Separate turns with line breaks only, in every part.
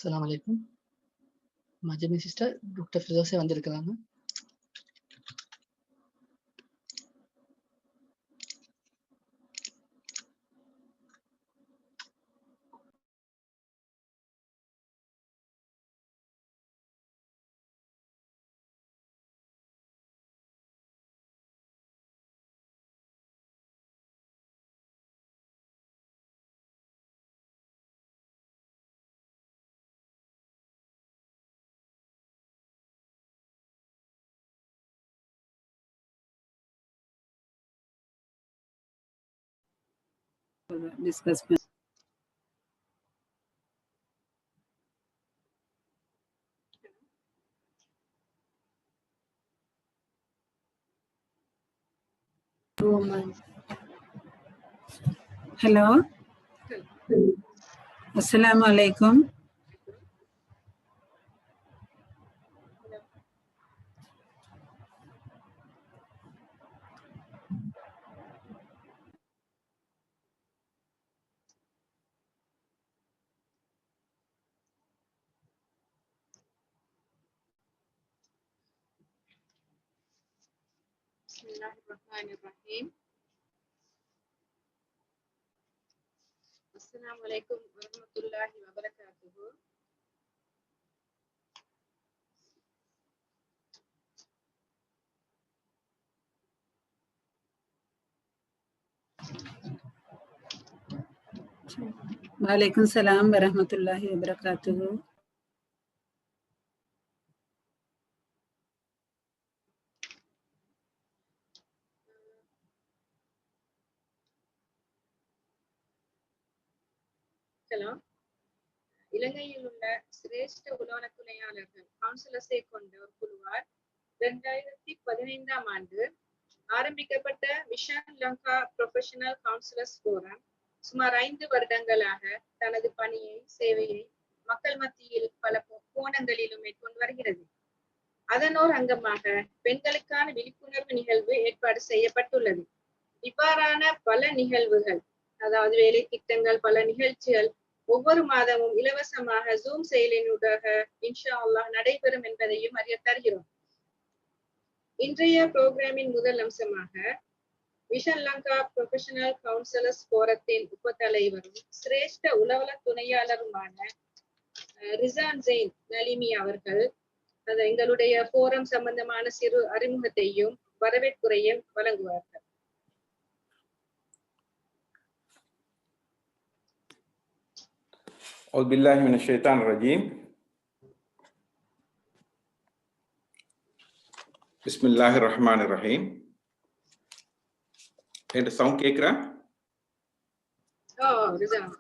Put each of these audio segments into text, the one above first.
அஸ்ஸலாமு அலைக்கும். மஜ்மி sister doctor ஃபிர்தௌஸே வந்திருக்கிறாங்க.
Discuss. Hello. Assalamu alaikum.
Bismillahirrahmanirrahim. Assalamualaikum warahmatullahi wabarakatuh.
Walaikum salam warahmatullahi wabarakatuh.
இலங்கையில் உள்ள சிரேஷ்ட உலோன துணையாளர்கள் கவுன்சிலர்ஸை கொண்ட ஒரு குழுவால் 2015ஆம் ஆண்டு ஆரம்பிக்கப்பட்ட vision Lanka professional counsellors forum சுமார் 5 வருடங்களாக தனது பணியை சேவையை மக்கள் மத்தியில் பல கோணங்களிலும் மேற்கொண்டு வருகிறது. அதனோர் அங்கமாக பெண்களுக்கான விழிப்புணர்வு நிகழ்வு ஏற்பாடு செய்யப்பட்டுள்ளது. இவ்வாறான பல நிகழ்வுகள், அதாவது வேலை திட்டங்கள், பல நிகழ்ச்சிகள் ஒவ்வொரு மாதமும் இலவசமாக ஜூம் செயலினூடாக இன்ஷா அல்லாஹ் நடைபெறும் என்பதையும் அறிய தருகிறோம். இன்றைய புரோகிராமின் முதல் அம்சமாக விஷன் லங்கா ப்ரொஃபஷனல் கவுன்சிலர்ஸ் ஃபோரத்தின் உப தலைவரும் சிரேஷ்ட உலவல துணையாளருமான ரிசான் ஜெயின் நலிமி அவர்கள் எங்களுடைய ஃபோரம் சம்பந்தமான சிறு அறிமுகத்தையும் வரவேற்புரையும் வழங்குவார்கள்.
أعوذ بالله من الشيطان الرجيم. بسم الله الرحمن الرحيم. இந்த சவுண்ட் கேக்குறா?
ரிசான்.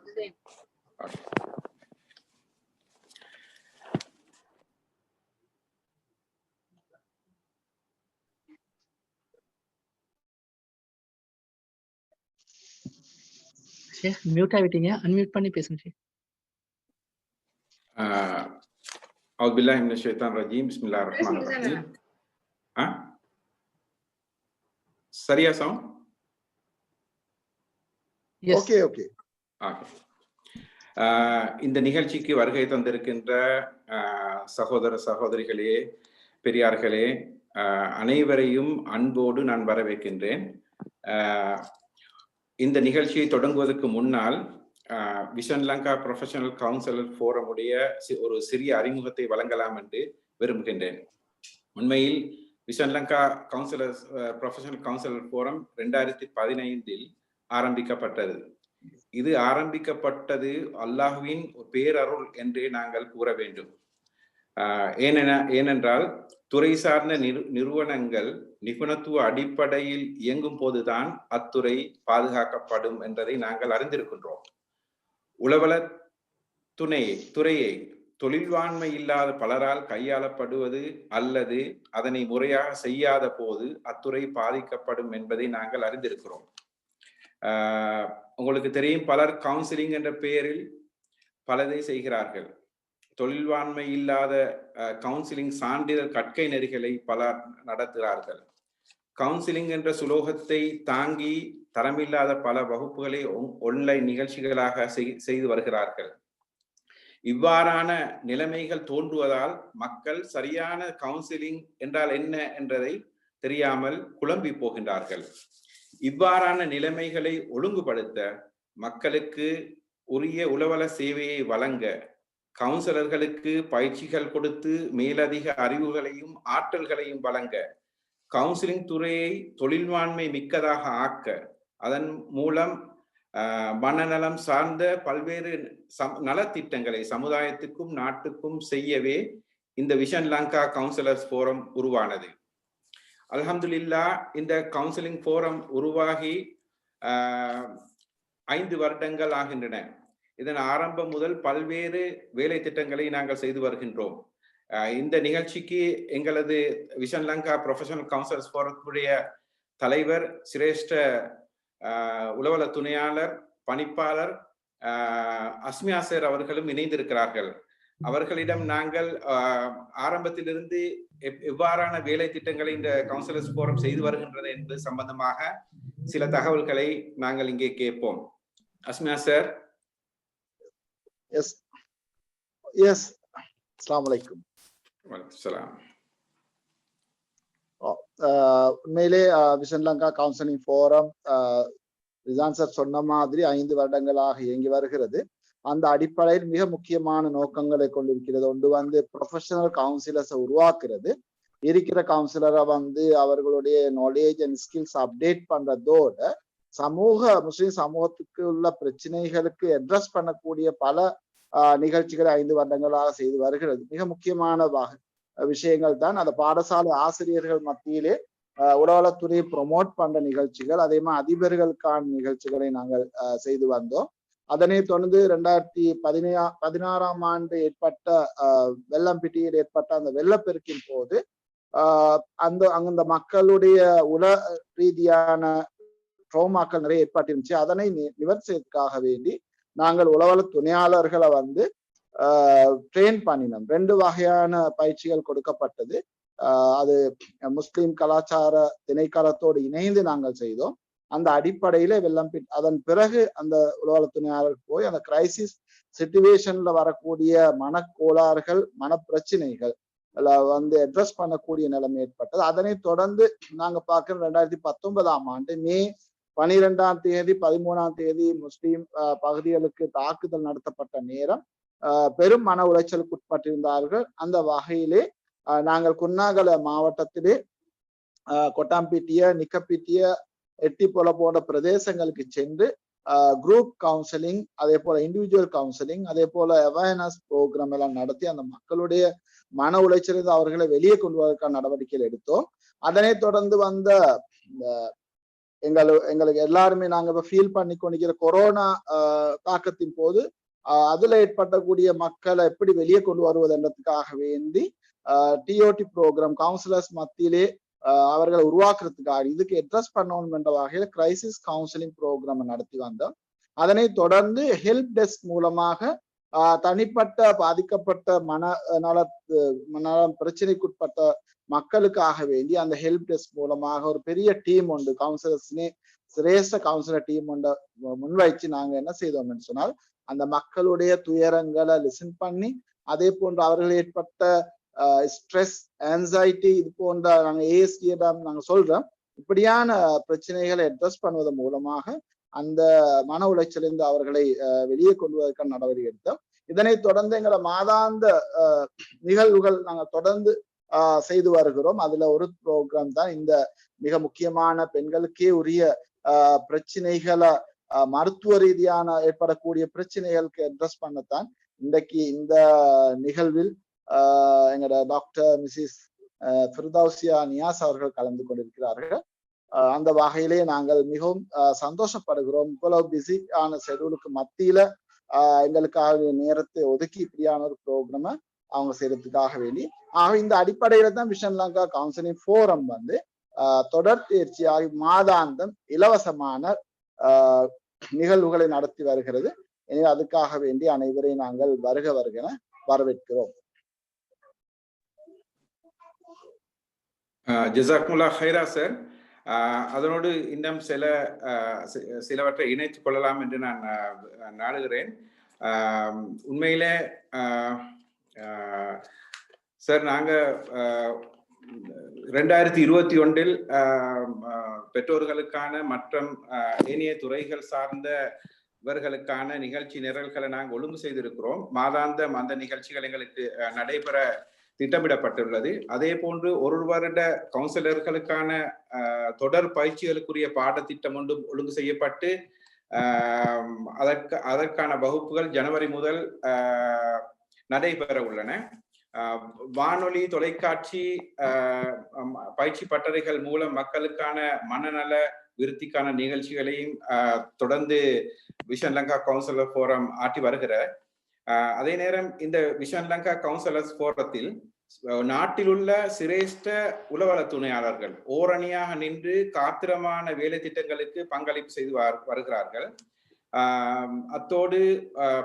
ஷேக் மியூட் ஆகிட்டீங்க, அன்மியூட் பண்ணி பேசுங்க ஷேக்.
أعوذ بالله من الشيطان الرجيم. بسم الله الرحمن الرحيم. சரியா சவுண்ட்?
ஓகே.
இந்த நிகழ்ச்சிக்கு வருகை தந்திருக்கின்ற சகோதர சகோதரிகளே, பெரியார்களே, அனைவரையும் அன்போடு நான் வரவேற்கின்றேன். இந்த நிகழ்ச்சியை தொடங்குவதற்கு முன்னால் விஷன் லங்கா ப்ரொஃபஷனல் கவுன்சிலர் ஃபோரமுடைய ஒரு சிறிய அறிமுகத்தை வழங்கலாம் என்று விரும்புகின்றேன். உண்மையில் vision Lanka professional councillor forum 2015 ஆரம்பிக்கப்பட்டது. இது ஆரம்பிக்கப்பட்டது அல்லாஹ்வின் பேரருள் என்றே நாங்கள் கூற வேண்டும். ஏனென்றால் துறை சார்ந்த நிறுவனங்கள் நிபுணத்துவ அடிப்படையில் இயங்கும் போதுதான் அத்துறை பாதுகாக்கப்படும் என்பதை நாங்கள் அறிந்திருக்கின்றோம். உளவல துறையை தொழில்வாண்மை இல்லாத பலரால் கையாளப்படுவது அல்லது அதனை முறையாக செய்யாத போது அத்துறை பாதிக்கப்படும் என்பதை நாங்கள் அறிந்திருக்கிறோம். உங்களுக்கு தெரியும், பலர் கவுன்சிலிங் என்ற பெயரில் பலதை செய்கிறார்கள். தொழில்வாண்மை இல்லாத கவுன்சிலிங் சான்றிதழ் கற்கை நெறிகளை பலர் நடத்துகிறார்கள். கவுன்சிலிங் என்ற சுலோகத்தை தாங்கி தரமில்லாத பல வகுப்புகளை ஆன்லைன் நிகழ்ச்சிகளாக செய்து வருகிறார்கள். இவ்வாறான நிலைமைகள் தோன்றுவதால் மக்கள் சரியான கவுன்சிலிங் என்றால் என்ன என்றதை தெரியாமல் குழம்பி போகின்றார்கள். இவ்வாறான நிலைமைகளை ஒழுங்குபடுத்த மக்களுக்கு உரிய உளவள சேவையை வழங்க கவுன்சிலர்களுக்கு பயிற்சிகள் கொடுத்து மேலதிக அறிவுகளையும் ஆற்றல்களையும் வழங்க கவுன்சிலிங் துறையை தொழில்வாண்மை மிக்கதாக ஆக்க அதன் மூலம் மனநலம் சார்ந்த பல்வேறு நலத்திட்டங்களை சமுதாயத்துக்கும் நாட்டுக்கும் செய்யவே இந்த விஷன் லங்கா கவுன்சிலர்ஸ் ஃபோரம் உருவானது. அல்ஹம்துலில்லாஹ் இந்த கவுன்சிலிங் ஃபோரம் உருவாகி 5 வருடங்கள் ஆகின்றன. இதன் ஆரம்பம் முதல் பல்வேறு வேலை திட்டங்களை நாங்கள் செய்து வருகின்றோம். இந்த நிகழ்ச்சிக்கு எங்களது விஷன் லங்கா ப்ரொஃபஷனல் கவுன்சிலர்ஸ் ஃபோரத்துடைய தலைவர் சிரேஷ்ட உளவள துணையாளர் பணிப்பாளர் அஸ்மியா சார் அவர்களும் இணைந்திருக்கிறார்கள். அவர்களிடம் நாங்கள் ஆரம்பத்திலிருந்து எவ்வாறான வேலை திட்டங்களை இந்த கவுன்சிலர்ஸ் ஃபோரம் செய்து வருகின்றது என்பது சம்பந்தமாக சில தகவல்களை நாங்கள் இங்கே கேட்போம். அஸ்மியா சார்.
எஸ் அஸ்ஸலாமு அலைக்கும்.
வலைக்கம்.
உண்மையிலே vision Lanka counselling forum Rizan sir சொன்ன மாதிரி 5 வருடங்களாக இயங்கி வருகிறது. அந்த அடிப்படையில் மிக முக்கியமான நோக்கங்களை கொண்டிருக்கிறது. ஒன்று ப்ரொஃபஷனல் கவுன்சிலர்ஸை உருவாக்குறது, இருக்கிற கவுன்சிலரை அவர்களுடைய நாலேஜ் அண்ட் ஸ்கில்ஸ் அப்டேட் பண்றதோட முஸ்லிம் சமூகத்துக்கு உள்ள பிரச்சனைகளுக்கு அட்ரஸ் பண்ணக்கூடிய பல நிகழ்ச்சிகளை 5 வருடங்களாக செய்து வருகிறது. மிக முக்கியமான விஷயங்கள் தான் அந்த பாடசாலை ஆசிரியர்கள் மத்தியிலே உளவளத்துறையை ப்ரொமோட் பண்ற நிகழ்ச்சிகள், அதே மாதிரி அதிபர்களுக்கான நிகழ்ச்சிகளை நாங்கள் செய்து வந்தோம். அதனை தொடர்ந்து 2016ஆம் ஆண்டு ஏற்பட்ட வெள்ளம்பிட்டியில் ஏற்பட்ட அந்த வெள்ளப்பெருக்கின் போது அந்த மக்களுடைய உள ரீதியான ட்ரோமாக்கள் நிறைய ஏற்பட்டிருந்துச்சு. அதனை நிவர்த்தி செய்வதற்காக வேண்டி நாங்கள் உளவள துணையாளர்களை ட்ரெயின் பண்ணினோம். 2 வகையான பயிற்சிகள் கொடுக்கப்பட்டது. அது முஸ்லிம் கலாச்சார திணைக்களத்தோடு இணைந்து நாங்கள் செய்தோம். அந்த அடிப்படையில அதன் பிறகு அந்த உளவள துணையாளர் போய் அந்த கிரைசிஸ் சிச்சுவேஷன்ல வரக்கூடிய மனக்கோளாறுகள் மனப்பிரச்சனைகள் அட்ரஸ் பண்ணக்கூடிய நிலைமை ஏற்பட்டது. அதனை தொடர்ந்து நாங்க பார்க்கிறோம் 2019ஆம் ஆண்டு மே 12ஆம் தேதி 13ஆம் தேதி முஸ்லிம் பகுதிகளுக்கு தாக்குதல் நடத்தப்பட்ட நேரம் பெரும் மன உளைச்சலுக்கு உட்பட்டிருந்தார்கள். அந்த வகையிலே நாங்கள் குன்னாகல மாவட்டத்திலே கொட்டாம்பிட்டிய நிக்கப்பிட்டிய எட்டிப்பொல போன்ற பிரதேசங்களுக்கு சென்று குரூப் கவுன்சிலிங், அதே போல இண்டிவிஜுவல் கவுன்சிலிங், அதே போல அவேர்னஸ் ப்ரோக்ராம் எல்லாம் நடத்தி அந்த மக்களுடைய மன உளைச்சலிருந்து அவர்களை வெளியே கொண்டு வருவதற்கான நடவடிக்கைகள் எடுத்தோம். அதனை தொடர்ந்து எங்களுக்கு எல்லாருமே நாங்க ஃபீல் பண்ணி கொண்டிருக்கிற கொரோனா தாக்கத்தின் போது அதுல ஏற்பட்டக்கூடிய மக்களை எப்படி வெளியே கொண்டு வருவதுன்றதுக்காக வேண்டி டிஓடி ப்ரோக்ராம் கவுன்சிலர்ஸ் மத்தியிலே அவர்களை உருவாக்குறதுக்காக இதுக்கு அட்ரஸ் பண்ணணும் என்ற வகையில கிரைசிஸ் கவுன்சிலிங் ப்ரோக்ராம் நடத்தி வந்தோம். அதனை தொடர்ந்து ஹெல்ப் டெஸ்க் மூலமாக தனிப்பட்ட பாதிக்கப்பட்ட மன பிரச்சனைக்குட்பட்ட மக்களுக்காக வேண்டி அந்த ஹெல்ப் டெஸ்க் மூலமாக ஒரு பெரிய டீம் உண்டு, கவுன்சிலர்ஸ்னே சிரேஷ்ட கவுன்சிலர் டீம் உண்டு முன்வைச்சு நாங்க என்ன செய்தோம்னு சொன்னால் அந்த மக்களுடைய துயரங்களை லிசன் பண்ணி, அதே போன்று அவர்கள் ஏற்பட்ட ஸ்ட்ரெஸ், ஆன்சைட்டி, இது போன்ற நாங்க ஏஎஸ்டியிடம் நாங்க சொல்றோம், இப்படியான பிரச்சனைகளை அட்ரஸ் பண்ணுவதன் மூலமாக அந்த மன உளைச்சலிருந்து அவர்களை வெளியே கொண்டு வருவதற்கான நடவடிக்கை எடுத்தோம். இதனை தொடர்ந்து எங்களை மாதாந்த நிகழ்வுகள் நாங்கள் தொடர்ந்து செய்து வருகிறோம். அதுல ஒரு ப்ரோக்ராம் தான் இந்த மிக முக்கியமான பெண்களுக்கே உரிய பிரச்சனைகளை மருத்துவ ரீதியான ஏற்படக்கூடிய பிரச்சனைகளுக்கு அட்ரஸ் பண்ணத்தான் இன்றைக்கு இந்த நிகழ்வில் எங்களோட டாக்டர் மிஸ்ஸஸ் ஃபிர்தௌசியா நியாஸ் அவர்கள் கலந்து கொண்டிருக்கிறார்கள். அந்த வகையிலே நாங்கள் மிகவும் சந்தோஷப்படுகிறோம். இவ்வளவு பிஸியான ஷெட்யூலுக்கு மத்தியில எங்களுக்காக நேரத்தை ஒதுக்கி இப்படியான ஒரு ப்ரோக்ராம அவங்க செய்யறதுக்காக வேண்டி இந்த அடிப்படையில தான் விஷன் லங்கா கவுன்சிலிங் ஃபோரம் தொடர் தேர்ச்சியாகி மாதாந்தம் இலவசமான நிகழ்வுகளை நடத்தி வருகிறது. எனவே அதுக்காக வேண்டி அனைவரையும் நாங்கள் வருக வரவேற்கிறோம்.
ஜஸாக்குமுல்லாஹ் ஹைரா சார். அதனோடு இன்னும் சிலவற்றை இணைத்துக் கொள்ளலாம் என்று நான் நாடுகிறேன். உண்மையில சார் நாங்க 2021 பெற்றோர்களுக்கான மற்றும் ஏனைய துறைகள் சார்ந்த இவர்களுக்கான நிகழ்ச்சி நிரல்களை நாங்கள் ஒழுங்கு செய்திருக்கிறோம். மாதாந்தம் அந்த நிகழ்ச்சிகள் எங்களுக்கு நடைபெற திட்டமிடப்பட்டுள்ளது. அதே போன்று ஒரு வருட கவுன்சிலர்களுக்கான தொடர் பயிற்சிகளுக்குரிய பாடத்திட்டம் ஒன்றும் ஒழுங்கு செய்யப்பட்டு அதற்கான வகுப்புகள் ஜனவரி முதல் நடைபெற உள்ளன. வானொலி தொலைக்காட்சி பயிற்சி பட்டறைகள் மூலம் மக்களுக்கான மனநல விருத்திக்கான நிகழ்ச்சிகளையும் தொடர்ந்து விஷன் லங்கா கவுன்சிலர் போரம் ஆற்றி வருகிற அதே நேரம் இந்த விஷன் லங்கா கவுன்சிலர்ஸ் போரத்தில் நாட்டில் உள்ள சிரேஷ்ட உளவள துணையாளர்கள் ஓரணியாக நின்று காத்திரமான வேலை திட்டங்களுக்கு பங்களிப்பு செய்து வருகிறார்கள். அத்தோடு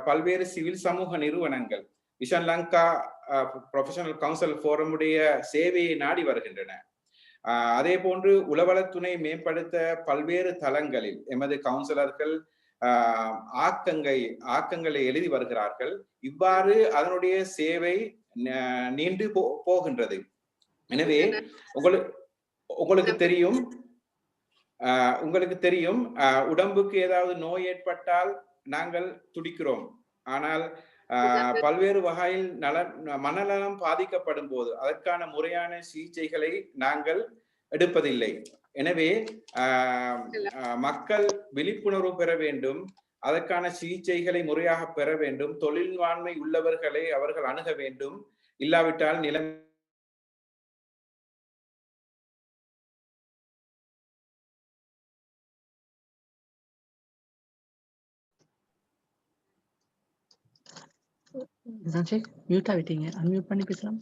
பல்வேறு சிவில் சமூக நிறுவனங்கள் விஷன் லங்கா ப்ரொஃபஷனல் கவுன்சில் போரமுடைய சேவையை நாடி வருகின்றன. அதே போன்று உளவளத்துணை மேம்படுத்த பல்வேறு தளங்களில் எமது கவுன்சிலர்கள் ஆக்கங்களை எழுதி வருகிறார்கள். இவ்வாறு அதனுடைய சேவை நீண்டு போகின்றது. எனவே உங்களுக்கு தெரியும் உடம்புக்கு ஏதாவது நோய் ஏற்பட்டால் நாங்கள் துடிக்கிறோம். ஆனால் பல்வேறு வகையில் மனநலம் பாதிக்கப்படும் போது அதற்கான முறையான சிகிச்சைகளை நாங்கள் எடுப்பதில்லை. எனவே மக்கள் விழிப்புணர்வு பெற வேண்டும், அதற்கான சிகிச்சைகளை முறையாக பெற வேண்டும், தொழில்வாண்மை உள்ளவர்களை அவர்கள் அணுக வேண்டும். இல்லாவிட்டால் நிலைமை
மியூட் ஆகிட்டீங்க, அன்மியூட் பண்ணி பேசலாம்.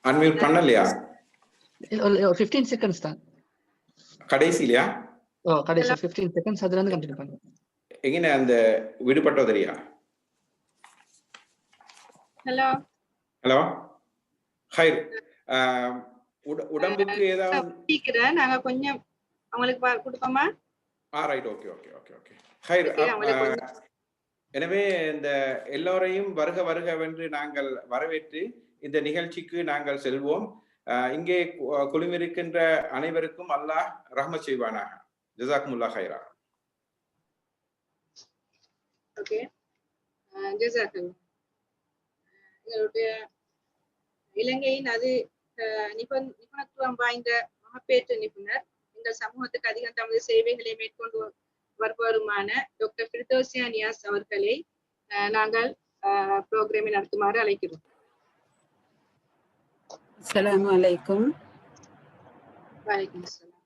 அன்மியூட் பண்ணலையா?
15 செகண்ட்ஸ் தான்
கடைசிலையா?
கடைசி 15 செகண்ட்ஸ் அதுல இருந்து கண்டினியூ பண்ணுங்க.
எங்க அந்த விடுபட்டோதரியா? ஹலோ ஹைர், உடம்புக்கு ஏதாவது
நாங்க கொஞ்சம் உங்களுக்கு கொடுப்போமா?
Right, okay okay okay okay ஹைர். எனவே இந்த எல்லோரையும் வருக வென்று நாங்கள் வரவேற்று இந்த நிகழ்ச்சிக்கு நாங்கள் செல்வோம். இங்கே குழுமிருக்கின்ற அனைவருக்கும் அல்லாஹ் ரஹ்மத் செய்வானாக. ஜஸாக்குமுல்லாஹ் ஹைரா.
ஓகே, ஜஸாக்கல்லாஹ். எங்களுடைய இலங்கையின் நிபுணத்துவம் வாய்ந்த மகப்பேற்று நிபுணர், இந்த சமூகத்துக்கு அதிகம் தமது சேவைகளை மேற்கொண்டு வருபவருமான டாக்டர் ஃபிர்தௌசியா நியாஸ் அவர்களை நாங்கள் புரோகிராமை நடத்துமாறு அழைக்கிறோம்.
அஸ்ஸலாமு அலைக்கும்.
வலைக்கும் அஸ்ஸலாம்.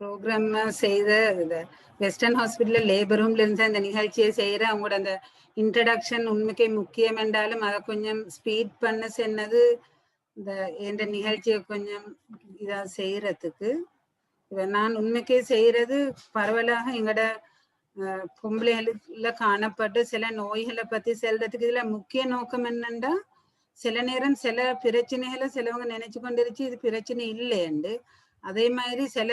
ப்ரோக்ராம் செய்த வெஸ்டர்ன் ஹாஸ்பிட்டல் லேபர் ரூம்ல இருந்து அந்த நிகழ்ச்சியை செய்யற அவங்களோட அந்த இன்ட்ரடக்ஷன் உண்மைக்கே முக்கியம் என்றாலும் அதை கொஞ்சம் ஸ்பீட் பண்ண சொன்னது இந்த நிகழ்ச்சியை கொஞ்சம் இதா செய்யறதுக்கு. நான் உண்மைக்கே செய்யறது பரவலாக எங்களோட பொம்பளைகளுக்குள்ள காணப்பட்டு சில நோய்களை பத்தி செல்றதுக்கு இதுல முக்கிய நோக்கம் என்னன்னா, சில நேரம் சில பிரச்சனைகளை சிலவங்க நினைச்சு கொண்டிருச்சு இது பிரச்சனை இல்லைன்னு. அதே மாதிரி சில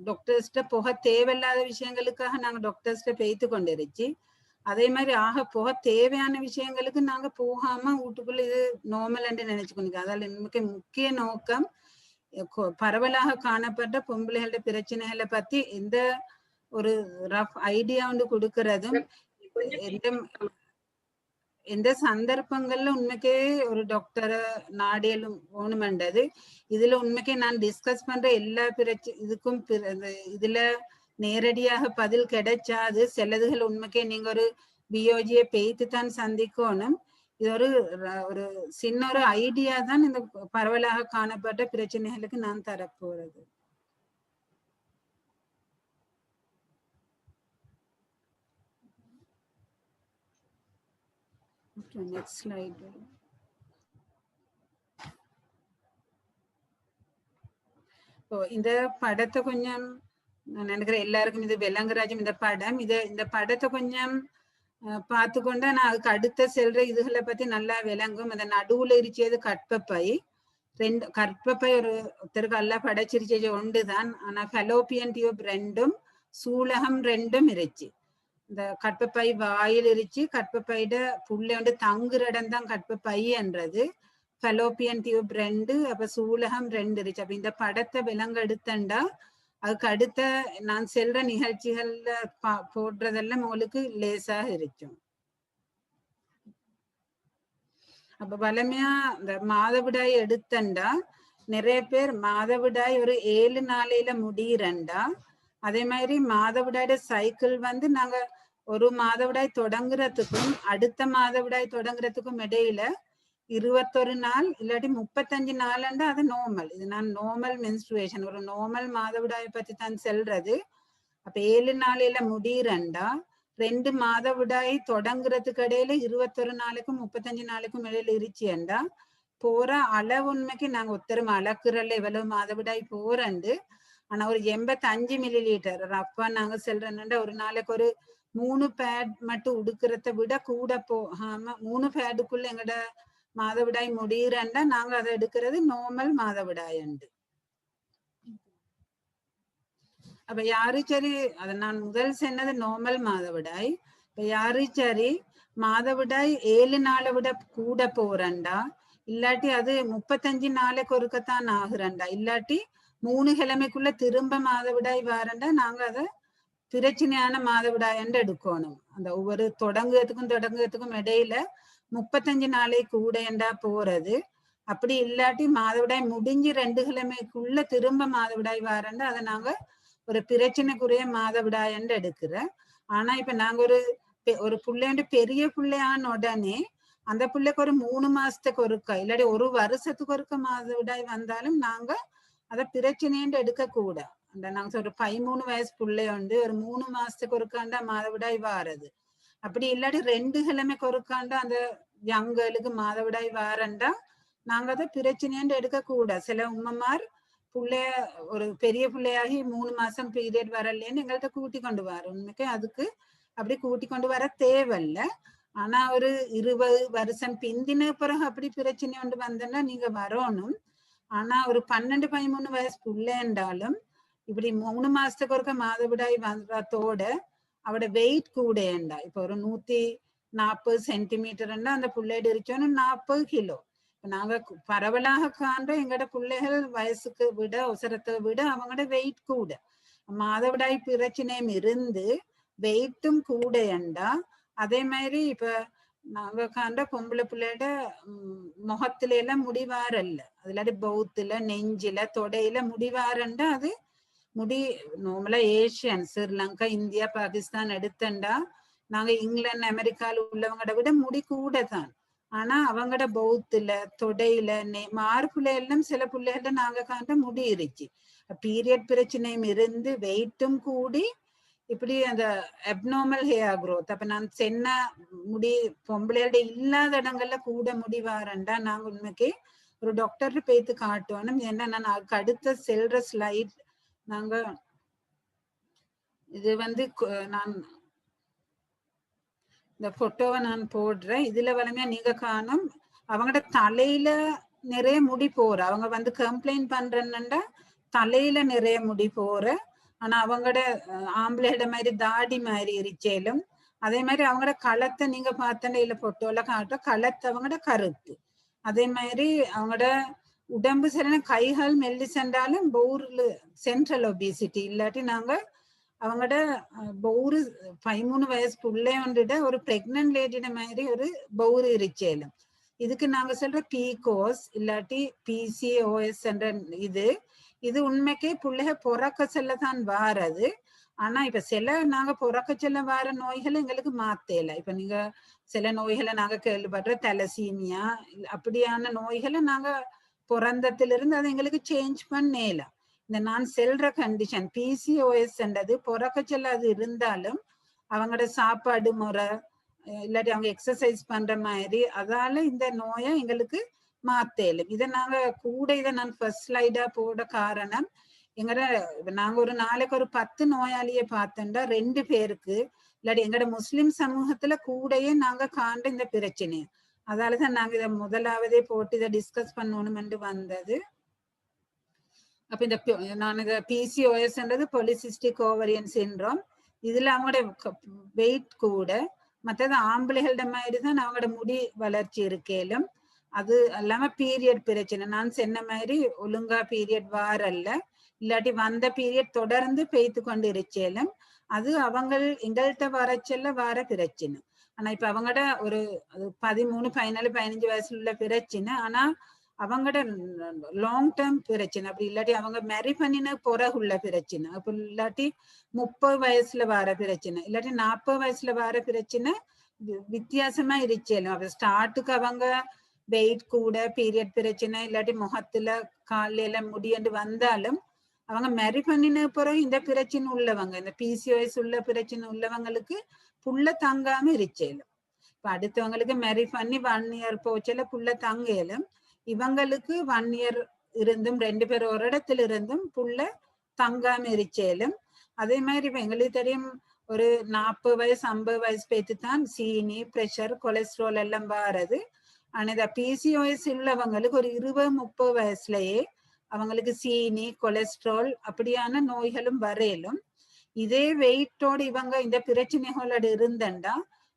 டாக்டர்ஸ்ட போக தேவையில்லாத விஷயங்களுக்காக நாங்க டாக்டர்ஸ்ட பேய்த்து கொண்டிருச்சு. அதே மாதிரி போக தேவையான விஷயங்களுக்கு நாங்க போகாம வீட்டுக்குள்ள இது நார்மல் என்று நினைச்சு கொண்டிருக்கோம். அதால முக்கிய நோக்கம் பரவலாக காணப்பட்ட பொம்பளைகளோட பிரச்சனைகளை பத்தி எந்த ஒரு ரஃப் ஐடியா வந்து கொடுக்கறதும், எந்த சந்தர்ப்பங்கள்ல உண்மைக்கே ஒரு டாக்டரை நாடியலும் வேணுமென்றது இதுல உண்மைக்கே நான் டிஸ்கஸ் பண்ற எல்லா இதுக்கும் இதுல நேரடியாக பதில் கிடைச்சாது. சிலதுகள் உண்மைக்கே நீங்க ஒரு பியோஜியை பேய்த்து தான் சந்திக்கணும். இது ஒரு சின்ன ஒரு ஐடியா தான் இந்த பரவலாக காணப்பட்ட பிரச்சனைகளுக்கு நான் தரப்போறது. Next slide. இந்த படத்தை கொஞ்சம் நான் நினைக்கிறேன் எல்லாருக்கும் இது விலங்குராஜம் இந்த படம். இந்த படத்தை கொஞ்சம் பார்த்து கொண்டா நான் அதுக்கு அடுத்த செல்ற இதுகளை பத்தி நல்லா விளங்கும். அந்த நடுவுல இருச்சது கற்பப்பை, ரெண்டு கற்பப்பை ஒருத்தருக்கு எல்லாம் படைச்சிருச்சு ஒன்றுதான். ஆனா ஃபெலோப்பியன் டியூப் ரெண்டும் சூலகம் ரெண்டும் இருச்சு. இந்த கற்பப்பை வாயில் இருச்சு, கற்பப்பையிட புள்ளை வந்து தங்குற இடம் தான் கற்பப்பை என்றது. ஃபெலோப்பியன் டியூப் ரெண்டு, அப்ப சூலகம் ரெண்டு இருச்சு. அப்ப இந்த படத்தை விலங்கு எடுத்தண்டா அதுக்கு அடுத்த நான் செல்ற நிகழ்ச்சிகள்ல போடுறதெல்லாம் உங்களுக்கு லேசாக இருக்கும். அப்ப வலிமையா இந்த மாதவிடாய் எடுத்தண்டா நிறைய பேர் மாதவிடாய் ஒரு 7 நாளையில முடியிறண்டா. அதே மாதிரி மாதவிடாயோட சைக்கிள் வந்து நாங்க ஒரு மாதவிடாய் தொடங்குறதுக்கும் அடுத்த மாதவிடாய் தொடங்குறதுக்கும் இடையில 21 நாள் இல்லாட்டி 35 நாள்ண்டா அது நார்மல். இது நான் நார்மல் மென்ஸ்ட்ருவேஷன், ஒரு நார்மல் மாதவிடாயை பத்தி தான் சொல்றது. அப்ப 7 நாளையில முடியிறண்டா 2 மாதவிடாய் தொடங்குறதுக்கு இடையில 21 நாளுக்கும் 35 நாளுக்கும் இடையில இருச்சுண்டா போற அளவு உண்மைக்கு நாங்க ஒருத்தரும் அளக்குறல எவ்வளவு மாதவிடாய் போறண்டு. ஆனா ஒரு 85 மில்லிலிட்டர் ரப்பா நாங்க சொல்றேன்னா ஒரு நாளைக்கு ஒரு 3 பேட் மட்டும் உடுக்கிறத விட கூட போகாம 3 பேடுக்குள்ள எங்கட மாதவிடாய் முடியிறண்டா நாங்க அதை எடுக்கிறது நார்மல் மாதவிடாய் உண்டு. அப்ப யாரு சரி அத நான் முதல் சொன்னது நார்மல் மாதவிடாய். இப்ப யாரு சரி மாதவிடாய் 7 நாளை விட கூட போறண்டா இல்லாட்டி அது 35 நாளைக்கு ஒருக்கத்தான் ஆகுறண்டா இல்லாட்டி 3 கிழமைக்குள்ள திரும்ப மாதவிடாய் வாரண்டா நாங்க அதை பிரச்சனையான மாதவிடாயண்டு எடுக்கணும். அந்த ஒவ்வொரு தொடங்குறதுக்கும் இடையில 35 நாளை கூடண்டா போறது. அப்படி இல்லாட்டி மாதவிடாய் முடிஞ்சு 2 கிழமைக்குள்ள திரும்ப மாதவிடாய் வாரண்டா அதை நாங்க ஒரு பிரச்சனைக்குரிய மாதவிடாயண்டு எடுக்கிற. ஆனா இப்ப நாங்க ஒரு பிள்ளைண்டு பெரிய பிள்ளையான உடனே அந்த பிள்ளைக்கு ஒரு 3 மாசத்துக்கு ஒருக்கா இல்லாட்டி ஒரு வருஷத்துக்கு ஒருக்க மாதவிடாய் வந்தாலும் நாங்க அதை பிரச்சனைன்னு எடுக்க கூட. அந்த நாங்க ஒரு 13 வயசு பிள்ளை உண்டு ஒரு 3 மாசத்துக்கு ஒருக்காண்டா மாதவிடாய் வாரது. அப்படி இல்லாட்டி 2 கிழமைக்கு ஒருக்காண்டா அந்த யங்களுக்கு மாதவிடாய் வாரண்டா நாங்க அதை பிரச்சனைன்னு எடுக்க கூட. சில உம்மமார் பிள்ளைய ஒரு பெரிய பிள்ளையாகி 3 மாசம் பீரியட் வரலன்னு எங்கள்கிட்ட கூட்டி கொண்டு வர. உண்மைக்கு அதுக்கு அப்படி கூட்டி கொண்டு வர தேவையில்ல. ஆனா ஒரு 20 வருஷம் பிந்தின பிறகு அப்படி பிரச்சனை கொண்டு வந்தேன்னா நீங்க வரணும். ஆனா ஒரு 12-13 வயசு பிள்ளைன்றாலும் இப்படி 3 மாசத்துக்கு ஒருக்க மாதவிடாய் வந்ததோட அவட வெயிட் கூடண்டா. இப்ப ஒரு 140 சென்டிமீட்டர்னா அந்த பிள்ளையோட இருக்கோன்னு 40 கிலோ. நாங்க பரவலாக காண்றோம் எங்கட பிள்ளைகள் வயசுக்கு விட உசரத்தை விட அவங்களோட வெயிட் கூட. மாதவிடாய் பிரச்சனையும் இருந்து வெயிட்டும் கூடண்டா. அதே மாதிரி இப்ப நாங்க காண்ற பொம்பளை பிள்ளையோட முகத்துல எல்லாம் முடிவாரல்ல, அதுலாட்டி பௌத்துல நெஞ்சில தொடையில முடிவாரண்டா அது முடி நார்மலா ஏசியன் ஸ்ரீலங்கா இந்தியா பாகிஸ்தான் எடுத்தண்டா நாங்க இங்கிலாந்து அமெரிக்கால உள்ளவங்கட விட முடி கூட தான். ஆனா அவங்கட பௌத்துல தொடையில மார்புல எல்லாம் சில பிள்ளைகள நாங்க காண்ற முடி இருச்சு. பீரியட் பிரச்சனையும் இருந்து வெயிட்டும் கூடி இப்படி அந்த அப்நார்மல் ஹேர் க்ரோத். அப்ப நான் சென்ன முடி பொம்பளையோட இல்லாத இடங்கள்ல கூட முடி வாரண்டா நாங்க உண்மைக்கு ஒரு டாக்டர் போய்த்து காட்டணும். ஏன்னா நான் அதுக்கு அடுத்த செல்ற ஸ்லைட் நாங்க இது வந்து நான் இந்த போட்டோவை நான் போடுறேன். இதுல வளமையா நீங்க காணும் அவங்களோட தலையில நிறைய முடி போற. அவங்க வந்து கம்ப்ளைண்ட் பண்றேன்னா தலையில நிறைய முடி போற. ஆனா அவங்களோட ஆம்பளையோட மாதிரி தாடி மாதிரி இருச்சேலும் அதே மாதிரி அவங்களோட களத்தை நீங்க பார்த்தேன்னா இல்ல போட்டோல காட்டும் களத்தை அவங்களோட கருத்து. அதே மாதிரி அவங்களோட உடம்பு சரியான கைகள் மெல்லி சென்றாலும் பௌர்ல சென்ட்ரல் ஒபிசிட்டி இல்லாட்டி நாங்க அவங்களோட பௌரு 13 வயசு பிள்ளையோட ஒரு பிரெக்னன்ட் லேடியோட மாதிரி ஒரு பௌரு இருச்சேலும் இதுக்கு நாங்க சொல்ற பிகோஸ் இல்லாட்டி பிசிஓஎஸ் என்ற இது உண்மைக்கே பிள்ளைக பொறக்க செல்லதான் வாரது. ஆனா இப்ப சில நாங்க பொறக்க செல்ல வார நோய்களை எங்களுக்கு மாத்தல. இப்ப நீங்க சில நோய்களை நாங்க கேள்விப்படுற தலசீமியா அப்படியான நோய்களை நாங்க பிறந்தத்திலிருந்து அதை எங்களுக்கு சேஞ்ச் பண்ணல. இந்த நான் செல்ற கண்டிஷன் பிசிஓஎஸ் என்றது பொறக்க செல்ல அது இருந்தாலும் அவங்களோட சாப்பாடு முறை இல்லாட்டி அவங்க எக்ஸசைஸ் பண்ற மாதிரி அதால இந்த நோயை எங்களுக்கு மாத்தேலும். இதை நாங்க கூட இதை நான் ஃபர்ஸ்ட் ஸ்லைடா போட காரணம் எங்கட நாங்க ஒரு நாளைக்கு ஒரு 10 நோயாளியை பார்த்தோம்டா 2 பேருக்கு இல்லாட்டி எங்கட முஸ்லிம் சமூகத்துல கூடயே நாங்க காண்ட இந்த பிரச்சனை. அதாலதான் நாங்க இதை முதலாவதே போட்டு இதை டிஸ்கஸ் பண்ணணும்னு வந்தது. அப்ப இந்த நான் இதை PCOSன்றது பாலிசிஸ்டிக் ஓவரியன் சிண்ட்ரோம். இதுல அவங்களோட வெயிட் கூட, மற்றது ஆம்பளைகளோட மாதிரி தான் அவங்களோட முடி வளர்ச்சி இருக்கேலும். அது இல்லாம பீரியட் பிரச்சனை, நான் சொன்ன மாதிரி ஒழுங்கா பீரியட் வாரல்ல, இல்லாட்டி வந்த பீரியட் தொடர்ந்து பெய்த்து கொண்டு இருக்கேலும் அது அவங்க எங்கள்கிட்ட வரச்செல்ல வார பிரச்சனை. ஆனா இப்ப அவங்களோட ஒரு 13, 14, 15 வயசுல உள்ள பிரச்சனை. ஆனா அவங்களோட லாங் டேர்ம் பிரச்சனை. அப்படி இல்லாட்டி அவங்க மேரி பண்ணின பிறகுள்ள பிரச்சனை. அப்ப இல்லாட்டி 30 வயசுல வர பிரச்சனை, இல்லாட்டி 40 வயசுல வர பிரச்சனை வித்தியாசமா இருக்கலும். அப்ப ஸ்டார்ட்டுக்கு அவங்க வெயிட் கூட, பீரியட் பிரச்சனை, இல்லாட்டி முகத்துல காலையில முடியண்டு வந்தாலும் அவங்க மேரி பண்ணின பிறகு இந்த பிரச்சனை உள்ளவங்க, இந்த PCOS உள்ள பிரச்சனை உள்ளவங்களுக்கு புள்ள தங்காம இருக்கலும். இப்ப அடுத்தவங்களுக்கு மேரி பண்ணி 1 year போச்சல புள்ள தங்கலும், இவங்களுக்கு 1 year இருந்தும் 2 பேர் ஒரு இடத்துல இருந்தும் புள்ள தங்காம இருக்கலும். அதே மாதிரி இப்ப எங்களுக்கு தெரியும் ஒரு 40 வயசு 50 வயசு பேத்து தான் சீனி, பிரஷர், கொலஸ்ட்ரால் எல்லாம் வாரது. ஆனா இந்த PCOS உள்ளவங்களுக்கு ஒரு 20-30 வயசுலயே அவங்களுக்கு சீனி, கொலஸ்ட்ரால் அப்படியான நோய்களும் வரையிலும். இதே வெயிட்டோடு இவங்க இந்த பிரச்சனைகளோட இருந்தண்டா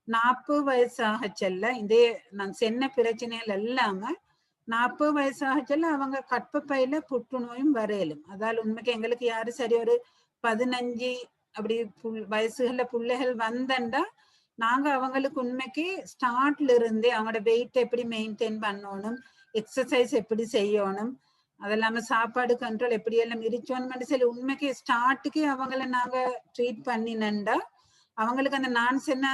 40 வயசாக செல்ல இதே நான் சொன்ன பிரச்சனைகள் இல்லாம 40 வயசாக செல்ல அவங்க கற்பப்பையில புற்றுநோயும் வரையிலும். அதால் உண்மைக்கு எங்களுக்கு யாரு சரி ஒரு 15 அப்படி வயசுகள்ல பிள்ளைகள் வந்தண்டா நாங்க அவங்களுக்கு உண்மைக்கு ஸ்டார்ட்ல இருந்தே அவங்களோட வெயிட் எப்படி மெயின்டைன் பண்ணணும், எக்ஸசைஸ் எப்படி செய்யணும், அதெல்லாம சாப்பாடு கண்ட்ரோல் எப்படி எல்லாம் இருக்கணும் சொல்லி உண்மைக்கு ஸ்டார்ட்டுக்கு அவங்கள நாங்க ட்ரீட் பண்ணினண்டா அவங்களுக்கு அந்த நான் சொன்ன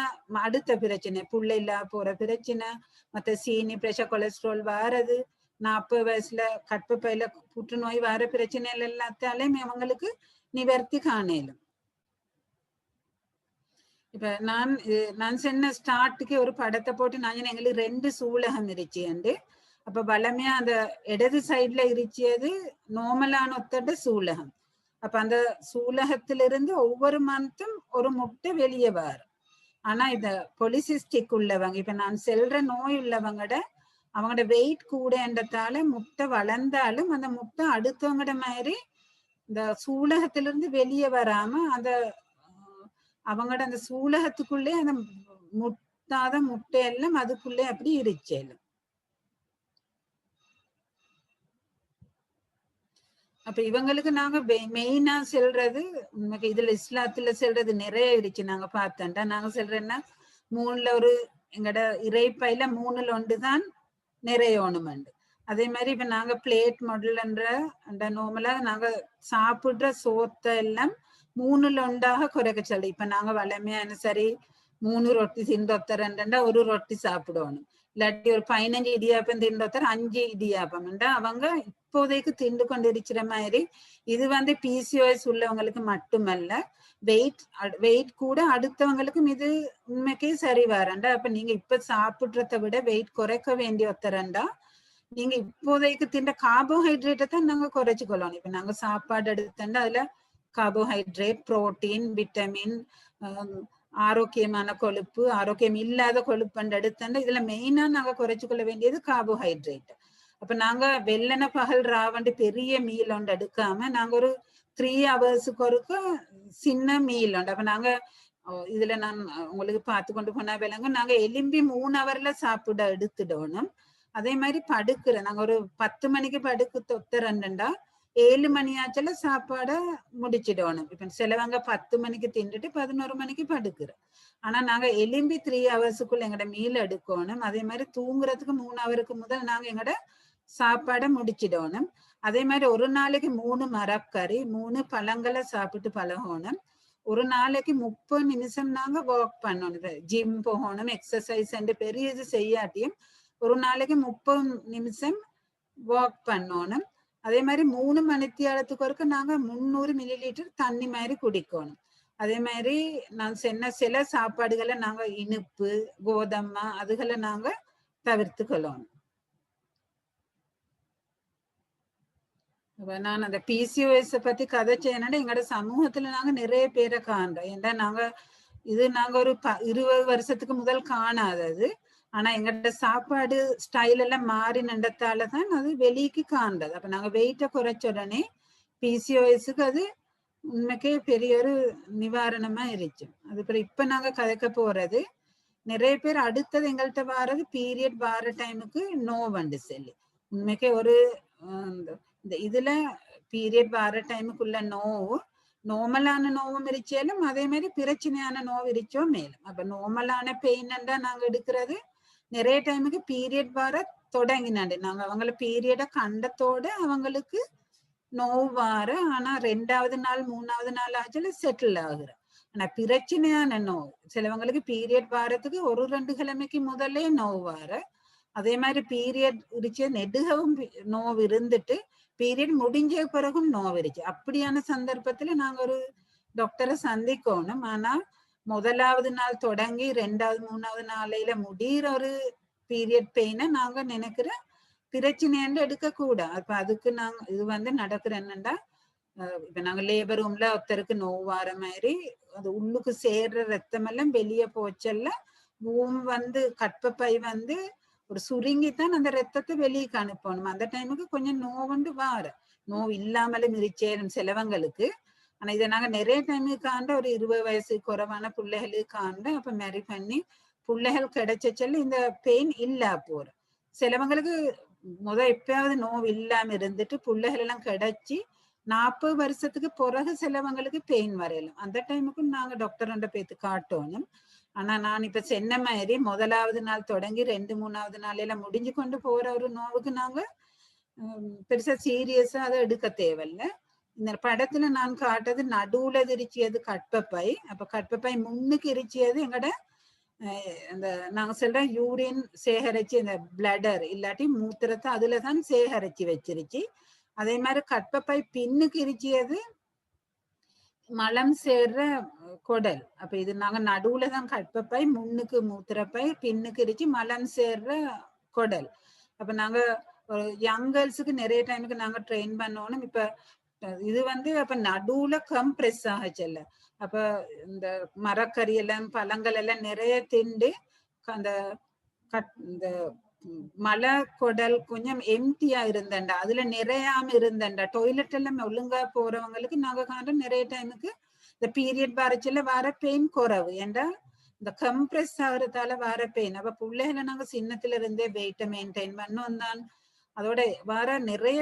அடுத்த பிரச்சனை, புள்ள இல்லா போற பிரச்சனை, மற்ற சீனி, பிரஷர், கொலஸ்ட்ரால் வாரது, 40 வயசுல கற்பப்பையில புற்றுநோய் வார பிரச்சனைகள் எல்லாத்தாலையும் அவங்களுக்கு நிவர்த்தி காணலும். இப்ப நான் சொன்ன ஸ்டார்ட்டுக்கு ஒரு படத்தை போட்டு நான் எங்களுக்கு 2 சூலகம் இருச்சுண்டு. அப்ப வளமையா அந்த இடது சைட்ல இருச்சியது நார்மலான ஒத்தட சூலகம். அப்ப அந்த சூலகத்திலிருந்து ஒவ்வொரு மந்த்தும் ஒரு முட்டை வெளியே வரும். ஆனா இந்த பொலிசிஸ்டிக் உள்ளவங்க, இப்ப நான் செல்ற நோய் உள்ளவங்கட அவங்களோட வெயிட் கூடன்றதால முட்டை வளர்ந்தாலும் அந்த முட்டை அடுத்தவங்கட மாதிரி இந்த சூலகத்திலிருந்து வெளியே வராம அந்த அவங்களோட அந்த சூலகத்துக்குள்ளே அந்த முட்டாத முட்டையெல்லாம் அதுக்குள்ளே அப்படி இருச்சேலும். அப்ப இவங்களுக்கு நாங்க மெயினா செல்றது உண்மைக்கு இதுல இஸ்லாத்துல செல்றது நிறைய இருக்கு. நாங்க பார்த்தோம்டா நாங்க செல்றேன்னா 3ல ஒரு எங்கட இறைப்பையில 3ல் 1 தான் நிறையணுமெண்டு. அதே மாதிரி இப்ப நாங்க பிளேட் மாடல்ன்ற நார்மலா நாங்க சாப்பிடுற சோத்தை எல்லாம் 3ல் 1 குறைக்க சொல்லி. இப்ப நாங்க வளமையான சரி 3 ரொட்டி திண்டொத்தரண்டா ஒரு ரொட்டி சாப்பிடணும், இல்லாட்டி ஒரு 15 இடியாப்பம் திண்டொத்தர் 5 இடியாப்பம்ண்டா அவங்க இப்போதைக்கு திண்டு கொண்டு இருக்கிற மாதிரி. இது PCOS உள்ளவங்களுக்கு மட்டுமல்ல, வெயிட் கூட அடுத்தவங்களுக்கும் இது உண்மைக்கே சரி வரண்டா. அப்ப நீங்க இப்ப சாப்பிடுறத விட வெயிட் குறைக்க வேண்டிய ஒத்தரண்டா நீங்க இப்போதைக்கு திண்ட கார்போஹைட்ரேட்டை தான் நாங்க குறைச்சு கொள்ளணும். இப்ப நாங்க சாப்பாடு எடுத்தா அதுல கார்போஹைட்ரேட், புரோட்டீன், விட்டமின், ஆரோக்கியமான கொழுப்பு, ஆரோக்கியம் இல்லாத கொழுப்பு எடுத்தா இதுல மெயினா நாங்க குறைச்சு கொள்ள வேண்டியது கார்போஹைட்ரேட். அப்ப நாங்க வெள்ளன பகல் ராவண்டு பெரிய மீல் ஒன்று எடுக்காம நாங்க ஒரு 3 ஹவர்ஸுக்கு ஒருக்க சின்ன மீல் உண்டு. அப்ப நாங்க இதுல நான் உங்களுக்கு பார்த்து கொண்டு போனா விளங்க நாங்க எலும்பி 3 ஹவர்ல சாப்பிட எடுத்துடணும். அதே மாதிரி படுக்கிற நாங்க ஒரு 10 மணிக்கு படுக்கு தொத்தரண்டா 7 மணி ஆச்சுல சாப்பாட முடிச்சிடணும். இப்ப சிலவங்க 10 மணிக்கு தின்னுட்டு 11 மணிக்கு படுக்கிறோம். ஆனா நாங்க எலும்பி 3 ஹவர்ஸுக்குள்ள எங்கட மீல் எடுக்கணும். அதே மாதிரி தூங்குறதுக்கு 3 ஹவருக்கு முதல் நாங்க எங்கட சாப்பாடை முடிச்சிடணும். அதே மாதிரி ஒரு நாளைக்கு 3 மரக்கறி 3 பழங்களை சாப்பிட்டு பழகணும். ஒரு நாளைக்கு 30 நிமிஷம் நாங்க வாக் பண்ணணும். ஜிம் போகணும், எக்ஸசைஸ் பெரிய இது செய்யாட்டியும் ஒரு நாளைக்கு 30 நிமிஷம் வாக் பண்ணணும். அதே மாதிரி 3 மணித்தியாலத்துக்கு ஒருக்க நாங்க 300 மில்லிலிட்டர் தண்ணி மாதிரி குடிக்கணும். அதே மாதிரி நான் சொன்ன சில சாப்பாடுகளை நாங்க இனிப்பு, கோதம்மா அதுகளை நாங்க தவிர்த்துக்கொள்ளணும். நான் அந்த PCOS பத்தி கதை செய்யணும்னா எங்களோட சமூகத்துல நாங்க நிறைய பேரை காண்றோம். ஏன்னா நாங்க ஒரு 20 வருஷத்துக்கு முதல் காணாதது. ஆனா எங்கள்ட சாப்பாடு ஸ்டைல் எல்லாம் மாறி நின்றதாலதான் அது வெளிக்கு காண்றது. அப்ப நாங்க வெயிட்டை குறைச்ச உடனே பிசிஓஎஸ்க்கு அது உண்மைக்கே பெரிய ஒரு நிவாரணமா இருந்துச்சு. அதுக்கப்புறம் இப்ப நாங்க கதைக்க போறது நிறைய பேர் அடுத்தது எங்கள்கிட்ட வாரது பீரியட் வார டைமுக்கு நோவண்டு சொல்லி. உண்மைக்கே ஒரு இந்த இதுல பீரியட் வார டைமுக்குள்ள நோவு நார்மலான நோவும் இருச்சாலும் அதே மாதிரி பிரச்சனையான நோவு இருச்சோ மேலும். அப்ப நார்மலான பெயின் நாங்க எடுக்கிறது நிறைய டைமுக்கு பீரியட் வர தொடங்கினாண்டு நாங்க அவங்கள பீரியட கண்டத்தோட அவங்களுக்கு நோவு வார, ஆனா 2வது நாள் 3வது நாள் ஆச்சுல செட்டில் ஆகுற. ஆனா பிரச்சனையான நோவு சிலவங்களுக்கு பீரியட் வாரத்துக்கு 1-2 கிழமைக்கு முதலே நோவு வார, அதே மாதிரி பீரியட் இருச்சு நெடுகவும் நோவு இருந்துட்டு பீரியட் முடிஞ்ச பிறகும் நோவு இருச்சு. அப்படியான சந்தர்ப்பத்துல நாங்க ஒரு டாக்டரை சந்திக்கணும். ஆனா 1வது நாள் தொடங்கி 2வது 3வது நாளையில முடிகிற ஒரு பீரியட் பெயினை நாங்க நினைக்கிற பிரச்சனைன்னு எடுக்க கூட. அப்ப அதுக்கு நாங்க இது நடக்கிற என்னன்னா, இப்ப நாங்க லேபர் ரூம்ல ஒருத்தருக்கு நோவு வார மாதிரி அது உள்ளுக்கு சேர்ற ரத்தம் எல்லாம் வெளியே போச்சல்ல, பூம் கற்பப்பை ஒரு சுருங்கித்தான் அந்த ரத்தத்தை வெளியே அனுப்பணும். அந்த டைமுக்கு கொஞ்சம் நோவுண்டு வார, நோவு இல்லாமலும் இருச்சேரும் சிலவங்களுக்கு. ஆனா இதை நாங்க நிறைய டைமுக்கு காண்ட ஒரு 20 வயசு குறைவான பிள்ளைகளுக்கு காண்ட. அப்ப மேரி பண்ணி பிள்ளைகள் கிடைச்சச்சல்ல இந்த பெயின் இல்லா போற. சிலவங்களுக்கு எப்பயாவது நோவு இல்லாம இருந்துட்டு பிள்ளைகள் எல்லாம் கிடைச்சி 40 வருஷத்துக்கு பிறகு சிலவங்களுக்கு பெயின் வரையலாம். அந்த டைமுக்கு நாங்க டாக்டர் பேத்து காட்டணும். ஆனா நான் இப்ப சொன்ன மாதிரி 1வது நாள் தொடங்கி 2-3வது நாளையில முடிஞ்சு கொண்டு போற ஒரு நோவுக்கு நாங்க பெருசா சீரியஸா அதை எடுக்க தேவையில்ல. இந்த படத்துல நான் காட்டுறது நடுவுல இருச்சியது கற்பப்பை. அப்ப கற்பப்பை முன்னுக்கு இருச்சியது எங்கட அந்த நாங்க சொல்ற யூரின் சேகரிச்சு இந்த பிளடர் இல்லாட்டி மூத்திரத்தை அதுலதான் சேகரிச்சு வச்சிருச்சு. அதே மாதிரி கற்பப்பை பின்னுக்கு இருச்சியது மலம் சேர்ற குடல். அப்ப இது நாங்க நடுவுலதான் கற்பப்பை, முன்னுக்கு மூத்திரப்பை, பின்னுக்கு இருச்சு மலம் சேர்ற குடல். அப்ப நாங்க யங் கேர்ள்ஸுக்கு நிறைய டைமுக்கு நாங்க ட்ரெயின் பண்ணணும். இப்ப இது அப்ப நடுவுல கம்ப்ரெஸ் ஆகச்சல்ல. அப்ப இந்த மரக்கறி எல்லாம் பழங்கள் எல்லாம் நிறைய திண்டு அந்த இந்த மலை குடல் கொஞ்சம் எம்டியா இருந்தண்டா, அதுல நிறையாம இருந்தண்டா, டாய்லெட் எல்லாம் ஒழுங்கா போறவங்களுக்கு நாங்க காண்ற நிறைய டைமுக்கு இந்த பீரியட் வரச்சுல வர பெயின் குறவு. ஏண்டா இந்த கம்ப்ரெஸ் ஆகுறதால வர பெயின். அப்ப பிள்ளைகளை நாங்க சின்னத்துல இருந்தே வெயிட்டை மெயின்டைன் பண்ணோம் தான். அதோட வர நிறைய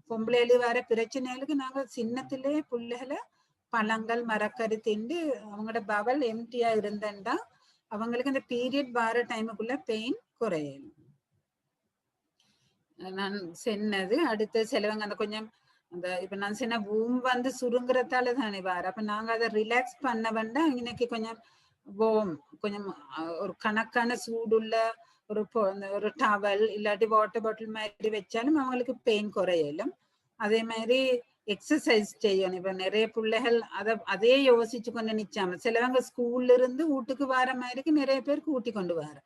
பொம்பளைகளு வர பிரச்சனைகளுக்கு நாங்க சின்னத்திலே பிள்ளைகளை பழங்கள் மரக்கறி திண்டு அவங்களோட பவல் எம்டியா இருந்தண்டா அவங்களுக்கு இந்த பீரியட் வர டைமுக்குள்ள பெயின் குறையும். நான் சொன்னது அடுத்த சிலவங்க அந்த கொஞ்சம் அந்த இப்ப நான் சொன்ன பூம் சுருங்குறதால தானே வார. அப்ப நாங்க அதை ரிலாக்ஸ் பண்ண வேண்டாம். இன்னைக்கு கொஞ்சம் கொஞ்சம் ஒரு கணக்கான சூடுள்ள ஒரு டவல் இல்லாட்டி வாட்டர் பாட்டில் மாதிரி வச்சாலும் அவங்களுக்கு பெயின் குறையலும். அதே மாதிரி எக்ஸசைஸ் செய்யணும். இப்ப நிறைய பிள்ளைகள் அதே யோசிச்சு கொண்டு நிச்சாம சிலவங்க ஸ்கூல்ல இருந்து வீட்டுக்கு வர மாதிரிக்கு நிறைய பேர் கூட்டி கொண்டு வர.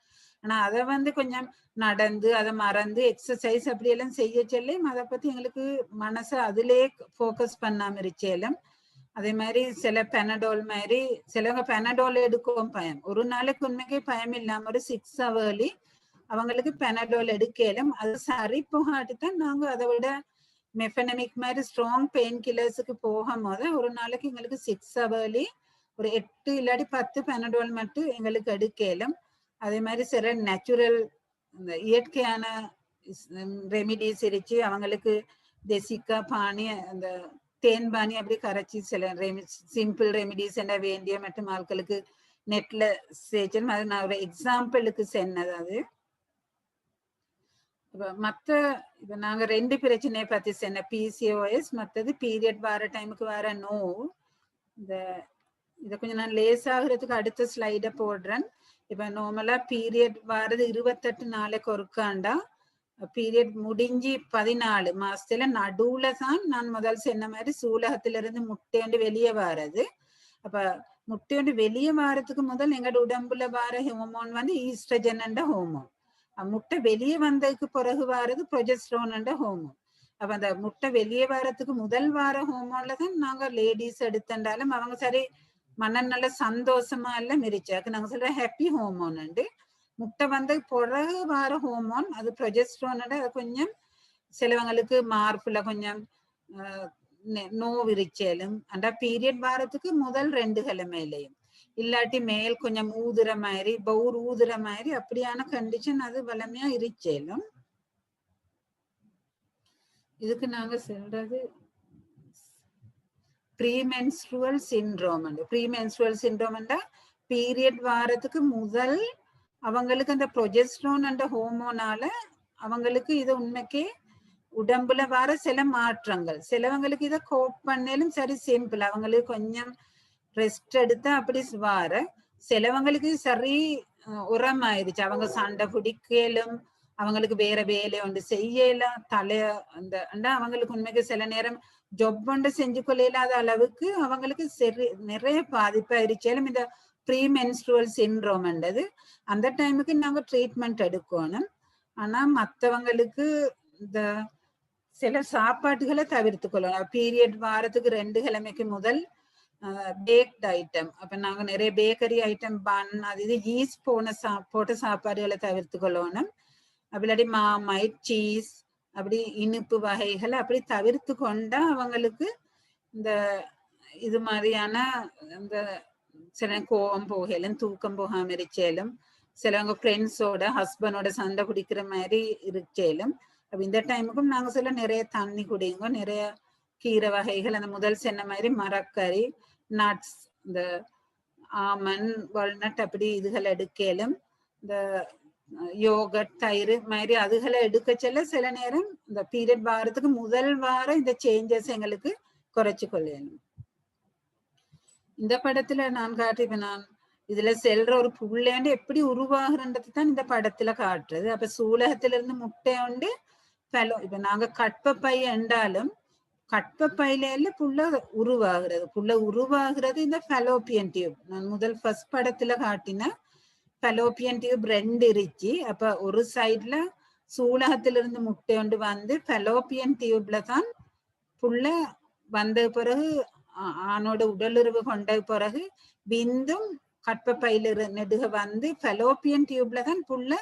ஆனா அதை கொஞ்சம் நடந்து அதை மறந்து எக்ஸசைஸ் அப்படி எல்லாம் செய்ய சொல்லும். அதை பத்தி எங்களுக்கு மனசை அதுலயே போக்கஸ் பண்ணாம இருச்சேலும். அதே மாதிரி சில பெனடோல் மாதிரி சிலவங்க பெனடோல் எடுக்கவும் பயம். ஒரு நாளைக்கு உண்மைக்கே பயம் இல்லாம ஒரு 6 hours அவங்களுக்கு பெனடோல் எடுக்கலும். அது சரி போகாட்டித்தான் நாங்க அதை விட மெஃபனமிக் மாதிரி ஸ்ட்ராங் பெயின் கில்லர்ஸுக்கு போகும் போது ஒரு நாளைக்கு எங்களுக்கு 6 hours ஒரு 8 இல்லாட்டி 10 பெனடோல் மட்டும் எங்களுக்கு எடுக்கலும். அதே மாதிரி சில நேச்சுரல் இந்த இயற்கையான ரெமிடிஸ் இருச்சு. அவங்களுக்கு தெசிக்கா பானி அந்த தேன் பானி அப்படி கரைச்சி சில சிம்பிள் ரெமிடிஸ் என்ன வேண்டிய மற்றும் ஆட்களுக்கு நெட்ல சேர்ச்சலும். அது நான் ஒரு எக்ஸாம்பிளுக்கு சொன்னது. அது இப்ப நாங்க 2 பிரச்சனையை பத்தி சொன்ன, பிசிஓஎஸ் மற்றது பீரியட் வர டைமுக்கு வர நோவு. இதை கொஞ்சம் நான் லேஸ் ஆகுறதுக்கு அடுத்த ஸ்லைட போடுறேன். இப்ப நார்மலா பீரியட் வாரது 28 நாளைக்கு ஒருக்காண்டா, பீரியட் முடிஞ்சு 14 மாசத்துல நடுவுல தான் நான் முதல் சொன்ன மாதிரி சூலகத்துல இருந்து முட்டையொண்டு வெளியே வாரது. அப்ப முட்டையொண்டு வெளியே வாரத்துக்கு முதல் எங்களோட உடம்புல வார ஹோமோன் ஈஸ்ட்ரஜன் ஹோமோன். முட்டை வெளியே வந்ததுக்கு பிறகு வாரது ப்ரொஜெஸ்ட்ரோன் ஹோமோன். அப்ப அந்த முட்டை வெளியே வாரத்துக்கு முதல் வார ஹோமோன்ல தான் நாங்க லேடிஸ் எடுத்தாலும் அவங்க சரி மன நல்ல சந்தோஷமா எல்லாம் மிரிச்சாக்கு நாங்க சொல்ற ஹாப்பி ஹோமோன். முட்டை வந்த பிறகு வர ஹோமோன் அது ப்ரொஜெஸ்ட்ரானோட அது கொஞ்சம் சிலவங்களுக்கு மார்புல கொஞ்சம் நோவிரிச்சலும் அந்த பீரியட் வாரத்துக்கு முதல் 2 கிழமையிலையும் இல்லாட்டி மேல் கொஞ்சம் ஊதுற மாதிரி பவுர் ஊதுற மாதிரி அப்படியான கண்டிஷன் அது வளமையா இருச்சலும். இதுக்கு நாங்க சொல்றது ப்ரீமென்ஸ்ட்ருவல் சிண்ட்ரோம். ப்ரீமென்ஸ்ட்ருவல் சிண்ட்ரோம்னா பீரியட் வாரத்துக்கு முதல் அவங்களுக்கு அந்த ப்ரொஜெஸ்ட்ரான் அந்த ஹோமோனால அவங்களுக்கு இது உண்மைக்கே உடம்புல வர சில மாற்றங்கள். சிலவங்களுக்கு இதை கோப் பண்ணாலும் சரி சிம்பிள், அவங்களுக்கு கொஞ்சம் ரெஸ்ட் எடுத்தா அப்படி வார. சிலவங்களுக்கு சரி உரமாயிருச்சு, அவங்க சண்டை பிடிக்கலும் அவங்களுக்கு வேற வேலையை ஒன்று செய்யலாம் தலைய அந்த அவங்களுக்கு உண்மைக்கு சில நேரம் ஜொப் ஒன்று செஞ்சு கொள்ளையில்லாத அளவுக்கு அவங்களுக்கு சரி நிறைய பாதிப்பாயிருச்சாலும் இந்த ப்ரீமென்ஸ்ட்ருவல் சிண்ட்ரோம்ன்றது அந்த டைமுக்கு நாங்க ட்ரீட்மெண்ட் எடுக்கணும். ஆனா மற்றவங்களுக்கு இந்த சில சாப்பாட்டுகளை தவிர்த்து கொள்ளணும். பீரியட் வாரத்துக்கு 2 கிழமைக்கு முதல் பேக்ட் ஐட்டம், அப்ப நாங்க நிறைய பேக்கரி ஐட்டம் பன் அது இது ஈஸ்ட் போட்ட சாப்பாடுகளை தவிர்த்து கொள்ளணும். அப்படி மாமை சீஸ் அப்படி இனிப்பு வகைகளை அப்படி தவிர்த்து கொண்டா அவங்களுக்கு இந்த இது மாதிரியான இந்த சில கோவம் போகலும் தூக்கம் போகாம இருச்சேலும் சிலவங்க ஃப்ரெண்ட்ஸோட ஹஸ்பண்டோட சண்டை பிடிக்கிற மாதிரி இருச்சேலும். அப்ப இந்த டைமுக்கும் நாங்க சொல்ல நிறைய தண்ணி குடிங்க, நிறைய கீரை வகைகள் அந்த முதல் சொன்ன மாதிரி மரக்கறி நட்ஸ் இந்த ஆமன் வால்நட் அப்படி இதுகளை எடுக்கலும் இந்த யோகட் தயிர் மாதிரி அதுகளை எடுக்க சொல்ல சில நேரம் இந்த பீரியட் வாரத்துக்கு முதல் வாரம் இந்த சேஞ்சஸ் எங்களுக்கு குறைச்சு கொள்ளணும். இந்த படத்துல நான் காட்டுறேன், நான் இதுல செல்ற ஒரு புள்ளையாண்டு எப்படி உருவாகுறது தான் இந்த படத்துல காட்டுறது. அப்ப சூலகத்துல இருந்து முட்டை உண்டு இப்ப நாங்க கற்பப்பை என்றாலும் கற்பப்பையில புள்ள உருவாகிறது இந்த ஃபெலோப்பியன் டியூப். நான் முதல் ஃபர்ஸ்ட் படத்துல காட்டின ஃபெலோப்பியன் டியூப் 2 இருச்சு. அப்ப ஒரு சைட்ல சூலகத்திலிருந்து முட்டை ஒன்று வந்து ஃபெலோப்பியன் டியூப்ல தான் புள்ள வந்த பிறகு ஆணோட உடலுறவு கொண்ட பிறகு விந்தும் கற்பப்பையில நெடுக வந்து ஃபெலோப்பியன் டியூப்ல தான் புள்ள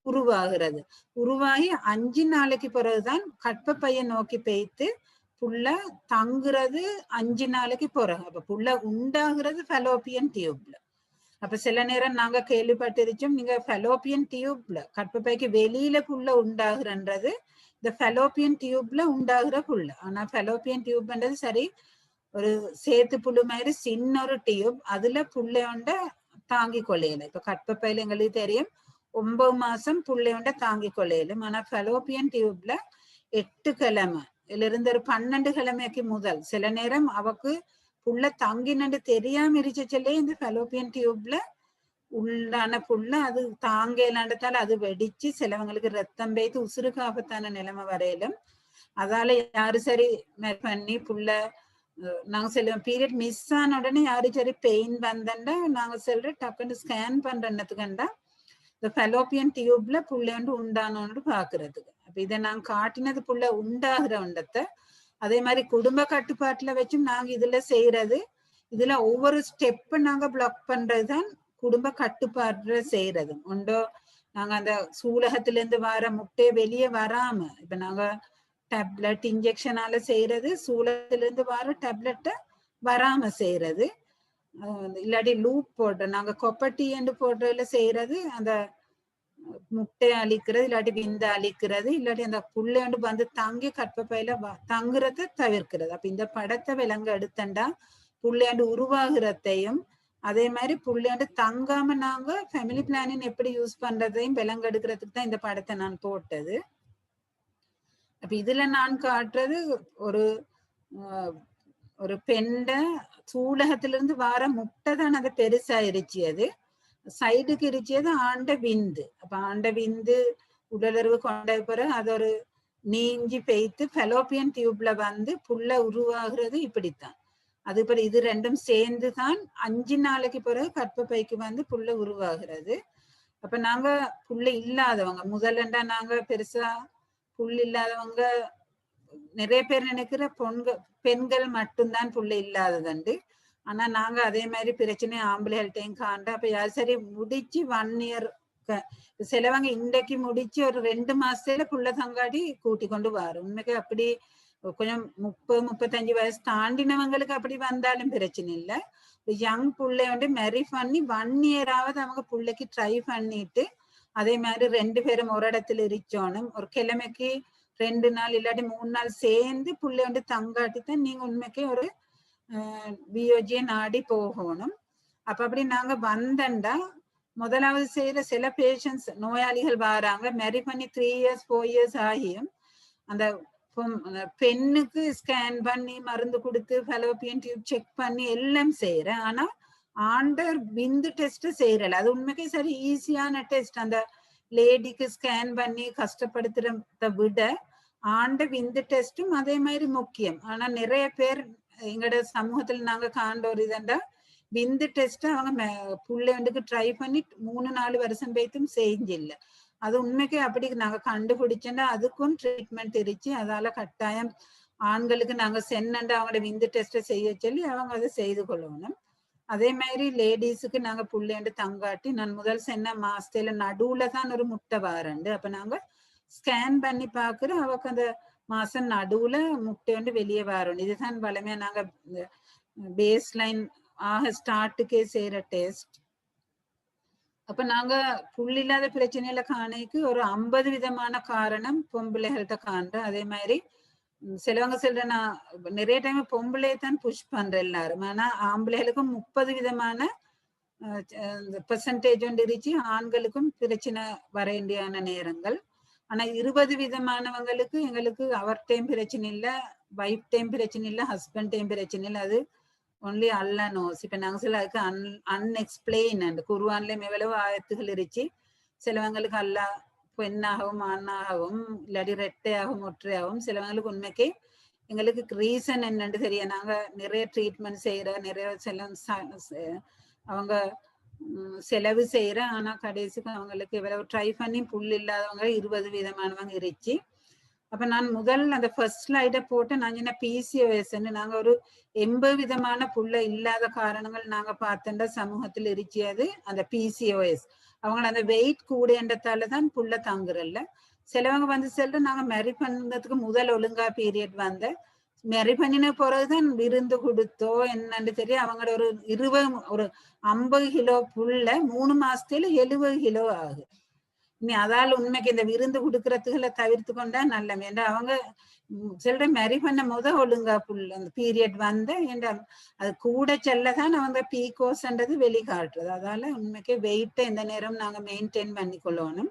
உருவாகிறது. உருவாகி 5 நாளைக்கு பிறகுதான் கற்பப்பையை நோக்கி பெய்த்து புள்ள தங்குறது 5 நாளைக்கு பிறகு. அப்ப புள்ள உண்டாகிறது ஃபெலோப்பியன் டியூப்ல. அப்ப சில நேரம் நாங்க கேள்விப்பட்டிருச்சோம், நீங்க ஃபெலோப்பியன் டியூப்ல கற்பப்பைக்கு வெளியில புள்ள உண்டாகுறது இந்த ஃபெலோப்பியன் டியூப்ல உண்டாகிற புள்ள. ஆனா ஃபெலோப்பியன் டியூப்ன்றது சரி ஒரு சேத்து புழு மாதிரி சின்ன ஒரு டியூப், அதுல புள்ளையோண்ட தாங்கி கொள்ளையில. இப்ப கற்பப்பையில எங்களுக்கு தெரியும் 9 மாசம் புள்ளையோண்ட தாங்கி கொள்ளையிலும். ஆனா ஃபெலோப்பியன் டியூப்ல 8 கிழமை இருந்து ஒரு 12 கிழமைக்கு முதல் சில நேரம் அவக்கு புள்ள தங்கினு தெரியாம இருச்சே இந்த ஃபெலோப்பியன் டியூப்ல உள்ளான புள்ள அது தாங்க இல்லாண்டத்தால அது வெடிச்சு சிலவங்களுக்கு ரத்தம் பேய்த்து உசுருக்கு ஆபத்தான நிலைமை வரையிலும். அதால யாரு சரி பண்ணி புள்ள நாங்க சொல்லுவோம் பீரியட் மிஸ் ஆன உடனே யாரு சரி பெயின் வந்தா நாங்க சொல்ற டக்குன்னு ஸ்கேன் பண்றதுக்குண்டா இந்த ஃபெலோப்பியன் டியூப்ல புள்ளையோண்டு உண்டானோன்னு பாக்குறதுக்கு. அப்ப இதை நாங்க காட்டினது புள்ள உண்டாகிற உண்டத்தை அதே மாதிரி குடும்ப கட்டுப்பாட்டுல வச்சும் நாங்க இதுல செய்யறது. இதுல ஒவ்வொரு ஸ்டெப் நாங்க பிளாக் பண்றதுதான் குடும்ப கட்டுப்பாட்டுல செய்யறது உண்டோ. நாங்க அந்த சூலகத்துல இருந்து வர முட்டையை வெளியே வராம இப்ப நாங்க டேப்லெட் இன்ஜெக்ஷனால செய்யறது, சூலகத்துல இருந்து வர டேப்லெட்டை வராம செய்யறது. இல்லாட்டி லூப் போடுற நாங்க கொப்பட்டி என்று போடுறதுல செய்யறது அந்த முட்டையை அழிக்கிறது, இல்லாட்டி விந்த அழிக்கிறது, இல்லாட்டி அந்த புள்ளையோண்டு வந்து தங்கி கற்பப்பையில தங்குறத தவிர்க்கிறது. அப்ப இந்த படத்தை விலங்கு எடுத்தண்டா புள்ளையாண்டு உருவாகிறதையும் அதே மாதிரி புள்ளையாண்டு தங்காம நாங்க ஃபேமிலி பிளானிங் எப்படி யூஸ் பண்றதையும் விலங்கு எடுக்கிறதுக்கு தான் இந்த படத்தை நான் போட்டது. அப்ப இதுல நான் காட்டுறது ஒரு பெண்ட சூலகத்திலிருந்து வார முட்டை தான் அதை பெருசாயிருச்சு, அது சைடுக்கு இருச்சது ஆண்ட விந்து. அப்ப ஆண்ட விந்து உடலுறவு கொண்ட பிறகு அது ஒரு நீஞ்சி பெய்த்து ஃபெலோப்பியன் டியூப்ல வந்து புள்ள உருவாகிறது. இப்படித்தான் அது பிறகு இது ரெண்டும் சேர்ந்துதான் 5 நாளைக்கு பிறகு கற்பப்பைக்கு வந்து புள்ள உருவாகிறது. அப்ப நாங்க புள்ள இல்லாதவங்க முதல்லண்டா நாங்க பெருசா புல் இல்லாதவங்க நிறைய பேர் நினைக்கிற பெண்கள் மட்டும்தான் புள்ள இல்லாததுண்டு. ஆனா நாங்க அதே மாதிரி பிரச்சனை ஆம்பளைகள்ட்டையும் காண்ட. அப்ப யார் சரி முடிச்சு 1 இயர் சிலவங்க இன்றைக்கு முடிச்சு ஒரு 2 மாசத்துல புள்ள தங்காடி கூட்டி கொண்டு வரும். உண்மைக்கு அப்படி கொஞ்சம் 30-35 வயசு தாண்டினவங்களுக்கு அப்படி வந்தாலும் பிரச்சனை இல்லை. யங் புள்ளை வந்து மேரி பண்ணி 1 இயராவது அவங்க புள்ளைக்கு ட்ரை பண்ணிட்டு அதே மாதிரி 2 பேரும் ஒரு இடத்துல இருக்கணும். ஒரு கிழமைக்கு 2 நாள் இல்லாட்டி 3 நாள் சேர்ந்து புள்ளை வந்து தங்காட்டி தான் நீங்க உண்மைக்கு ஒரு பிஓஜியை நாடி போகணும். அப்ப அப்படி நாங்க வந்தண்டா முதலாவது செய்யற சில பேஷண்ட்ஸ் நோயாளிகள் வராங்க மேரி பண்ணி 3 இயர்ஸ் 4 இயர்ஸ் ஆகியும் அந்த பெண்ணுக்கு ஸ்கேன் பண்ணி மருந்து கொடுத்து ஃபெலோப்பியன் டியூப் செக் பண்ணி எல்லாம் செய்யறேன். ஆனா ஆண்டர் விந்து டெஸ்ட் செய்யறல. அது உண்மைக்கே சரி ஈஸியான டெஸ்ட். அந்த லேடிக்கு ஸ்கேன் பண்ணி கஷ்டப்படுத்துறத விட ஆண்ட விந்து டெஸ்டும் அதே மாதிரி முக்கியம். ஆனா நிறைய பேர் எங்களோட சமூகத்துல நாங்க காண்ட ஒரு இதண்டா விந்து டெஸ்ட் அவங்க புள்ளைண்டுக்கு ட்ரை பண்ணி 3-4 வருஷம் போய்த்தும் செஞ்சில்ல. அது உண்மைக்கே அப்படி நாங்க கண்டுபிடிச்சோன்னா அதுக்கும் ட்ரீட்மெண்ட் இருந்துச்சு. அதால கட்டாயம் ஆண்களுக்கு நாங்க சென்னண்டா அவங்களோட விந்து டெஸ்ட் செய்ய சொல்லி அவங்க அதை செய்து கொள்ளணும். அதே மாதிரி லேடிஸுக்கு நாங்க புள்ளைண்டு தங்காட்டி நான் முதல் சென்ன மாசத்துல நடுவுல தான் ஒரு முட்டை வாரண்டு. அப்ப நாங்க ஸ்கேன் பண்ணி பாக்குறோம் அவக்கு அந்த மாசம் நடுவுல முட்டை வந்து வெளியே வரணும். இதுதான் வளமையா நாங்க பேஸ் லைன் ஆக ஸ்டார்ட்டுக்கே செய்யற டெஸ்ட். அப்ப நாங்க புள்ளில்லாத பிரச்சனையில காணைக்கு ஒரு 50 விதமான காரணம் பொம்பளைகள்கிட்ட காண்றோம். அதே மாதிரி சிலவங்க சொல்ற நான் நிறைய டைம் பொம்பளையை தான் புஷ் பண்றேன் எல்லாரும். ஆனா ஆம்பளைகளுக்கும் 30 விதமான பெர்சன்டேஜ் ஒன்று இருந்துச்சு. ஆண்களுக்கும் பிரச்சனை வர வேண்டியான நேரங்கள். ஆனா 20 விதமானவங்களுக்கு எங்களுக்கு அவர் டைம் பிரச்சனை இல்லை, வைஃப் டைம் பிரச்சனை இல்லை, ஹஸ்பண்ட் டைம் பிரச்சனை இல்லை. அது ஒன்லி அல்லா நோஸ். இப்ப நாங்க சில அதுக்கு அன்எக்ஸ்பிளைன் அந்த குர்ஆன்லயும் எவ்வளவு ஆயத்துகள் இருந்துச்சு. சிலவங்களுக்கு அல்லா பெண்ணாகவும் ஆணாகவும் இல்லாட்டி ரெட்டையாகவும் ஒற்றையாகவும் சிலவங்களுக்கு உண்மைக்கே எங்களுக்கு ரீசன் என்னன்னு தெரியும். நாங்க நிறைய ட்ரீட்மெண்ட் செய்யற நிறைய அவங்க செலவு செய்யற. ஆனா கடைசிக்கு அவங்களுக்கு எவ்வளவு ட்ரை பண்ணி புல் இல்லாதவங்க 20 விதமானவங்க இருந்துச்சு. அப்ப நான் முதல் அந்த ஃபர்ஸ்ட் ஸ்லைட போட்டு நான் என்ன பிசிஓஎஸ்ன்னு நாங்க ஒரு 80 விதமான புள்ள இல்லாத காரணங்கள் நாங்க பார்த்தோம்னா சமூகத்தில் இருச்சியது அந்த பிசிஓஎஸ். அவங்கள அந்த வெயிட் கூடன்றதால தான் புள்ள தாங்குறல்ல. சிலவங்க வந்து சொல்ற நாங்க மேரி பண்ணதுக்கு முதல் ஒழுங்கா பீரியட் வந்த மேரி பண்ணின பிறகுதான் விருந்து கொடுத்தோ என்னன்னு தெரியும். அவங்களோட ஒரு 50 கிலோ புள்ள 3 மாசத்துல 70 கிலோ ஆகுது. இனி அதால உண்மைக்கு இந்த விருந்து கொடுக்கறதுகளை தவிர்த்து கொண்டா நல்ல. ஏன்னா அவங்க சொல்ற மேரி பண்ண ஒழுங்கா புல் அந்த பீரியட் வந்து அது கூட செல்லதான் அவங்க பீகோஸ்ன்றது வெளிக்காட்டுறது. அதால உண்மைக்கு வெயிட்டை இந்த நேரம் நாங்க மெயின்டைன் பண்ணி கொள்ளணும்.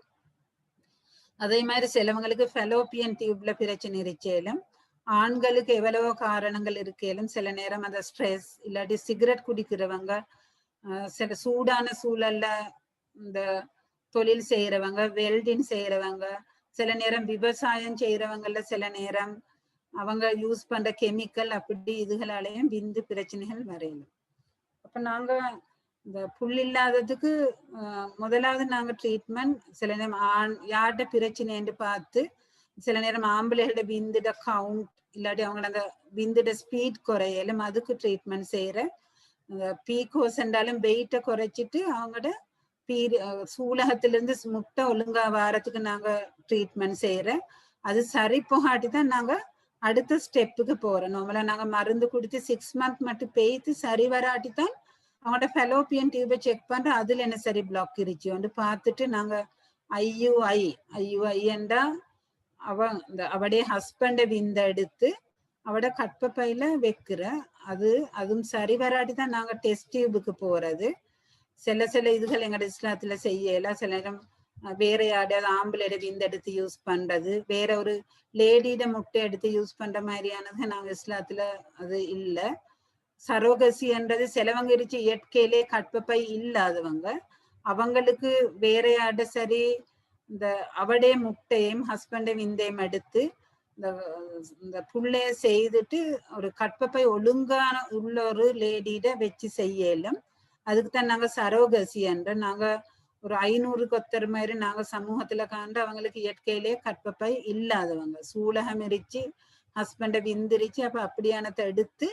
அதே மாதிரி சிலவங்களுக்கு ஃபெலோப்பியன் டியூப்ல பிரச்சனை இருக்கேலும் ஆண்களுக்கு எவ்வளவோ காரணங்கள் இருக்கேலும் சில நேரம் அந்த ஸ்ட்ரெஸ் இல்லாட்டி சிகரெட் குடிக்கிறவங்க, சில சூடான சூழல்ல இந்த தொழில் செய்யறவங்க, வெல்டிங் செய்யறவங்க, சில நேரம் விவசாயம் செய்யறவங்கல சில நேரம் அவங்க யூஸ் பண்ற கெமிக்கல் அப்படி இதுகளாலையும் விந்து பிரச்சனைகள் வரையணும். அப்ப நாங்க இந்த புல் இல்லாததுக்கு முதலாவது நாங்க ட்ரீட்மெண்ட் சில நேரம் யார்கிட்ட பிரச்சனைன்னு பார்த்து சில நேரம் ஆம்பளைகளோட விந்துட கவுண்ட் இல்லாட்டி அவங்களோட அந்த விந்துட ஸ்பீட் குறையலும் அதுக்கு ட்ரீட்மெண்ட் செய்யற. பீகோஸ் என்றாலும் வெயிட்டை குறைச்சிட்டு அவங்களோட சூலகத்திலிருந்து முட்டை ஒழுங்கா வாரத்துக்கு நாங்க ட்ரீட்மெண்ட் செய்யறோம். அது சரி போகாட்டி தான் நாங்க அடுத்த ஸ்டெப்புக்கு போறோம். நார்மலா நாங்க மருந்து கொடுத்து 6 மந்த் மட்டும் பேய்த்து சரி வராட்டி தான் அவங்களோட ஃபெலோப்பியன் டியூபை செக் பண்றோம். அதுல என்ன சரி பிளாக் இருச்சு வந்து பார்த்துட்டு நாங்க ஐயுஐ என்றா அவடைய ஹஸ்பண்ட விந்த எடுத்து அவட கற்பப்பையில வைக்கிற. அதுவும் சரி வராட்டி தான் நாங்க டெஸ்ட் டியூபுக்கு போறது. சில இதுகள் எங்க இஸ்லாத்துல செய்யலாம். சில நேரம் வேற யாரையாவது ஆம்பளையோட விந்த எடுத்து யூஸ் பண்றது, வேற ஒரு லேடியோட முட்டை எடுத்து யூஸ் பண்ற மாதிரியானது நாங்க இஸ்லாத்துல அது இல்ல. சரோகசின்றது சிலவங்க இருச்சு இயற்கையிலே கற்பப்பை இல்லாதவங்க, அவங்களுக்கு வேற யார்ட சரி இந்த அவடைய முட்டையும் ஹஸ்பண்ட விந்தையும் எடுத்து இந்த புள்ளைய செய்துட்டு ஒரு கற்பப்பை ஒழுங்கான உள்ள ஒரு லேடியிட வச்சு செய்யலாம். அதுக்குத்தான் நாங்க சரோகசி என்ற நாங்க ஒரு 500 கொத்தர் மாதிரி நாங்க சமூகத்துல காண்டு அவங்களுக்கு இயற்கையிலேயே கற்பப்பை இல்லாதவங்க சூலகம் எரிச்சு ஹஸ்பண்ட விந்திரிச்சு அப்ப அப்படியானதை எடுத்து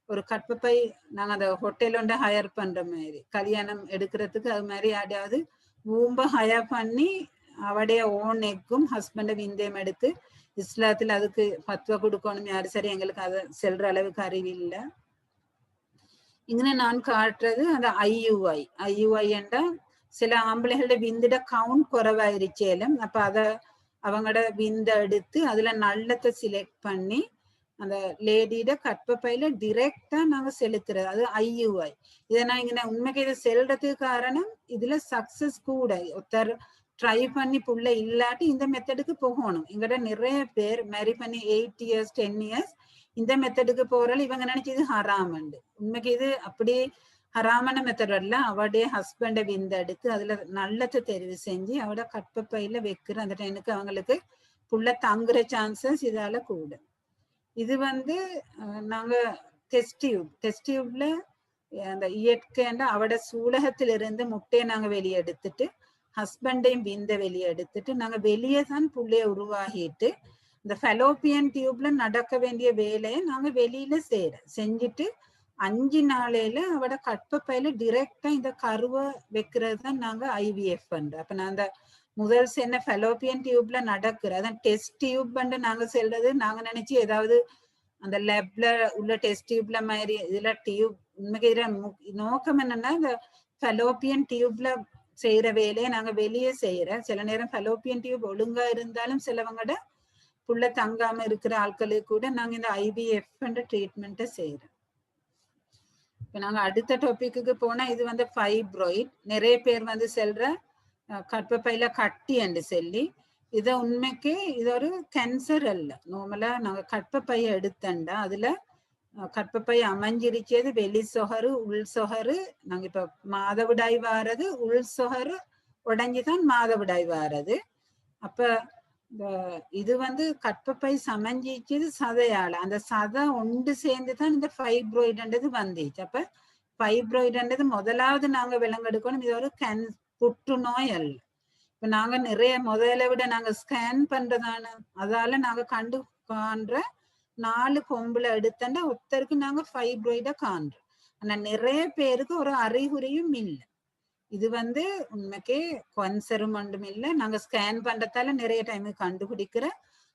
ஒரு கற்பப்பை நாங்க அந்த ஹோட்டல் ஒன்றை ஹயர் பண்ற மாதிரி கல்யாணம் எடுக்கிறதுக்கு அது மாதிரி யாரையாவது வூம்ப ஹயா பண்ணி அவடைய ஓன் எக்கும் ஹஸ்பண்ட விந்தையும் எடுத்து இஸ்லாத்துல அதுக்கு பத்துவ கொடுக்கணும் யாரு சரி எங்களுக்கு அதை செல்ற அளவுக்கு அறிவு இல்லை. இங்கே நான் காட்டுறது அந்த ஐயுஐ என்றா சில ஆம்பளைகளோட விந்துட கவுண்ட் குறைவாயிருச்சேலும் அப்ப அத அவங்களோட விந்த எடுத்து அதுல நல்லத்தை செலக்ட் பண்ணி அந்த லேடியோட கற்பப்பையில டிரெக்டா நாங்க செலுத்துறது அது ஐயுஐ. இதை நான் இங்க உண்மைக்கு இதை செல்றதுக்கு காரணம் இதுல சக்சஸ் கூட ஒருத்தர் ட்ரை பண்ணி புள்ள இல்லாட்டி இந்த மெத்தடுக்கு போகணும். எங்கிட்ட நிறைய பேர் மேரி பண்ணி 8 years 10 years இந்த மெத்தடுக்கு போறாலும் இவங்க நினைச்சு இது ஹராமண்டு. உண்மைக்கு இது அப்படி ஹராமான மெத்தட் அல்ல. அவடைய ஹஸ்பண்ட விந்த எடுத்து அதுல நல்லத்தை தெரிவு செஞ்சு அவட கற்பப்பையில வைக்கிற அந்த டைமுக்கு அவங்களுக்கு புள்ள தங்குற சான்சஸ் இதால கூட. இது நாங்க டெஸ்ட் டியூப்ல அந்த இயற்கைண்ட அவட சூலகத்திலிருந்து முட்டையை நாங்க வெளியே எடுத்துட்டு ஹஸ்பண்டையும் விந்த வெளியே எடுத்துட்டு நாங்க வெளியே தான் புள்ளைய உருவாகிட்டு இந்த ஃபெலோப்பியன் டியூப்ல நடக்க வேண்டிய வேலையை நாங்க வெளியில செஞ்சுட்டு 5 நாளையில அவட கற்பப்பையில டிரெக்டா இந்த கருவை வைக்கிறது தான் நாங்க IVF பண்றோம். அப்ப நான் அந்த முதல் சென்ன ஃபெலோப்பியன் டியூப்ல நடக்கிற அதான் டெஸ்ட் டியூப் நாங்க செல்றது நாங்க நினைச்சு ஏதாவது அந்த லேப்ல உள்ள டெஸ்ட் டியூப்ல மாதிரி இதுல டியூப் உண்மைக்கு இதுல நோக்கம் என்னன்னா இந்த ஃபெலோப்பியன் டியூப்ல செய்யற வேலையை நாங்க வெளியே செய்யறோம். சில நேரம் ஃபெலோப்பியன் டியூப் ஒழுங்கா இருந்தாலும் சிலவங்கட புள்ள தங்காம இருக்கிற ஆட்களுக்கு கூட நாங்க இந்த IVF ட்ரீட்மெண்ட்டை செய்யறோம். இப்ப நாங்க அடுத்த டாபிக்கு போனா இது ஃபைப்ராய்ட். நிறைய பேர் செல்ற கற்பப்பையில கட்டி என்று சொல்லி இத உண்மைக்கு இது ஒரு கேன்சர் அல்ல. நார்மலா நாங்க கற்பப்பையை எடுத்தண்டா அதுல கற்பப்பை அமைஞ்சிருச்சது வெளி சொகரு உள் சொகரு. நாங்க இப்ப மாதவிடாய் வாரது உள் சொகரு உடஞ்சுதான் மாதவிடாய் வாரது. அப்ப இது கற்பப்பை சமைஞ்சிச்சது சதையால அந்த சதை ஒன்று சேர்ந்துதான் இந்த ஃபைப்ராய்டுன்றது வந்துச்சு. அப்ப ஃபைப்ராய்டுன்றது முதலாவது நாங்க விலங்கெடுக்கணும் இது ஒரு புற்றுநோய் அல்ல. இப்ப நாங்க நிறைய முதல்ல விட நாங்க ஸ்கேன் பண்றதான அதால நாங்க கண்டு காண்ற 4 பொம்பளை எடுத்தா ஒருத்தருக்கு நாங்க ஃபைப்ராய்ட காண்றோம். ஆனா நிறைய பேருக்கு ஒரு அறிகுறியும் இல்லை. இது உண்மைக்கே கேன்சரும் ஒன்றும் இல்லை. நாங்க ஸ்கேன் பண்றதால நிறைய டைமுக்கு கண்டுபிடிக்கிற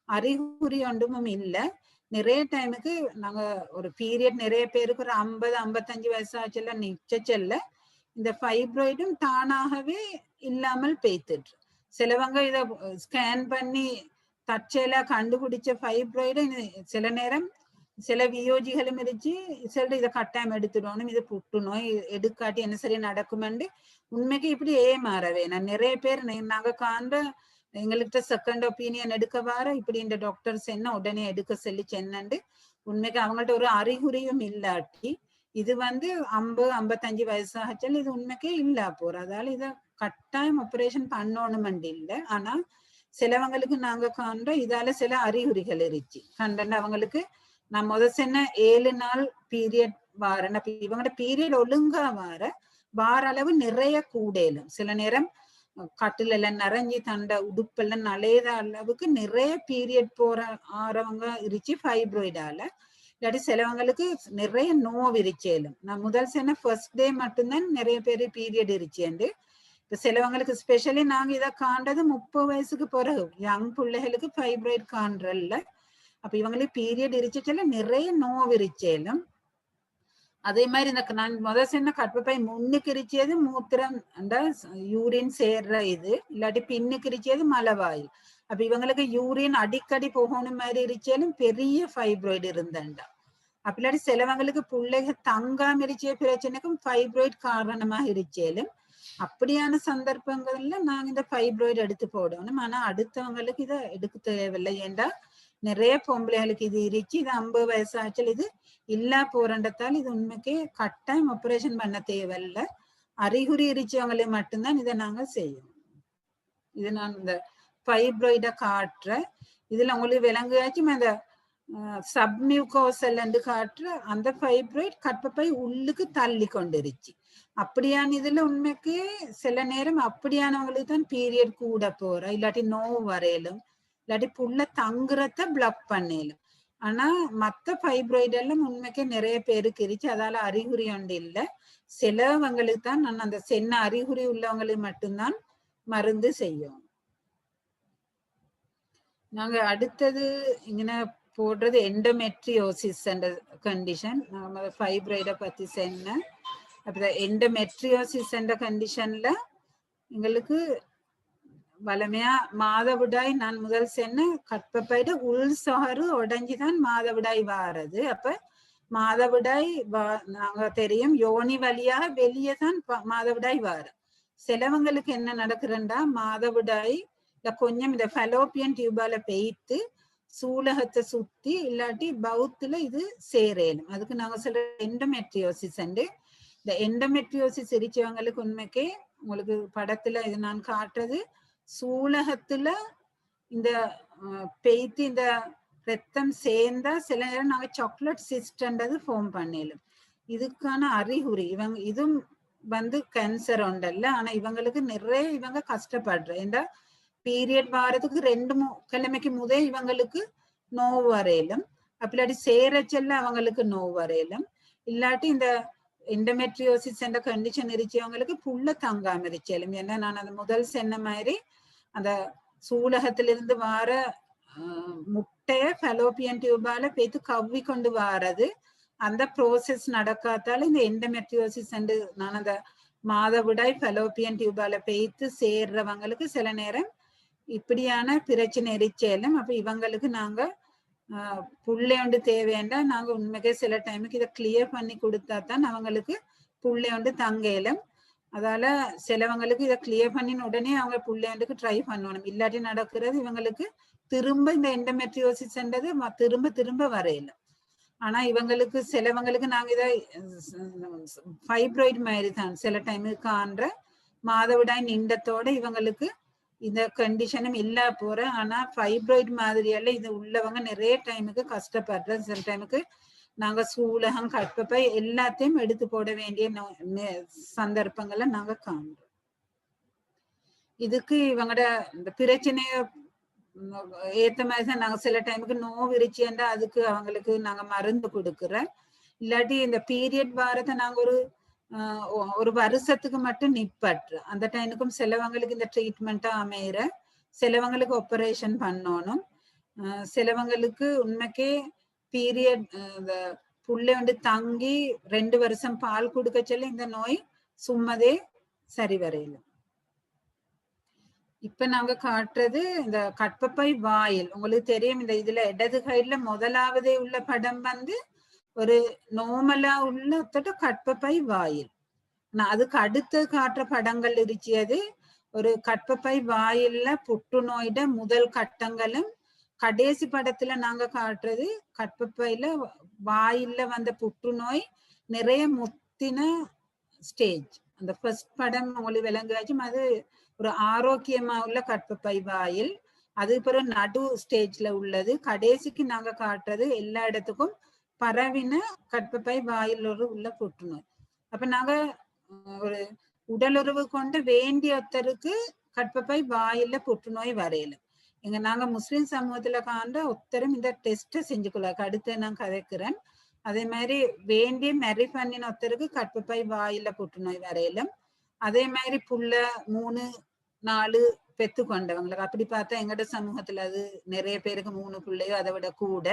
அறிகுறி ஒன்றும் இல்லை. நிறைய டைமுக்கு நாங்க ஒரு பீரியட் நிறைய பேருக்கு ஒரு 50-55 வயசு ஆச்சுல நிச்சச்சல்ல இந்த ஃபைப்ராய்டும் தானாகவே இல்லாமல் பேத்துட்டு சிலவங்க இத ஸ்கேன் பண்ணி தற்செயலா கண்டுபிடிச்ச ஃபைப்ராய்டு சில நேரம் சில வியோஜிகளும் இருந்துச்சு சில இதை கட்டாயம் எடுத்துடணும் இது புற்றுநோய் எடுக்காட்டி என்ன சரி நடக்குமெண்டு உண்மைக்கு இப்படி ஏமாறவே நான் நிறைய பேர் நாங்க காண்ற எங்கள்கிட்ட செகண்ட் ஒப்பீனியன் எடுக்க வார இப்படி இந்த டாக்டர்ஸ் என்ன உடனே எடுக்க சொல்லி சென்னண்டு உண்மைக்கு அவங்கள்ட்ட ஒரு அறிகுறியும் இல்லாட்டி இது 50-55 வயசு ஆச்சல் இது உண்மைக்கே இல்ல போற அதால இத கட்டாயம் ஆபரேஷன் பண்ணணுமெண்டு இல்லை. ஆனா சிலவங்களுக்கு நாங்க காண்ற இதால சில அறிகுறிகள் இருந்துச்சு கண்டன அவங்களுக்கு நான் சொன்ன 7 நாள் பீரியட் வாரேன். இவங்களோட பீரியட் ஒழுங்கா வார அளவு நிறைய கூடலும் சில நேரம் கட்டில எல்லாம் நிறைஞ்சி தண்ட உடுப்பெல்லாம் நலையத அளவுக்கு நிறைய பீரியட் போற ஆறவங்க இருச்சு ஃபைப்ராய்டால. இல்லாட்டி சிலவங்களுக்கு நிறைய நோவு இருச்சேலும் நான் முதல் சொன்ன ஃபர்ஸ்ட் டே மட்டும்தான் நிறைய பேர் பீரியட் இருச்சேண்டு. இப்ப சிலவங்களுக்கு ஸ்பெஷலி நாங்க இதை காண்றது 30 வயசுக்கு பிறகு யங் பிள்ளைகளுக்கு ஃபைப்ராய்ட் காண்றல்ல. அப்ப இவங்களுக்கு பீரியட் இருச்சுல நிறைய நோவு இருச்சேலும் அதே மாதிரி இந்த நான் சொன்ன கற்பப்பை முன்னுக்கு இருச்சது மூத்திரம் அந்த யூரின் சேர்ற இது இல்லாட்டி பின்னுக்கு இருச்சது மலவாயில். அப்ப இவங்களுக்கு யூரின் அடிக்கடி போகணும் மாதிரி இருச்சாலும் பெரிய ஃபைப்ராய்டு இருந்தண்டா. அப்ப இல்லாட்டி சிலவங்களுக்கு பிள்ளைக தங்காம இருச்ச பிரச்சனைக்கும் ஃபைப்ராய்டு காரணமாக இருச்சாலும் அப்படியான சந்தர்ப்பங்கள்ல நாங்க இந்த ஃபைப்ராய்டு எடுத்து போடணும். ஆனா அடுத்தவங்களுக்கு இதை எடுக்க தேவையில்லை. ஏண்டா நிறைய பொம்பளைகளுக்கு இது இருச்சு இது 50 வயசு ஆச்சல் இது இல்லா போறண்டத்தால் இது உண்மைக்கே கட்டாயம் ஆபரேஷன் பண்ண தேவையில்லை. அறிகுறி இருச்சவங்களே மட்டும்தான் இதை நாங்க செய்யணும். இது நான் இந்த ஃபைப்ராய்ட காட்டுற இதுல உங்களுக்கு விலங்குயாச்சும் அந்த சப்மியூகோசல் காட்டுற அந்த ஃபைப்ராய்ட் கற்பப்பை உள்ளுக்கு தள்ளி கொண்டிருச்சு. அப்படியான இதுல உண்மைக்கு சில நேரம் அப்படியானவங்களுக்கு தான் பீரியட் கூட போற இல்லாட்டி நோவு வரையலும் இல்லாட்டி புள்ள தங்குறத பிளாக் பண்ணலும். ஆனா மத்த ஃபைப்ராய்டு எல்லாம் உண்மைக்கே நிறைய பேருக்கு இருச்சு அதால அறிகுறி ஒன்று இல்லை. சிலவங்களுக்கு தான் நான் அந்த சென்ன அறிகுறி உள்ளவங்களுக்கு மட்டும்தான் மருந்து செய்யும். நாங்க அடுத்தது இங்கே போடுறது எண்டோமெட்ரியோசிஸ் என்ற கண்டிஷன். நம்ம ஃபைப்ராய்டை பத்தி சொன்னேன். அப்போ எண்டோமெட்ரியோசிஸ் என்ற கண்டிஷன்ல எங்களுக்கு வளமையா மாதவிடாய் நான் முதல் சொன்ன கற்பப்பையிட உள் சாறு உடைஞ்சுதான் மாதவிடாய் வாரது. அப்ப மாதவிடாய் நாங்க தெரியும் யோனி வழியாக வெளியே தான் மாதவிடாய் வார. சிலவங்களுக்கு என்ன நடக்குறண்டா மாதவிடாய் கொஞ்சம் இந்த ஃபெலோப்பியன் டியூபால பெய்த்து சூலகத்தை சுத்தி இல்லாட்டி பௌத்துல இது சேரேனும். அதுக்கு நாங்க சொல்ற எண்டோமெட்ரியோசிஸ். இந்த எண்டோமெட்ரியோசிஸ் இருக்கிறவங்களுக்கு உண்மைக்கே உங்களுக்கு படத்துல இது நான் காட்டுறது சூலகத்துல இந்த பெய்த்து இந்த ரத்தம் சேர்ந்தா சில நேரம் நாங்க சாக்லேட் சிஸ்ட்ன்றது ஃபார்ம் பண்ணிடலாம். இதுக்கான அறிகுறி இதுவும் கேன்சர் உண்டல்ல. ஆனா இவங்களுக்கு நிறைய இவங்க கஷ்டப்படுற இந்த பீரியட் வாரத்துக்கு 2 கிழமைக்கு முதே இவங்களுக்கு நோவு வரையிலும், அப்படி சேரச்சல்ல அவங்களுக்கு நோவு வரையிலும், இல்லாட்டி இந்த எண்டோமெட்ரியோசிஸ் என்ற கண்டிஷன் இருச்சவங்களுக்கு புள்ள தங்காம இருச்சலும். ஏன்னா நான் அந்த முதல் சொன்ன மாதிரி அந்த சூலகத்திலிருந்து வார முட்டைய ஃபெலோப்பியன் டியூபால பேத்து கவ்வி கொண்டு வாரது அந்த ப்ரோசஸ் நடக்காதால இந்த எண்டோமெட்ரியோசிஸ் நான் அந்த மாதவிடாய் ஃபெலோப்பியன் டியூபால பேத்து சேர்றவங்களுக்கு சில நேரம் இப்படியான பிரச்சனை எரிச்சலும். அப்ப இவங்களுக்கு நாங்க புள்ளையொண்டு தேவையாண்டா நாங்க உண்மைக்கே சில டைமுக்கு இதை கிளியர் பண்ணி கொடுத்தா தான் அவங்களுக்கு புள்ளையொண்டு தங்கலும். அதால சிலவங்களுக்கு இதை கிளியர் பண்ணின உடனே அவங்க புள்ளையொண்டுக்கு ட்ரை பண்ணணும். இல்லாட்டி நடக்கிறது இவங்களுக்கு திரும்ப இந்த எண்டோமெட்ரியோசிஸ் திரும்ப திரும்ப வரையில. ஆனா இவங்களுக்கு சிலவங்களுக்கு நாங்க இதை ஃபைப்ராய்டு மாதிரி தான் சில டைமுக்கு காண்ற மாதவிடாய் நின்றத்தோட இவங்களுக்கு இந்த கண்டிஷனும் இல்ல போற. ஆனா ஃபைப்ராய்டு மாதிரியால இது உள்ளவங்க நிறைய டைமுக்கு கஷ்டப்படுற. சில டைமுக்கு நாங்க சூலகம் கற்பப்பை எல்லாத்தையும் எடுத்து போட வேண்டிய சந்தர்ப்பங்களை நாங்க காண்றோம். இதுக்கு இவங்களோட இந்த பிரச்சனைய ஏத்த மாதிரி நாங்க சில டைமுக்கு நோவு இருச்சுன்னா அதுக்கு அவங்களுக்கு நாங்க மருந்து கொடுக்குறோம். இல்லாட்டி இந்த பீரியட் வாரத்தை நாங்க ஒரு வருஷத்துக்கு மட்டும் நிப்பற்று அந்த டைமுக்கும் சிலவங்களுக்கு இந்த ட்ரீட்மெண்ட்டா அமையிற, சிலவங்களுக்கு ஆபரேஷன் பண்ணணும், சிலவங்களுக்கு உண்மைக்கே பீரியட் இந்த புள்ளை தங்கி 2 வருஷம் பால் கொடுக்க சொல்லி இந்த நோய் சும்மதே சரி வரையில. இப்ப நாங்க காட்டுறது இந்த கற்பப்பை வாயில். உங்களுக்கு தெரியும் இந்த இதுல இடது கையில முதலாவதே உள்ள படம் ஒரு நோமலா உள்ள கற்பப்பை வாயில். அதுக்கு அடுத்து காட்டுற படங்கள் இருச்சியது ஒரு கற்பப்பை வாயில்ல புற்றுநோயிட முதல் கட்டங்களும், கடைசி படத்துல நாங்க காட்டுறது கற்பப்பையில வாயில்ல வந்த புற்றுநோய் நிறைய முத்தின ஸ்டேஜ். அந்த ஃபர்ஸ்ட் படம் உங்களுக்கு விளங்காச்சும் அது ஒரு ஆரோக்கியமா உள்ள கற்பப்பை வாயில். அது பிறகு நடு ஸ்டேஜ்ல உள்ளது. கடைசிக்கு நாங்க காட்டுறது எல்லா இடத்துக்கும் பரவின கற்பப்பை வாயில் உள்ள புற்றுநோய். அப்ப நாங்க ஒரு உடலுறவு கொண்டு வேண்டிய ஒருத்தருக்கு கற்பப்பை வாயில புற்றுநோய் வரையல. நாங்க முஸ்லிம் சமூகத்துல காண்ற ஒருத்தரும் இந்த டெஸ்ட்டை செஞ்சுக்கொள்ள அடுத்து நான் கதைக்கிறேன். அதே மாதிரி வேண்டிய மெரி பண்ணின ஒருத்தருக்கு கற்பப்பை வாயில புற்றுநோய் வரையலும். அதே மாதிரி புள்ள 3-4 பெத்து கொண்டவங்களுக்கு அப்படி பார்த்தா எங்கட சமூகத்துல அது நிறைய பேருக்கு 3 பிள்ளையோ அதை விட கூட.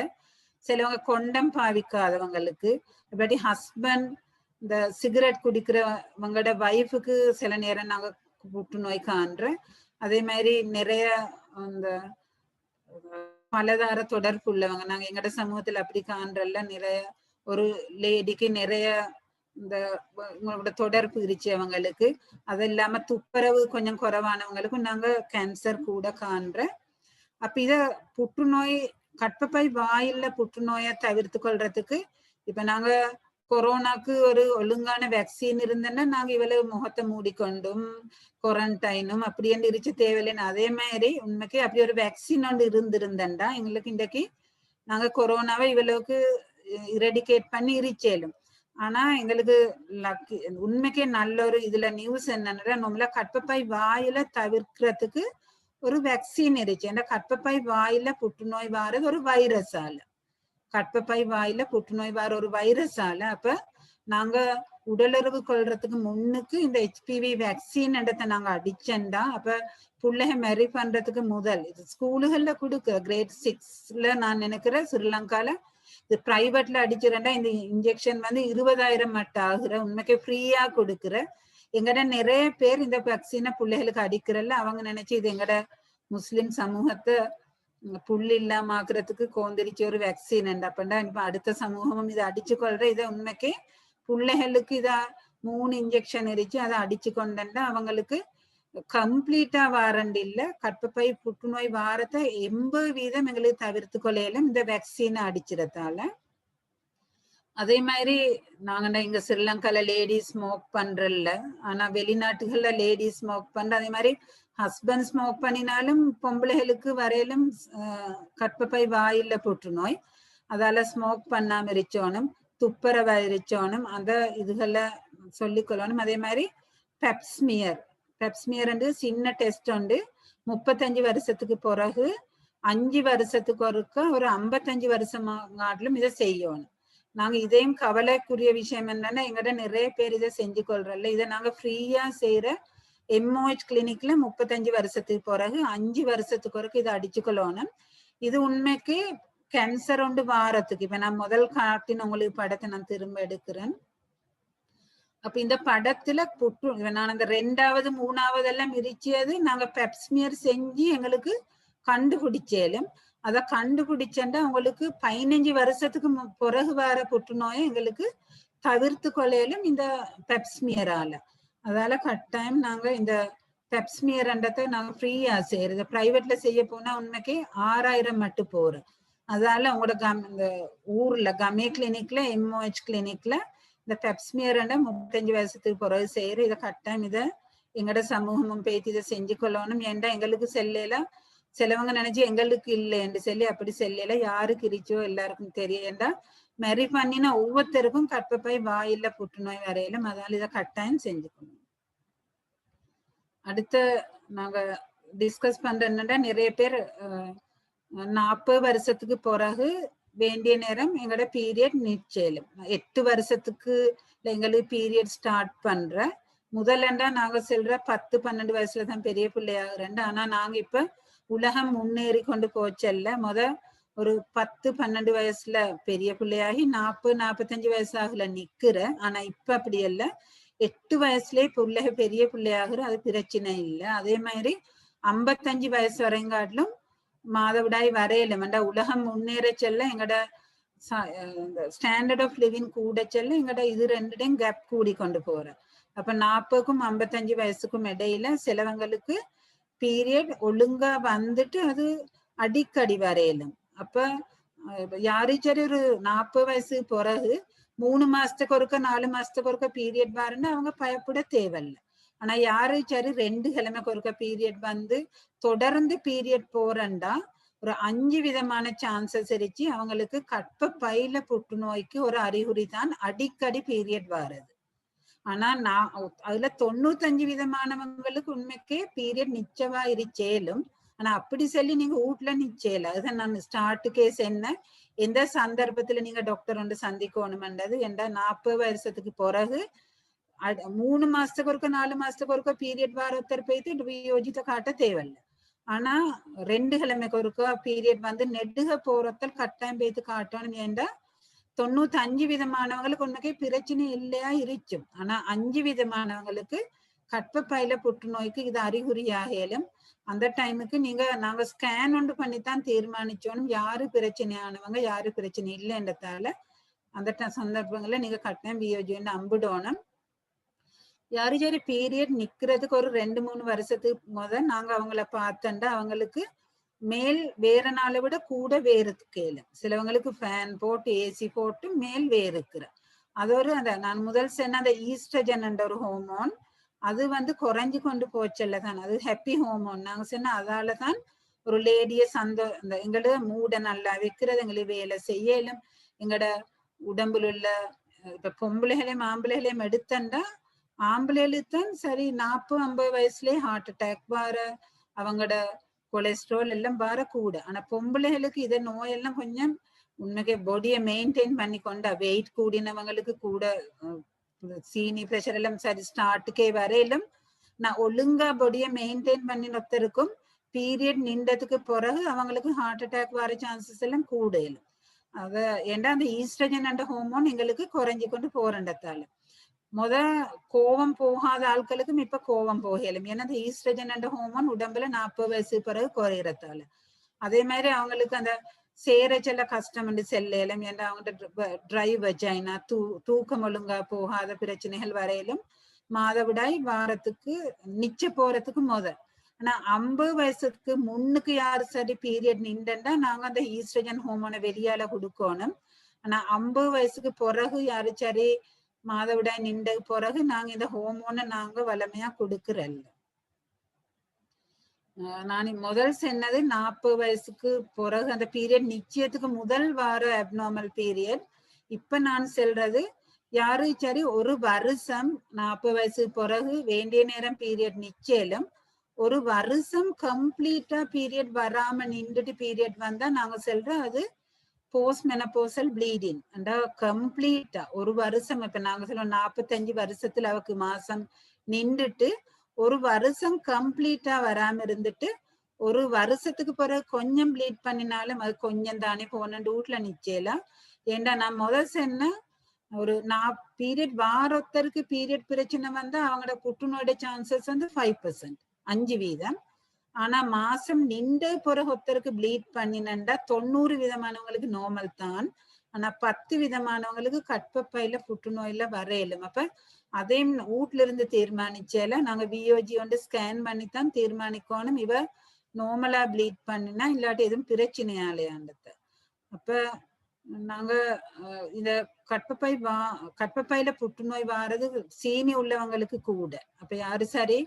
சிலவங்க கொண்டம் பாவிக்காதவங்களுக்கு, அப்படி ஹஸ்பண்ட் இந்த சிகரெட் குடிக்கிறவங்களோட வைஃபுக்கு சில நேரம் நாங்க புற்றுநோய் காண்ற. அதே மாதிரி நிறைய இந்த பலதார தொடர்பு உள்ளவங்க நாங்க எங்கட சமூகத்துல அப்படி காண்றல்ல. நிறைய ஒரு லேடிக்கு நிறைய இந்த உங்களோட தொடர்பு இருச்சவங்களுக்கு, அது இல்லாம துப்புரவு கொஞ்சம் குறைவானவங்களுக்கும் நாங்க கேன்சர் கூட காண்ற. அப்ப இத புற்றுநோய் கற்பப்பை வாயில்ல புற்றுநோயை தவிர்த்து கொள்றதுக்கு இப்ப நாங்க கொரோனாக்கு ஒரு ஒழுங்கான வேக்சின் இருந்தேன்னா நாங்க இவ்வளவு முகத்தை மூடிக்கொண்டும் குவாரண்டைனும் அப்படி என்று இருச்சு தேவையில்லைன்னு. அதே மாதிரி உண்மைக்கு அப்படி ஒரு வேக்சின் ஒன்று இருந்திருந்தா எங்களுக்கு இன்றைக்கு நாங்க கொரோனாவை இவ்வளவுக்கு இரெடிகேட் பண்ணி இருச்சேலும். ஆனா எங்களுக்கு உண்மைக்கே நல்ல ஒரு இதுல நியூஸ் என்னன்னா நம்மள கற்பப்பை வாயில தவிர்க்கிறதுக்கு ஒரு வேக்சின் இருச்சு. ஏன்னா கற்பப்பை வாயில புற்றுநோய் வாரது ஒரு வைரஸால, கற்பப்பை வாயில புற்றுநோய் வார ஒரு வைரஸால. அப்ப நாங்க உடலுறவு கொள்றதுக்கு முன்னுக்கு இந்த HPV வேக்சின் இடத்த நாங்க அடிச்சேன்டா அப்ப பிள்ளைக மெரி பண்றதுக்கு முதல் இது ஸ்கூலுகள்ல கொடுக்க கிரேட் 6ல நான் நினைக்கிறேன் ஸ்ரீலங்கால இது பிரைவேட்ல அடிச்சிருந்தா இந்த இன்ஜெக்ஷன் வந்து 20,000 மட்டும் ஆகுற உண்மைக்கு ஃப்ரீயா கொடுக்குற எங்கட நிறைய பேர் இந்த வேக்சினை பிள்ளைகளுக்கு அடிக்கிறல்ல அவங்க நினைச்சு இது எங்கட முஸ்லிம் சமூகத்தை புல் இல்லாம ஆக்குறதுக்கு கோந்திரிச்ச ஒரு வேக்சின் அப்பண்டா இப்ப அடுத்த சமூகமும் இதை அடிச்சு கொள்ற இதை உண்மைக்கு பிள்ளைகளுக்கு இத 3 இன்ஜெக்ஷன் இருச்சு அதை அடிச்சு கொண்டா அவங்களுக்கு கம்ப்ளீட்டா வாரண்டி இல்ல கற்பப்பை புற்றுநோய் வாரத்தை 80% எங்களுக்கு தவிர்த்து கொள்ளையிலும் இந்த வேக்சினை அடிச்சிடத்தால. அதே மாதிரி நாங்க இங்க ஸ்ரீலங்கால லேடிஸ் ஸ்மோக் பண்றல ஆனா வெளிநாட்டுகள்ல லேடிஸ் ஸ்மோக் பண்ற அதே மாதிரி ஹஸ்பண்ட் ஸ்மோக் பண்ணினாலும் பொம்பளைகளுக்கு வரையிலும் கற்பப்பை வாயில புற்றுநோய் அதால ஸ்மோக் பண்ணாம இருக்கணும் துப்புரவா இருக்கணும் அந்த இதுகளை சொல்லிக்கொள்ளணும். அதே மாதிரி பெப்ஸ்மியர் சின்ன டெஸ்ட் உண்டு 35 வருஷத்துக்கு பிறகு 5 வருஷத்துக்கு ஒருக்க ஒரு 55 வருஷமாட்டிலும் இதை செய்யணும். நாங்க இதையும் கவலைக்குரிய விஷயம் என்னன்னா எங்கிட்ட நிறைய பேர் இதை செஞ்சு கொள்றல இதை நாங்க ஃப்ரீயா செய்யற MOH கிளினிக்ல 35 வருஷத்துக்கு பிறகு 5 வருஷத்துக்கு ஒருக்கு இதை அடிச்சுக்கொள்ளணும். இது உண்மைக்கு கேன்சர் ஒன்று வாரத்துக்கு இப்ப நான் முதல் காட்டின உங்களுக்கு படத்தை நான் திரும்ப எடுக்கிறேன். அப்ப இந்த படத்துல நான் அந்த 2வது 3வது எல்லாம் இருச்சியது நாங்க பெப்ஸ்மியர் செஞ்சு எங்களுக்கு கண்டுபிடிச்சேலும் அதை கண்டுபிடிச்சா உங்களுக்கு 15 வருஷத்துக்கு பிறகு வர புற்றுநோயை எங்களுக்கு தவிர்த்து கொள்ளையிலும் இந்த பெப்ஸ்மியரால. அதால கட்டாயம் நாங்க இந்த பெப்ஸ்மியர்ன்றதை நாங்க ஃப்ரீயா செய்யறது பிரைவேட்ல செய்ய போனா உண்மைக்கு 6,000 மட்டும் போறோம். அதால உங்களோட இந்த ஊர்ல கமே கிளினிக்ல MOH கிளினிக்ல இந்த பெப்ஸ்மியர் 35 வருஷத்துக்கு பிறகு செய்யற இதை கட்டாயம் இதை எங்கட சமூகமும் பேத்தி இதை செஞ்சு கொள்ளணும். ஏன்டா எங்களுக்கு செல்லையில சிலவங்க நினைச்சு எங்களுக்கு இல்லைன்னு சொல்லி அப்படி செல்லையில யாருக்கு இருச்சோ எல்லாருக்கும் தெரியண்டா மெரி பண்ணினா ஒவ்வொருத்தருக்கும் கற்பப்பை வாயில புற்றுநோய் வரையிலும் அதால இதை கட்டாயம் செஞ்சுக்கணும். அடுத்த நாங்க டிஸ்கஸ் பண்ற என்னன்னா நிறைய பேர் 40 வருஷத்துக்கு பிறகு வேண்டிய நேரம் எங்களோட பீரியட் நிச்சயம் 8 வருஷத்துக்கு எங்களுக்கு பீரியட் ஸ்டார்ட் பண்ற முதல்லண்டா நாங்க சொல்ற 10-12 வயசுல தான் பெரிய பிள்ளையாகிறேன். ஆனா நாங்க இப்ப உலகம் முன்னேறி கொண்டு போச்சல்ல ஒரு 10-12 வயசுல பெரிய பிள்ளையாகி 40-45 வயசாகல நிக்கிற. ஆனா இப்ப அப்படி இல்ல 8 வயசுலயே பிள்ளைக பெரிய பிள்ளையாகிற அது பிரச்சனை இல்லை. அதே மாதிரி 55 வயசு வரைங்காட்டிலும் மாதவிடாய் வரையில வேண்டா உலகம் முன்னேற செல்ல எங்கட ஸ்டாண்டர்ட் ஆஃப் லிவிங் கூட செல்ல எங்கட இது ரெண்டுடையும் கேப் கூடி கொண்டு போற. அப்ப 40க்கும் 55 வயசுக்கும் இடையில சிலவங்களுக்கு பீரியட் ஒழுங்கா வந்துட்டு அது அடிக்கடி வரையிலும். அப்ப யாரும் ஒரு 40 வயசு பிறகு 3 மாசத்துக்கு ஒருக்க 4 மாசத்துக்கு ஒருக்க பீரியட் வரன்னு அவங்க பயப்பட தேவையில்லை. ஆனா யாரும் 2 கிழமைக்கு ஒருக்க பீரியட் வந்து தொடர்ந்து பீரியட் போறண்டா ஒரு 5 விதமான சான்சஸ் இருச்சு அவங்களுக்கு கற்பப்பையில புற்றுநோய்க்கு ஒரு அறிகுறி தான் அடிக்கடி பீரியட் வர்றது. ஆனா அதுல 95 விதமானவங்களுக்கு உண்மைக்கே பீரியட் நிச்சயமா இருச்சேலும். ஆனா அப்படி சொல்லி நீங்க வீட்டுல நிச்சயல அதுதான் நான் ஸ்டார்ட்டுக்கே சொன்ன எந்த சந்தர்ப்பத்துல நீங்க டாக்டர் ஒன்று சந்திக்கணும்ன்றது என்ற 40 வருஷத்துக்கு பிறகு 3 மாசத்துக்கு ஒருக்க 4 மாசத்துக்கு ஒருக்க பீரியட் வாரத்தர் போயிட்டு யோஜித்த காட்ட தேவையில்லை. ஆனா 2 கிழமைக்கு ஒருக்க பீரியட் வந்து நெடுக போறத்தல் கட்டாயம் போய்த்து காட்டணும். ஏண்டா 95 விதமானவங்களுக்கு உண்மைக்கே பிரச்சனை இல்லையா இருக்கும். ஆனா 5 விதமானவங்களுக்கு கற்பப்பையில புற்றுநோய்க்கு இது அறிகுறியாகலும் அந்த டைமுக்கு நாங்க ஸ்கேன் ஒன்று பண்ணித்தான் தீர்மானிச்சோம் யாரு பிரச்சனையானவங்க யாரு பிரச்சனை இல்லைன்றதால அந்த சந்தர்ப்பங்கள்ல நீங்க கட்டாயம் பியோஜின்னு அம்பிடணும். யாரு பீரியட் நிக்கிறதுக்கு ஒரு 2-3 வருஷத்துக்கு நாங்க அவங்கள பார்த்தா அவங்களுக்கு மேல் வேற நாளை விட கூட வேறுக்கேலும். சிலவங்களுக்கு ஃபேன் போட்டு ஏசி போட்டு மேல் வேறுக்கிற அது அந்த நான் முதல் சொன்ன அந்த ஈஸ்ட்ரஜன் என்ற ஒரு ஹோமோன் அது வந்து குறைஞ்சு கொண்டு போச்சல்லதான் அது ஹாப்பி ஹோமோன் நாங்க சொன்ன அதாலதான் ஒரு லேடிய எங்களோட மூட நல்லா வைக்கிறது எங்களுக்கு வேலை செய்யலும். எங்களோட உடம்புல உள்ள இப்ப பொம்பளைகளையும் ஆம்பளைகளையும் எடுத்தண்டா ஆம்பளைகளுக்கு தான் சரி 40-50 வயசுலயே ஹார்ட் அட்டாக் வர அவங்களோட கொலஸ்ட்ரால் எல்லாம் வர கூட. ஆனா பொம்பளைகளுக்கு இதை நோயெல்லாம் கொஞ்சம் உண்மைக்கு பாடியை மெயின்டைன் பண்ணி கொண்டா வெயிட் கூடினவங்களுக்கு கூட சீனி பிரஷர் எல்லாம் சரி ஸ்டார்ட்டுக்கே வரையிலும் நான் ஒழுங்கா பொடியை மெயின்டைன் பண்ணினொத்தருக்கும் பீரியட் நின்றதுக்கு பிறகு அவங்களுக்கு ஹார்ட் அட்டாக் வர சான்சஸ் எல்லாம் கூடையிலும். அத ஏண்டா அந்த ஈஸ்ட்ரஜன் என்ற ஹோமோன் எங்களுக்கு குறைஞ்சு கொண்டு போறண்டத்தால கோவம் போகாத ஆட்களுக்கும் இப்ப கோவம் போகலும். ஏன்னா அந்த ஈஸ்ட்ரஜன் என்ற ஹோமோன் உடம்புல 40 வயசு பிறகு குறையறதால. அதே மாதிரி அவங்களுக்கு அந்த சேரச்சல கஷ்டம் செல்லும். ஏன்னா அவங்க ட்ரை வஜைனா தூக்கம் ஒழுங்கா போகாத பிரச்சனைகள் வரையிலும் மாதவிடாய் வாரத்துக்கு நிச்ச போறதுக்கு ஆனா 50 வயசுக்கு முன்னுக்கு யாரு சரி பீரியட் நின்றா நாங்க அந்த ஈஸ்ட்ரஜன் ஹோமோனை வெளியால கொடுக்கணும். ஆனா 50 வயசுக்கு பிறகு யாரு சரி மாதவிடாய் நின்ற பிறகு நாங்க இந்த ஹோமோனை நாங்க வளமையா கொடுக்கறல்ல. நான் முதல் சொன்னது 40 வயசுக்கு பிறகு அந்த பீரியட் நிச்சயத்துக்கு முதல் வார அப்நார்மல் பீரியட். இப்ப நான் சொல்றது யாரு சரி ஒரு வருஷம் 40 வயசுக்கு பிறகு வேண்டிய நேரம் பீரியட் நிச்சயம் ஒரு வருஷம் கம்ப்ளீட்டா பீரியட் வராம நின்றுட்டு பீரியட் வந்தா நாங்க சொல்றோம் அது போஸ்ட் மெனோபாசல் ப்ளீடிங். கம்ப்ளீட்டா ஒரு வருஷம் இப்ப நாங்க சொல்லுவோம் 45 வருஷத்துல அவக்கு மாசம் நின்றுட்டு ஒரு வருஷம் கம்ப்ளீட்டா வராம இருந்துட்டு ஒரு வருஷத்துக்கு பிறகு கொஞ்சம் ப்ளீட் பண்ணினாலும் அது கொஞ்சம் தானே போன வீட்டுல நிச்சயலாம். ஏண்டா நான் முதல் சொன்ன ஒரு பீரியட் வாரொத்தருக்கு பீரியட் பிரச்சனை வந்தா அவங்களோட புற்றுநோயோட சான்சஸ் 5%, 5%. ஆனா மாசம் நின்ற பிறகு ஒருத்தருக்கு ப்ளீட் பண்ணினண்டா 90% நார்மல் தான். ஆனா 10% கற்பப்பையில புற்றுநோயில வரையிலும். அப்ப அதையும் வீட்டுல இருந்து தீர்மானிச்சல நாங்க பிஓஜி வந்து ஸ்கேன் பண்ணித்தான் தீர்மானிக்கணும் இவ நார்மலா ப்ளீட் பண்ணினா இல்லாட்டி எதுவும் பிரச்சனையாலையாண்டது. அப்ப நாங்க இந்த கற்பப்பையில புற்றுநோய் வாரது சீனி உள்ளவங்களுக்கு கூட. அப்ப யாரு சரி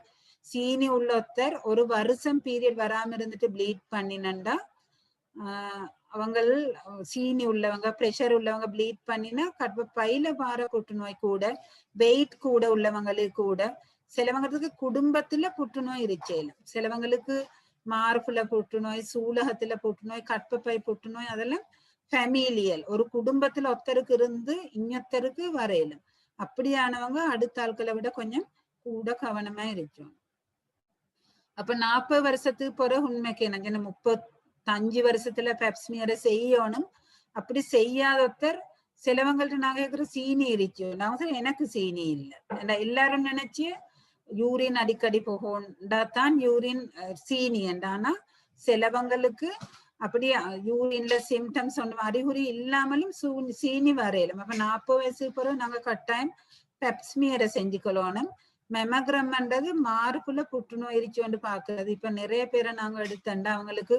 சீனி உள்ள ஒருத்தர் ஒரு வருஷம் பீரியட் வராம இருந்துட்டு ப்ளீட் பண்ணினண்டா அவங்க சீனி உள்ளவங்க பிரஷர் உள்ளவங்க ப்ளீட் பண்ணினா கற்பப்பையில வார புற்றுநோய் கூட. வெயிட் கூட உள்ளவங்களுக்கு கூட. சிலவங்களுக்கு குடும்பத்துல புற்றுநோய் இருச்சேலும், சிலவங்களுக்கு மார்புல புற்றுநோய், சூலகத்துல புற்றுநோய், கற்பப்பை புற்றுநோய் அதெல்லாம் ஃபேமிலியல் ஒரு குடும்பத்துல ஒருத்தருக்கு இருந்து இன்னொருத்தருக்கு வரையலும். அப்படியானவங்க அடுத்த ஆட்களை விட கொஞ்சம் கூட கவனமா இருக்கும். அப்ப 40 வருஷத்துக்கு பிறகு உண்மைக்கு என்ன 35 வருஷத்துல பெப்ஸ்மியரை செய்யணும். அப்படி செய்யாத ஒருத்தர் சிலவங்கள்ட்ட நாங்க கேட்கிற சீனி இருக்கு. நாங்க எனக்கு சீனி இல்லை. எல்லாரும் நினைச்சு யூரின் அடிக்கடி போகண்டாத்தான் யூரின் சீனி என்றானா சிலவங்களுக்கு அப்படி யூரின்ல சிம்டம்ஸ் ஒன்றும் அறிகுறி இல்லாமலும் சீனி வரையலும். அப்ப 40 வயசுக்கு பிறகு நாங்க கட்டாயம் பெப்ஸ்மியரை செஞ்சுக்கொள்ளணும். மெமக்ரம்ன்றது மார்புல புற்றுநோய் இருச்சோன்னு பாக்குறது. இப்ப நிறைய பேரை நாங்க எடுத்தண்டா அவங்களுக்கு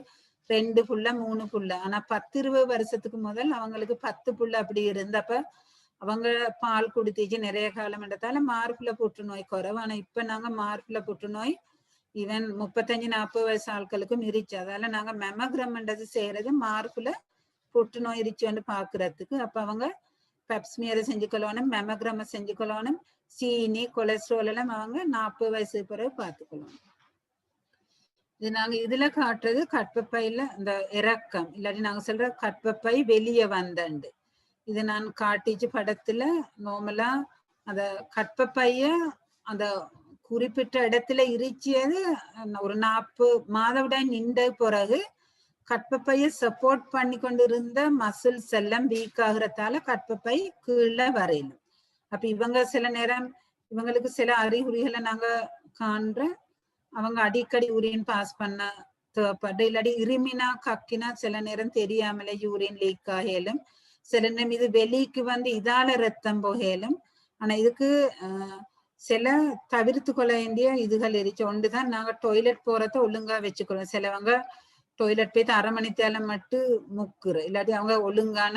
2 புள்ள 3 புள்ள. ஆனா 10-20 வருஷத்துக்கு முதல் அவங்களுக்கு 10 புள்ள அப்படி இருந்தப்ப அவங்க பால் குடிச்சிச்சு நிறைய காலம் என்றதால மார்புல புற்றுநோய் குறைவு. ஆனா இப்ப நாங்க மார்புல புற்றுநோய் ஈவன் 35-40 வயசு ஆட்களுக்கும் இருச்சு. அதால நாங்க மெமக்ரம்ன்றது செய்யறது மார்புல புற்றுநோய் இருச்சோன்னு பாக்குறதுக்கு. அப்ப அவங்க பெப்ஸ்மியரை செஞ்சுக்கொள்ளணும், மெமக்ரம செஞ்சுக்கொள்ளணும். சீனி கொலஸ்ட்ரால் எல்லாம் அவங்க 40 வயசு பிறகு பார்த்துக்கணும். இது நாங்க இதுல காட்டுறது கற்பப்பையில இந்த இறக்கம் இல்லாட்டி நாங்க சொல்ற கற்பப்பை வெளியே வந்தண்டு. இது நான் காட்டிச்சு படத்துல. நார்மலா அந்த கற்பப்பைய அந்த குறிப்பிட்ட இடத்துல இருச்சியது ஒரு 40 மாதவிடாய் நின்ற பிறகு கற்பப்பைய சப்போர்ட் பண்ணி கொண்டு இருந்த மசில்ஸ் எல்லாம் வீக் ஆகுறதால கற்பப்பை கீழே வரையணும். அப்ப இவங்க சில நேரம் இவங்களுக்கு சில அறிகுறிகளை நாங்க காண்ற அவங்க அடிக்கடி யூரின் பாஸ் பண்ண தேவைப்படு. இல்லாட்டி இருமினா கக்கினா சில நேரம் தெரியாமலே யூரின் லீக் ஆகலும். சில நேரம் இது வெளிக்கு வந்து இதால ரத்தம் போகலும். ஆனா இதுக்கு சில தவிர்த்து கொள்ள வேண்டிய இதுகள் இருச்சு. ஒன்றுதான் நாங்க டொய்லெட் போறத ஒழுங்கா வச்சுக்கணும். சிலவங்க டொய்லெட் போய் 1/2 மணி நேரம் மட்டும் முக்குற. இல்லாட்டி அவங்க ஒழுங்கான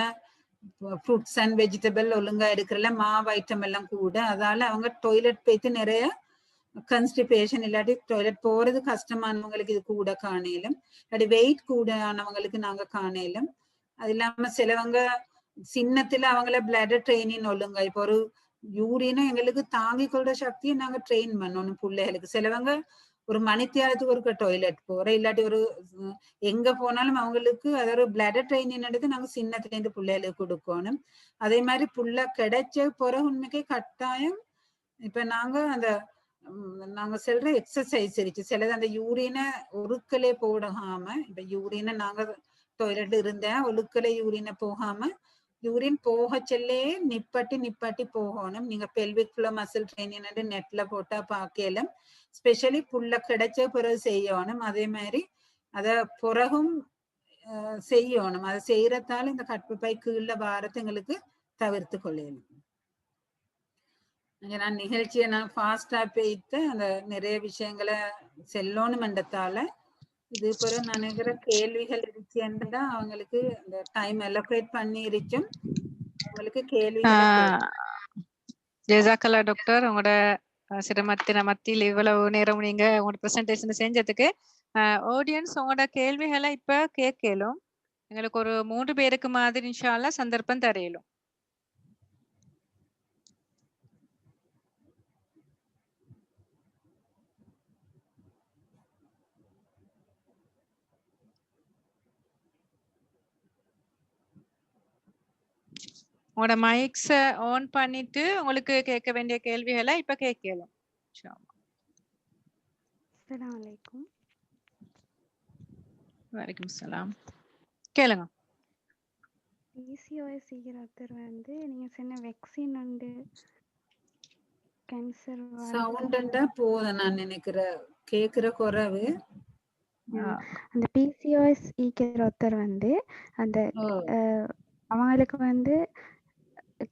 ஃப்ரூட்ஸ் அண்ட் வெஜிடபிள் ஒழுங்கா எடுக்கிறல மாவு ஐட்டம் எல்லாம் கூட. அதால அவங்க டொய்லெட் போய்த்து நிறைய கன்ஸ்டிபேஷன் இல்லாட்டி டொய்லெட் போறது கஷ்டமானவங்களுக்கு இது கூட காணலும். இல்லாட்டி வெயிட் கூட ஆனவங்களுக்கு நாங்க காணலும். அது இல்லாம சிலவங்க சின்னத்துல அவங்கள பிளட் ட்ரெயினிங் ஒழுங்கா இப்போ ஒரு யூரினும் எங்களுக்கு தாங்கி கொள்ற சக்தியை நாங்க ட்ரெயின் பண்ணணும் பிள்ளைகளுக்கு. சிலவங்க ஒரு மணித்தியாலத்துக்கு ஒரு டாய்லெட் போற இல்லாட்டி ஒரு எங்க போனாலும் அவங்களுக்கு அதாவது பிளடர் ட்ரைனிங் எடுத்து நாங்க சின்னத்துல இருந்து பிள்ளைகளுக்கு கொடுக்கணும். அதே மாதிரி புள்ள கிடைச்ச பிறகு உண்மைக்கே கட்டாயம் இப்ப நாங்க அந்த நாங்க சொல்ற எக்ஸசைஸ் இருக்கு சிலது அந்த யூரினை ஒழுக்கலே போடாம இப்ப யூரினை நாங்க டாய்லெட்ல இருந்தேன் ஒழுக்கலே யூரினை போகாம யூரின் போக செல்லே நிப்பாட்டி போகணும். நீங்க பெல்விக் ஃப்ளோ மசில் ட்ரைனிங் நெட்ல போட்டா பாக்கலாம். ஸ்பெஷலி புள்ள கிடைச்ச பிறகு செய்யணும். அதே மாதிரி அத பிறகும் செய்யணும். அதை செய்யறதால இந்த கற்பப்பை கீழே வாரத்தை எங்களுக்கு தவிர்த்து கொள்ளணும். நான் நிகழ்ச்சியை நான் ஃபாஸ்டா போயிட்டு அந்த நிறைய விஷயங்களை செல்லணும் என்றதால இது பிறகு நான் நினைக்கிற கேள்விகள் இருந்துச்சுன்னா அவங்களுக்கு அந்த டைம் அலோகேட் பண்ணி இருக்கும் உங்களுக்கு கேள்விகள்.
ஜெசாக்கல்லா டாக்டர், உங்களோட சிரமத்தின மத்தியில் இவ்வளவு நேரம் நீங்க உங்களோட பிரசன்டேஷன் செஞ்சதுக்கு. ஆடியன்ஸ் உங்களோட கேள்விகளை இப்ப கேட்கலும். எங்களுக்கு ஒரு 3 பேருக்கு மாதிரி இன்ஷா அல்லாஹ் சந்தர்ப்பம் தரையிலும். உங்களோட மைக்ஸ் ஆன் பண்ணிட்டு உங்களுக்கு கேட்க வேண்டிய கேள்விகளை இப்ப கேட்கலாம்.
அஸ்ஸலாமு அலைக்கும்.
வலைக்கும் சலாம். கேளுங்க.
PCOS ஒருத்தர் வந்து நீங்க சொன்ன வேக்சின் வந்து கேன்சர்
சவுண்டா போத நான் நினைக்கிற கேக்குற குறைவு.
அந்த PCOS ஒருத்தர் வந்து அந்த அவங்களுக்கு வந்து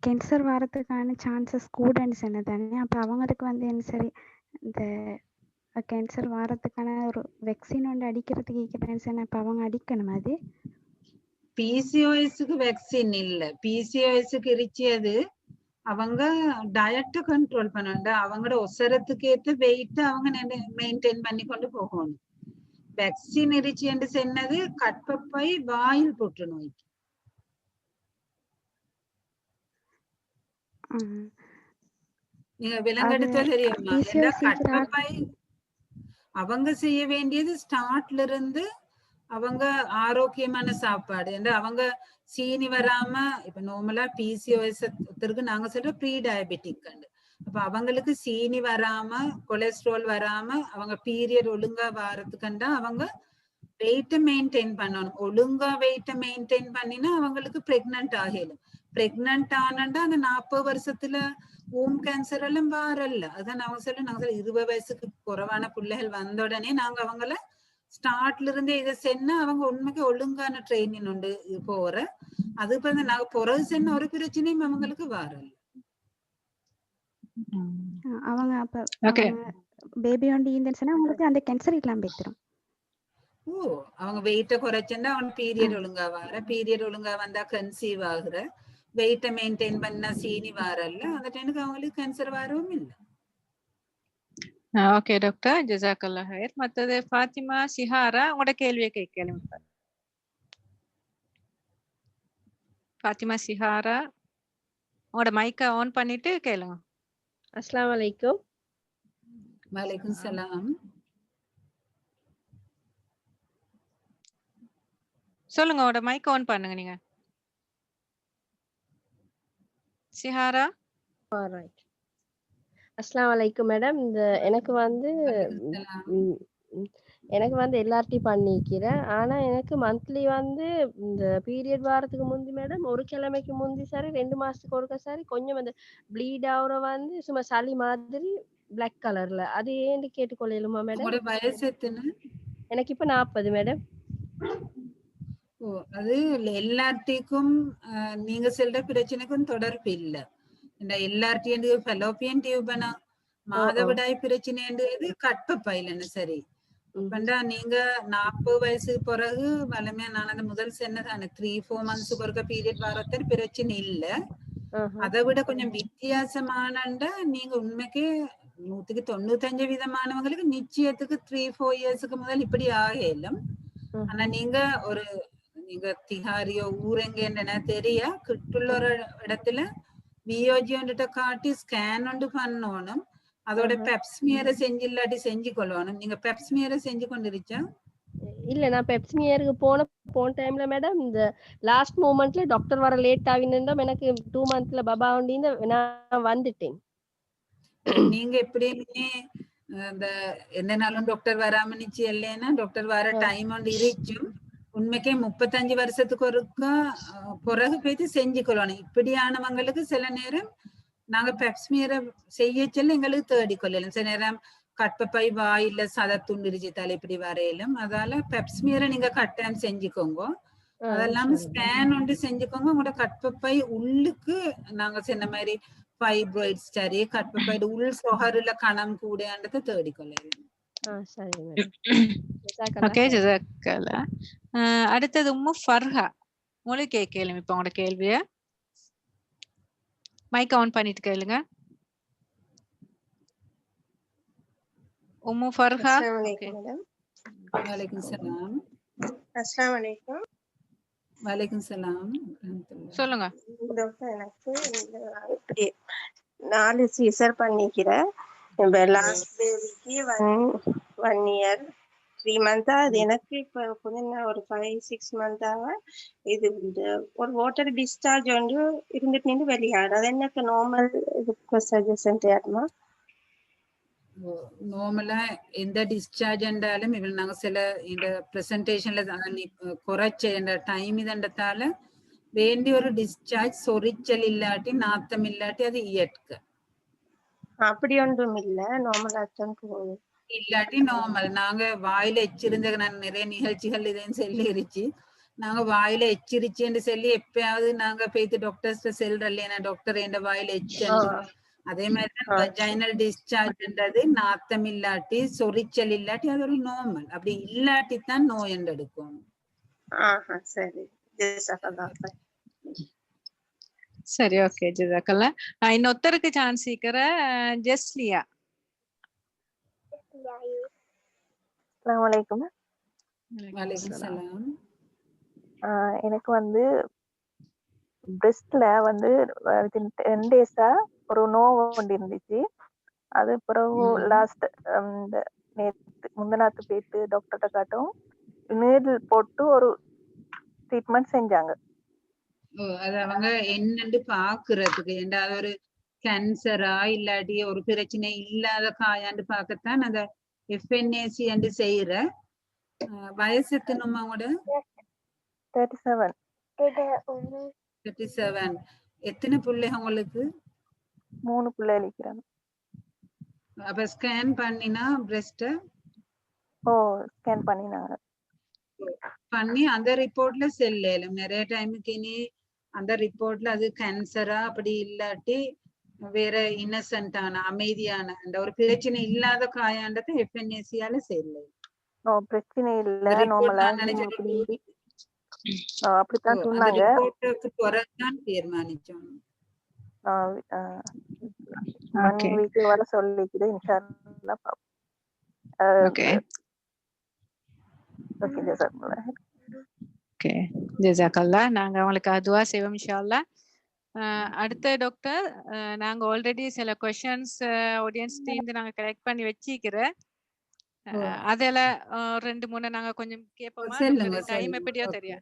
கேன்சர் வரதுக்கான சான்சஸ் கூடன்னு சொன்னதானே. அப்ப அவங்களுக்கு வந்து என்ன சரி இந்த கேன்சர் வரதுக்கான ஒரு வேக்சின் வந்து அடிக்கிறதுக்கு கேட்கிறேன்னு சொன்ன அப்ப அவங்க அடிக்கணும். அது
பிசிஓஎஸ்க்கு வேக்சின் இல்ல. பிசிஓஎஸ்க்கு இருச்சியது அவங்க டயட்டை கண்ட்ரோல் பண்ண அவங்களோட ஒசரத்துக்கு ஏற்ற வெயிட் அவங்க மெயின்டைன் பண்ணி கொண்டு போகணும். வேக்சின் இருச்சி என்று சொன்னது கற்பப்பை வாயில் புற்று நோய்க்கு. நீங்க விலங்கெடுத்தா தெரியுமா? கற்பப்பை அவங்க செய்ய வேண்டியது ஸ்டார்ட்ல இருந்து அவங்க ஆரோக்கியமான சாப்பாடு அவங்க சீனி வராம இப்ப நார்மலா பிசிஓஎஸ் நாங்க சொல்ற ப்ரீ டயபெட்டிக். அப்ப அவங்களுக்கு சீனி வராம கொலஸ்ட்ரால் வராம அவங்க பீரியட் ஒழுங்கா வாரத்துக்கண்டா அவங்க வெயிட்ட மெயின்டைன் பண்ணணும். ஒழுங்கா வெயிட்ட மெயின்டைன் பண்ணினா அவங்களுக்கு பிரெக்னன்ட் ஆகிடும். பிரெக்னன்ட் ஆனண்டா அந்த 40 வருஷத்துல ஊம் கேன்சர் எல்லாம் வாரல்ல. அதான் நாங்க சொல்ல 20 வயசுக்கு குறைவான பிள்ளைகள் வந்த உடனே நாங்க அவங்கள ஸ்டார்ட்ல இருந்தே இதை சென்னா அவங்க உண்மைக்கு ஒழுங்கான ட்ரைனிங் உண்டு போற. அது இப்ப நாங்க பிறகு சென்ன ஒரு பிரச்சனையும் அவங்களுக்கு வாரல்ல.
அவங்க அப்ப பேபி ஒண்டி இருந்துச்சுன்னா அவங்களுக்கு அந்த கேன்சர் இல்லாம போயிடும்.
அவங்க வெயிட்ட குறைச்சுன்னா அவங்க பீரியட் ஒழுங்கா வர, பீரியட் ஒழுங்கா வந்தா கன்சீவ் ஆகுற, வெயிட்ட மெயின்டைன் பண்ணா சீனி வாரல்ல, அந்த டைமுக்கு அவங்களுக்கு கேன்சர் வரவும் இல்லை.
ஓகே டாக்டர், ஜஸாக்கல்லாஹ் ஹைர். மற்றது ஃபாத்திமா சிஹாரா, உங்களோட கேள்வியை கேட்கலாம். ஃபாத்திமா சிஹாரா, உங்களோட மைக்கை ஆன் பண்ணிட்டு கேளுங்க.
அஸ்ஸலாமு அலைக்கும்.
வலைக்கும் சலாம்.
சொல்லுங்க, உங்களோட மைக் ஆன் பண்ணுங்க நீங்க. சிஹாரா.
ஆல்ரைட். அஸ்ஸலாமு அலைக்கும் மேடம். இந்த எனக்கு வந்து எல்ஆர்டி பண்ணிக்கிறேன். ஆனா எனக்கு மந்த்லி வந்து இந்த பீரியட் வாரத்துக்கு முந்தி மேடம் ஒரு கிழமைக்கு முந்தி சரி 2 மாசத்துக்கு ஒருக்க சரி கொஞ்சம் அந்த ப்ளீட் ஆகுற வந்து சும்மா சளி மாதிரி பிளாக் கலர்ல. அது ஏன்னு கேட்டுக்கொள்ளலுமா மேடம்?
வயசு எத்தனை?
எனக்கு இப்ப 40 மேடம்.
அது எல்லார்ட்டிக்கும் நீங்க சொல்ற பிரச்சனைக்கும் தொடர்பு இல்லை. இந்த எல்லார்ட்டி ஃபெலோப்பியன் டியூபனா மாதவிடாய் பிரச்சனைன்றது கற்பப்பையிலன்னு சரி. பண்டா நீங்க 40 வயசுக்கு பிறகு வளமையா நான் அந்த முதல் சொன்னதான 3-4 மந்த்ஸுக்கு ஒருக்க பீரியட் வரத்த பிரச்சனை இல்ல. அதை விட கொஞ்சம் வித்தியாசமானண்டா நீங்க உண்மைக்கே 95% நிச்சயத்துக்கு 3-4 இயர்ஸுக்கு முதல் இப்படி ஆகலும். ஆனா நீங்க திஹாரியோ ஊரெங்கன்னு தெரியா கிட்டுள்ள ஒரு இடத்துல வியோஜி வந்துட்டு காட்டி ஸ்கேன் ஒன்று பண்ணணும். அதோட பெப்ஸ்மியரை செஞ்சு இல்லாட்டி செஞ்சு கொள்ளணும். நீங்க பெப்ஸ்மியரை செஞ்சு கொண்டிருச்சா?
இல்ல நான் பெப்ஸ்மியருக்கு போன டைம்ல மேடம் இந்த லாஸ்ட் மூமெண்ட்ல டாக்டர் வர லேட் ஆகினோம். எனக்கு 2 monthsல பபா உண்டின்னு நான் வந்துட்டேன்.
நீங்க எப்படியுமே இந்த எந்த நாளும் டாக்டர் வராம நிச்சு இல்லைன்னா டாக்டர் வர டைம் ஒன்று இருச்சும் உண்மைக்கே 35 வருஷத்துக்கு ஒருக்கா பிறகு போயிட்டு செஞ்சு கொள்ளணும். இப்படியானவங்களுக்கு சில நேரம் நாங்க பெப்ஸ்மியரை செய்ய சொல்ல எங்களுக்கு தேடி கொள்ளலாம். சில நேரம் கற்பப்பை வாயில சதத்துண்டிருச்சு தலைப்பிடி வரையிலும். அதால பெப்ஸ்மியரை நீங்க கட்டாயம் செஞ்சுக்கோங்க. அதெல்லாம் ஸ்கேன் ஒன்று செஞ்சுக்கோங்க. உங்களோட கற்பப்பை உள்ளுக்கு நாங்க சொன்ன மாதிரி ஃபைப்ராய்ட்ஸ் சரி கற்பப்பை உள் சொகருல கணம் கூடன்றதை தேடி கொள்ளலாம்.
ஓகே ஜஸாக்கல்லா. அடுத்தது ஃபர்ஹா, உங்களுக்கு கேளுங்க இப்ப உங்களோட கேள்விய. மைக் ஆன் பண்ணிட்டு கேளுங்க. ஃபர்ஹா.
வலைக்கும் சலாம்.
அஸ்ஸலாமு அலைக்கும்.
வலைக்கும் சலாம்.
சொல்லுங்க
டாக்டர். எனக்கு இப்படி 4 சீசர் பண்ணிக்கிறேன். லாஸ்ட் பேபிக்கு 1 year 3 months அது எனக்கு இப்ப கொஞ்சம் ஒரு 5-6 months இது ஒரு வாட்டர் டிஸ்சார்ஜ் ஒன்று இருந்துட்டு நின்று வெளியாடு. அது எனக்கு நார்மல் சஜஷன் தேடமா?
நார்மலா எந்த டிஸ்சார்ஜ் என்றாலும் இவன் நாங்க சில இந்த பிரசன்டேஷன்ல குறைச்ச டைம் இதண்டத்தால வேண்டி ஒரு டிஸ்சார்ஜ் சொரிச்சல் இல்லாட்டி நாத்தம் இல்லாட்டி அது இயற்கை.
அப்படி ஒன்றும் இல்ல, நார்மலா தான் போகுது.
இல்லாட்டி நார்மல். நாங்க வாயில எச்சிருந்த நான் நிறைய நிகழ்ச்சிகள் இதையும் சொல்லிருச்சு. நாங்க வாயில எச்சிரிச்சுன்னு சொல்லி எப்பயாவது நாங்க போயிட்டு டாக்டர்ஸ்ட செல்ற இல்லையா டாக்டர் என் வாயில எச்சண்டு. அதே மாதிரிதான் வஜைனல் டிஸ்சார்ஜ்ன்றது நாத்தம் இல்லாட்டி சொரிச்சல் இல்லாட்டி அது ஒரு நார்மல். அப்படி இல்லாட்டி தான் நோய் என்று எடுக்கும்.
சரி ஓகே ஜஸாக்கல்லா. இன்னொருத்தருக்கு சான்ஸ் சீக்கிர ஜெஸ்லியா.
அஸ்ஸலாமு அலைக்கும்.
வலைக்கும் சலாம்.
எனக்கு வந்து பிரெஸ்ட்ல வந்து 10 days ஒரு நோவு ஒன்று இருந்துச்சு. அது பிறகு லாஸ்ட் இந்த முந்தநாத்து போயிட்டு டாக்டர்கிட்ட காட்டும் நீடில் போட்டு ஒரு ட்ரீட்மெண்ட் செஞ்சாங்க.
அது அவங்க என்னன்னு பாக்குறதுக்கு ஏண்டா அது ஒரு கேன்சரா இல்லாட்டி ஒரு பிரச்சனை இல்லாத காயாண்டு பார்க்கத்தான் அந்த FNAC என்று செய்யற. வயசு எத்தனுமா கூட?
37.
37. எத்தனை பிள்ளைங்க உங்களுக்கு?
3 பிள்ளை இருக்கிறாங்க.
அப்ப ஸ்கேன் பண்ணினா பிரஸ்ட்?
ஸ்கேன் பண்ணினாங்க.
பண்ணி அந்த ரிப்போர்ட்ல செல்லும் நிறைய டைமுக்கு இனி அந்த ரிப்போர்ட்ல அது கேன்சரா அப்படி இல்லாட்டி வேற இன்னசென்டான அமைதியான அந்த ஒரு பிரச்சனை இல்லாத காயாண்டதை FNAC-யால செய்யல.
பிரச்சனை இல்ல, நார்மலா அப்படித்தான் சொன்னாங்க.
ரிப்போர்ட்டுக்கு பிறகுதான் தீர்மானிச்சோம்.
வீட்டுக்கு வர சொல்லிக்குது இன்ஷா அல்லாஹ் பாப்போம்.
ஓகே
ஓகே ஜஸாக்கல்லாஹ்.
ஓகே ஜஸாக்கல்லா. நாங்க உங்களுக்கு துஆ செய்வோம் இன்ஷா அல்லாஹ். அடுத்த டாக்டர், நாங்க ஆல்ரெடி சில क्वेश्चंस ஆடியன்ஸ் டீம் நாங்க கலெக்ட் பண்ணி வச்சிக்கிறேன். அதல 2-3 நாங்க கொஞ்சம் கேப்போமா? டைம் எப்படியோ தெரியா?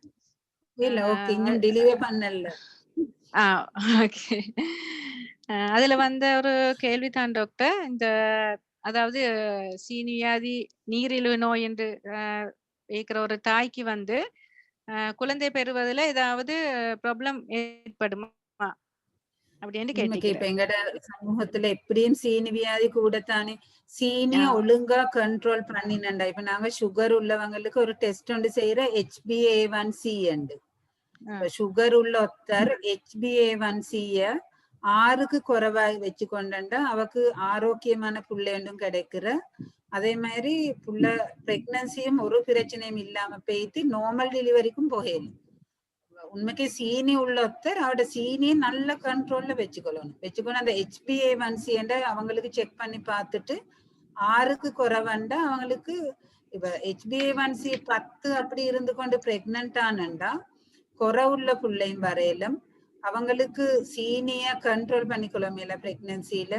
இல்ல ஓகே, இன்னும் டெலிவரி பண்ணல.
ஓகே. அதுல வந்த ஒரு கேள்விதான் டாக்டர். இந்த அதாவது சீனியாதி நீரிழிவு நோய் என்று இருக்கிற ஒரு தாய்க்கு வந்து குழந்தை பெறுவதில் ஏதாவது ப்ராப்ளம் ஏற்படுமா அப்படின்னு கேட்டீங்க.
இப்ப எங்கட சமூகத்துல எப்படியும் சீனி வியாதி கூடத்தானே. சீனிய ஒழுங்கா கண்ட்ரோல் பண்ணினண்டா. இப்ப நாங்க சுகர் உள்ளவங்களுக்கு ஒரு டெஸ்ட் ஒன்று செய்யற HbA1c உண்டு. சுகர் உள்ள ஒருத்தர் HbA1c-ய 6க்கு குறைவா வச்சு கொண்டா அவக்கு ஆரோக்கியமான புள்ளை ஒன்றும் கிடைக்கிற. அதே மாதிரி புள்ள பிரெக்னன்சியும் ஒரு பிரச்சனையும் இல்லாம போயிட்டு நார்மல் டெலிவரிக்கும் போகணும். உண்மைக்கு சீனி உள்ள ஒருத்தர் அவட சீனியை நல்ல கண்ட்ரோல்ல வச்சுக்கணும். அந்த HbA1c அவங்களுக்கு செக் பண்ணி பார்த்துட்டு 6க்கு குறைவண்டா அவங்களுக்கு இப்ப HbA1c 10 அப்படி இருந்து கொண்டு பிரெக்னன்ட் ஆனண்டா குறைவுள்ள பிள்ளையும் வரையிலும் அவங்களுக்கு சீனிய கண்ட்ரோல் பண்ணிக்கொள்ள மேல பிரெக்னன்சில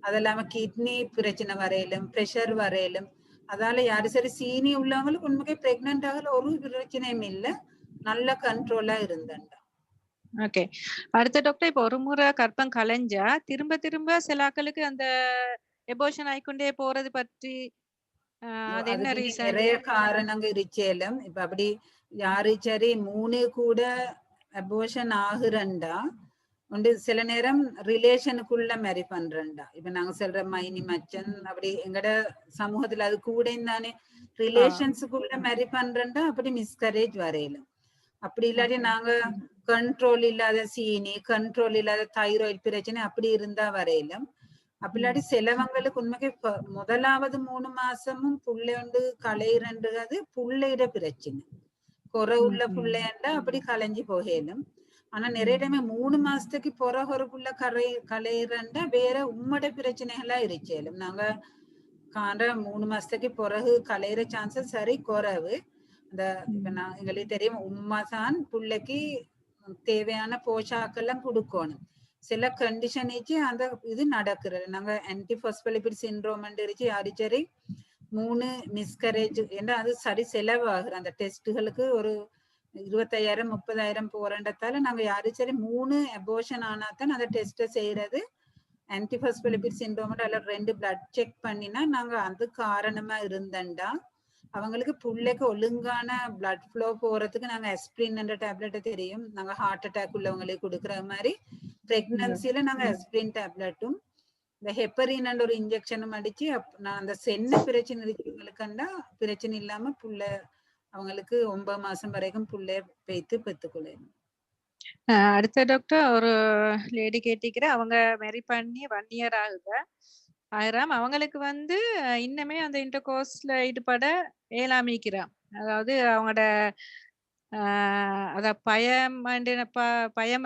அது இல்லாம கிட்னி பிரச்சனை வரையிலும், பிரஷர் வரையிலும். அதால யாரு சரி சீனி உள்ளவங்களுக்கு உண்மைக்கே பிரெக்னென்ட் ஆகல ஒரு பிரச்சனையும் இல்லை, நல்ல கண்ட்ரோலா இருந்தேன்டா.
ஓகே. அடுத்த டாக்டர், இப்போ ஒரு முறை கர்ப்பம் கலைஞ்சா திரும்ப திரும்ப சில ஆட்களுக்கு அந்த எபோஷன் ஆயிக்கொண்டே போறது பற்றி அது என்ன
அதுக்கு
ரீசன்?
நிறைய காரணங்க இருச்சேலும். இப்ப அப்படி யாரு சரி 3 கூட அபோஷன் ஆகுறண்டா உண்டு, சில நேரம் ரிலேஷனுக்குள்ள மாதிரி பண்றேன்டா. இப்ப நாங்க சொல்ற மைனி மச்சன் அப்படி எங்கட சமூகத்துல அது கூட தானே ரிலேஷன்ஸுக்குள்ள மாதிரி பண்றேன்டா, அப்படி மிஸ்கரேஜ் வரையலும். அப்படி இல்லாட்டி நாங்க கண்ட்ரோல் இல்லாத சீனி, கண்ட்ரோல் இல்லாத தைராய்டு பிரச்சனை அப்படி இருந்தா வரையிலும். அப்படி இல்லாட்டி சிலவங்களுக்கு உண்மைக்கு முதலாவது 3 மாசமும் புள்ளை உண்டு களையிறன்றது புள்ளையிட பிரச்சனை, குறை உள்ள புள்ளையண்டா அப்படி களைஞ்சு போகலும். ஆனா நிறைய டைம் 3 மாசத்துக்கு பிறகு ஒரு புள்ள களையிறண்டா வேற உம்மட பிரச்சனைகளா இருச்சேலும். நாங்க காண்ற 3 மாசத்துக்கு பிறகு களையிற சான்சஸ் சரி குறைவு. அந்த இப்ப நான் எங்களுக்கு தெரியும் உம்மா தான் பிள்ளைக்கு தேவையான போஷாக்கெல்லாம் கொடுக்கணும். சில கண்டிஷன் அந்த இது நடக்கிறது. நாங்க ஆன்டிபாஸ்போலிபிட் சிண்ட்ரோம் யாரு சரி 3 மிஸ்கரேஜ் ஏன்னா அது சரி செலவாகுற அந்த டெஸ்ட்டுகளுக்கு ஒரு 25,000 30,000 போறதால நாங்க யாரு சரி 3 அபோஷன் ஆனாதான் அந்த டெஸ்ட்டை செய்யறது. ஆன்டிபாஸ்போலிபிட் சிண்ட்ரோம் அல்ல 2 பிளட் செக் பண்ணினா நாங்க அது காரணமா இருந்தண்டா அவங்களுக்கு புள்ளைக்கு ஒழுங்கான பிளட் ஃப்ளோ போறதுக்கு நாங்க அஸ்பிரின் என்ற டேப்லெட் தெரியும், நாங்க ஹார்ட் அட்டாக் உள்ளவங்களுக்கு கொடுக்குற மாதிரி பிரெக்னன்சில நாங்க அஸ்பிரின் டேப்லெட்டும் இந்த ஹெப்பரின் ஒரு இன்ஜெக்ஷனும் அடிச்சு நான் அந்த சென்ன பிரச்சனை இருக்கிறவங்களுக்குண்டா பிரச்சனை இல்லாம புள்ள அவங்களுக்கு 9 மாசம் வரைக்கும் புள்ளைய பெத்துக்கொள்ளணும்.
அடுத்த டாக்டர், ஒரு லேடி கேட்டிக்கிற அவங்க மேரி பண்ணி 1 இயர் ஆயிரம் அவங்களுக்கு இன்னமே அந்த இன்டர்கோர்ஸ்ல ஈடுபட ஏலாமிக்கிறான். அதாவது அவங்களோட அத பயம்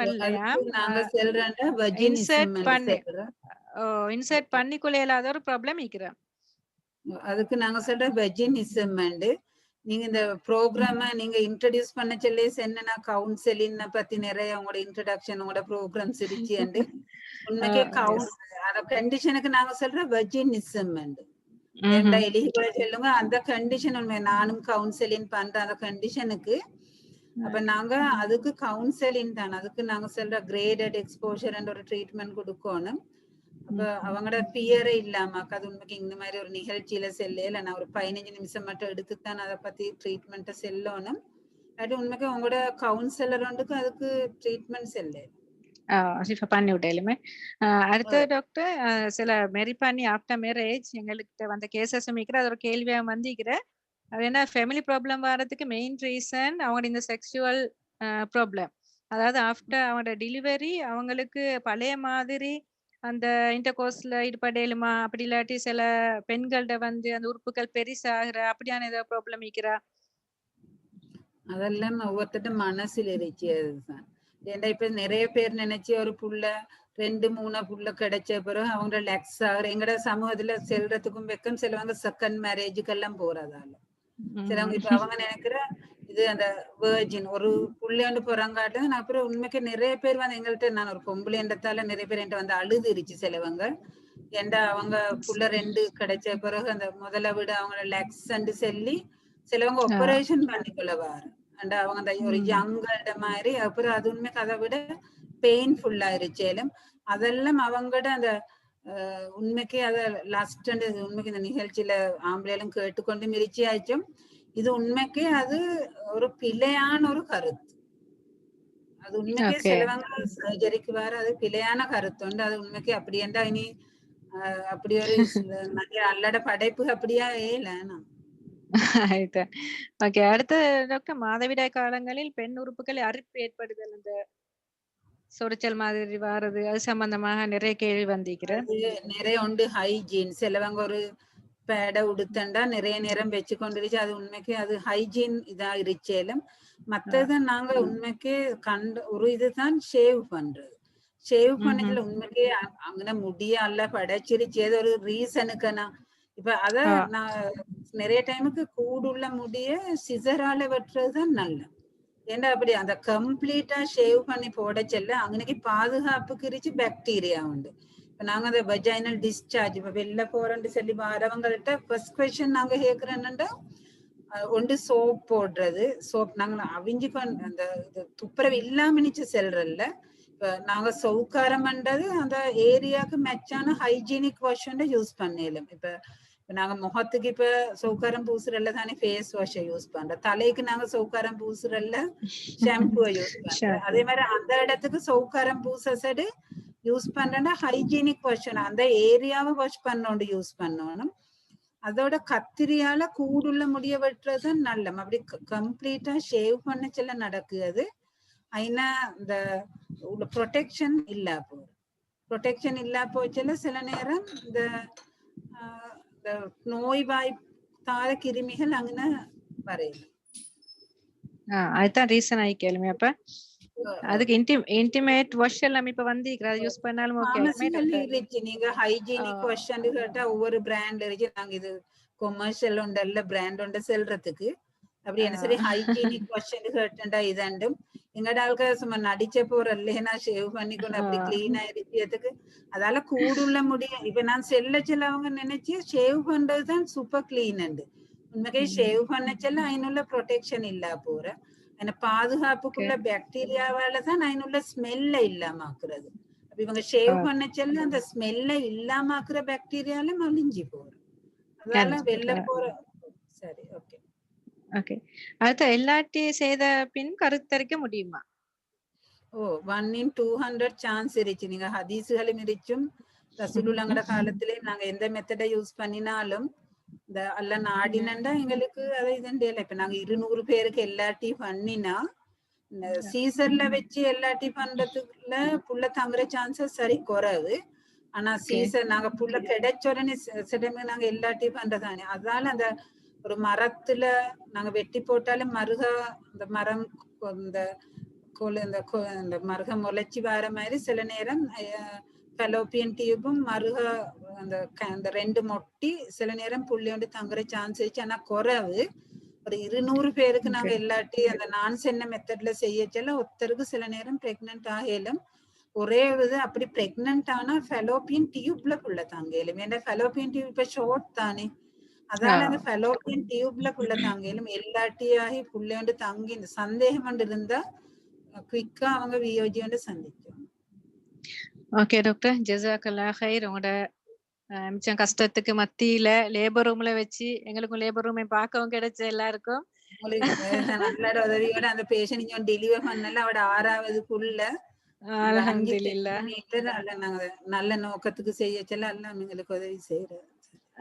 இல்லையா இன்சர்ட் பண்ணிக்கொள்ள இயலாத ஒரு ப்ராப்ளம் இருக்கிறான்.
அதுக்கு நாங்க சொல்ற வெஜினிசம். நீங்க இந்த ப்ரோக்ராம நீங்க இன்ட்ரடியூஸ் பண்ண சொல்லி என்னன்னா கவுன்சிலிங் பத்தி நிறைய உங்களோட இன்ட்ரடக்ஷன் உங்களோட ப்ரோக்ராம்ஸ் இருச்சு. உண்மைக்கே அந்த கண்டிஷனுக்கு நாங்க சொல்ற வெஜினிசம் ஏண்டா எலிஜிபிளா சொல்லுங்க அந்த கண்டிஷன் உண்மை. நானும் கவுன்சிலிங் பண்றேன் அந்த கண்டிஷனுக்கு. அப்ப நாங்க அதுக்கு கவுன்சிலிங் தான், அதுக்கு நாங்க சொல்ற கிரேடட் எக்ஸ்போஷர் ஒரு ட்ரீட்மெண்ட் கொடுக்கணும். அப்ப அவங்களோட பியரே இல்லாம அது உண்மைக்கு இந்த மாதிரி ஒரு நிகழ்ச்சியில செல்ல நான் ஒரு 15 நிமிஷம் மட்டும் எடுத்துத்தான் அதை பத்தி ட்ரீட்மெண்ட்டை செல்லணும். அது உண்மைக்கு உங்களோட கவுன்சிலர் அதுக்கு ட்ரீட்மெண்ட் செல்ல
பண்ணி விட்டாலுமே. அடுத்த டாக்டர், சில மேரி பண்ணி ஆஃப்டர் மேரேஜ் எங்களுக்கு வந்த கேசஸ் அது ஒரு கேள்வியா வந்திக்கிற. அது என்ன ஃபேமிலி ப்ராப்ளம் வர்றதுக்கு மெயின் ரீசன் அவங்களோட இந்த செக்ஷுவல் ப்ராப்ளம். அதாவது ஆஃப்டர் அவங்களோட டெலிவரி அவங்களுக்கு பழைய மாதிரி அந்த இன்டர்கோர்ஸ்ல ஈடுபடலுமா, அப்படி இல்லாட்டி சில பெண்கள்கிட்ட அந்த உறுப்புகள் பெருசாகிற அப்படியான ஏதாவது ப்ராப்ளம் இருக்கிறா?
அதெல்லாம் ஒவ்வொருத்தட்ட மனசுல இருச்சு. அதுதான் ஏன்னா இப்ப நிறைய பேர் நினைச்சு ஒரு புள்ள 2-3 புள்ள கிடைச்ச பிறகு அவங்க லெக்ஸ் ஆகுற எங்கட சமூகத்துல செல்றதுக்கும் வெக்கம். சிலவங்க செகண்ட் மேரேஜுக்கெல்லாம் போறதால சிலவங்க இப்ப அவங்க நினைக்கிற இது அந்த வேர்ஜின் ஒரு புள்ளையாண்டு போறாங்காட்டு. நான் அப்புறம் உண்மைக்கு நிறைய பேர் எங்கள்கிட்ட நான் ஒரு பொம்பளைன்றதால நிறைய பேர் என்கிட்ட அழுதுருச்சு. சிலவங்க ஏண்டா அவங்க புள்ள 2 கிடைச்ச பிறகு அந்த முதல்ல விட அவங்க லெக்ஸ் சொல்லி சிலவங்க ஆபரேஷன் பண்ணிக்கொள்ளவாரு அண்ட் அவங்க அந்த ஒரு யங்கள்ட மாதிரி. அப்புறம் அது உண்மைக்கு அதை விட பெயின்ஃபுல்லா இருச்சேலும் அதெல்லாம் அவங்கட அந்த உண்மைக்கு அதை லாஸ்ட் உண்மைக்கு இந்த நிகழ்ச்சியில ஆம்பளையிலும் கேட்டுக்கொண்டு மிரிச்சியாச்சும் இது உண்மைக்கு அது ஒரு பிழையான ஒரு கருத்து. அது உண்மைக்கே சிலவங்க சர்ஜரிக்கு வர அது பிழையான கருத்து உண்டு. அது உண்மைக்கு அப்படி என்றா இனி அப்படி ஒரு நிறைய அல்லட படைப்பு அப்படியா ஏலனா.
ஓகே. அடுத்த டாக்டர், மாதவிடாய் காலங்களில் பெண் உறுப்புகள் அரிப்பு ஏற்படுதல், அந்த சொரிச்சல் மாதிரி வாரது, அது சம்பந்தமாக நிறைய கேள்வி வந்திருக்கிறேன்.
நிறைய உண்டு ஹைஜீன். சிலவங்க ஒரு பேடை உடுத்தண்டா நிறைய நேரம் வச்சு கொண்டுருச்சு. அது உண்மைக்கு அது ஹைஜீன் இதா இருச்சேலும். மத்ததான் நாங்க உண்மைக்கு ஒரு இதுதான் ஷேவ் பண்றது. ஷேவ் பண்ணதுல உண்மைக்கே அங்கே முடிய அல்ல படைச்சிருச்சு ஏதோ ஒரு ரீசனுக்குன்னா. இப்ப அத நான் நிறைய டைமுக்கு கூடுள்ள முடிய சிசரால வெட்டுறதுதான் நல்ல. ஏன்னா அப்படி அந்த கம்ப்ளீட்டா ஷேவ் பண்ணி போட செல்ல அங்கனைக்கு பாதுகாப்புக்கு இருச்சு பாக்டீரியா உண்டு. இப்ப நாங்க அந்த வெஜைனல் டிஸ்சார்ஜ் இப்ப வெளில போறோம்னு சொல்லி வரவங்கள்ட்ட ஃபர்ஸ்ட் கொஸ்டின் நாங்க கேட்கிறோம்னா ஒன்று சோப் போடுறது. சோப் நாங்க அவிஞ்சு அந்த துப்புரவு இல்லாம நிச்சு செல்றல்ல. இப்ப நாங்க சௌக்காரம் பண்றது அந்த ஏரியாவுக்கு மெச்சான ஹைஜீனிக் வாஷ் யூஸ் பண்ணலும். இப்ப நாங்க முகத்துக்கு இப்ப சௌக்காரம் பூசுறல்ல தானே ஃபேஸ் வாஷை யூஸ் பண்றோம். தலைக்கு நாங்க சௌக்காரம் பூசுறல்ல ஷாம்புவை யூஸ் பண்றோம். அதே மாதிரி அந்த இடத்துக்கு சௌக்காரம் பூச சரி யூஸ் பண்றேன்னா ஹைஜீனிக் வாஷ் அந்த ஏரியாவை வாஷ் பண்ணோண்டு யூஸ் பண்ணணும். அதோட கத்திரியால கூடுள்ள முடிய வெட்டுறது நல்ல அப்படி கம்ப்ளீட்டா ஷேவ் பண்ண சொல்ல நடக்குது. ஐனா இந்த ப்ரொடெக்ஷன் இல்ல ப்ரொடெக்ஷன் இல்ல போச்சுல சில நேரம் இந்த நோய்வாய்த்தால கிருமிகள் அங்கே வரையும்.
அதுதான் ரீசன் ஆகி கேளுமே. அப்ப அதுக்கு இன்டிமேட் வாஷ் எல்லாம் இப்ப வந்து யூஸ் பண்ணாலும் ஓகே.
நீங்க ஹைஜீனிக் வாஷ் கேட்டா ஒவ்வொரு பிராண்ட் இருக்கு. நாங்க இது கொமர்ஷியல் உண்டல்ல பிராண்ட் உண்டு செல்றதுக்கு அப்படி என்ன சரி ஹைஜீனிக் வாஷ் கேட்டா இதண்டும் எங்கட ஆளுக்க சும்மா நடிச்ச போறல்லேனா ஷேவ் பண்ணி கொண்டு அப்படி கிளீன் ஆயிருக்கிறதுக்கு அதால கூடுள்ள முடியும். இப்ப நான் செல்லவங்க நினைச்சு ஷேவ் பண்றதுதான் சூப்பர் கிளீன் உண்டு. உண்மைக்கே ஷேவ் பண்ணச்சல அதனுள்ள ப்ரொடெக்ஷன் இல்ல போற ஏன்னா பாதுகாப்புக்குள்ள பாக்டீரியாவால தான் அதனுள்ள ஸ்மெல்ல இல்லாமக்குறது. அப்ப இவங்க ஷேவ் பண்ணச்சல அந்த ஸ்மெல்ல இல்லாமக்குற பாக்டீரியால மலிஞ்சு போற அதனால வெளில போற. சரி ஓகே
ஓகே. அடுத்து எல்லாட்டி செய்த பின் கருத்தரிக்க முடியுமா?
1 in 200 சான்ஸ் இருக்கு. நீங்க ஹதீஸ்களும் இருக்கும் ரசூலுல்லாஹ்ங்கட காலத்திலே நாங்க எந்த மெத்தடை யூஸ் பண்ணினாலும் இந்த அல்ல நாடினண்டா எங்களுக்கு அதை இதண்டியல. இப்ப நாங்க 200 பேருக்கு எல்லாட்டி பண்ணினா சீசர்ல வச்சு எல்லாட்டி பண்றதுக்குள்ள புள்ள தங்குற சான்சஸ் சரி குறைவு. ஆனா சீசர் நாங்க புள்ள கிடைச்ச உடனே சிடமே நாங்க எல்லாட்டி பண்றதானே. அதனால அந்த ஒரு மரத்துல நாங்க வெட்டி போட்டாலும் மருக இந்த மரம் இந்த மருக முளைச்சி வர மாதிரி சில நேரம் ஃபெலோப்பியன் டியூபும் மருக அந்த ரெண்டு மொட்டி சில நேரம் புள்ளியோண்டு தங்குற சான்ஸ் இருக்கு. ஆனா குறைவு. ஒரு 200 பேருக்கு நாங்க எல்லாட்டி அந்த நான் சென்ன மெத்தட்ல செய்யச்சல ஒருத்தருக்கு சில நேரம் பிரெக்னன்ட் ஆகலும். ஒரே இது அப்படி பிரெக்னன்ட் ஆனா ஃபெலோப்பியன் டியூப்ல புள்ள தாங்கலும். ஏன்னா ஃபெலோப்பியன் டியூப் இப்ப ஷார்ட் தானே. அதனால அந்த ஃபெலோப்பியன் டியூப்ல புள்ள தாங்கலும். எல்லாட்டியாகி புள்ளையோண்டு தங்கி சந்தேகம் இருந்தா குயிக்கா அவங்க வியோஜியோண்டு சந்திக்கும்.
ஓகே டாக்டர், ஜஸாக்கல்லாஹ் ஹைர். உங்களோட மிச்சம் கஷ்டத்துக்கு மத்தியில லேபர் ரூம்ல வச்சு எங்களுக்கும் லேபர் ரூமை பார்க்கவும் கிடைச்ச எல்லாருக்கும்
நல்ல உதவியோட அந்த பேஷண்ட் கொஞ்சம் டெலிவர் பண்ணல அவட 6வதுக்குள்ள நாங்க நல்ல நோக்கத்துக்கு செய்யச்சல எல்லாம் எங்களுக்கு உதவி செய்யறது.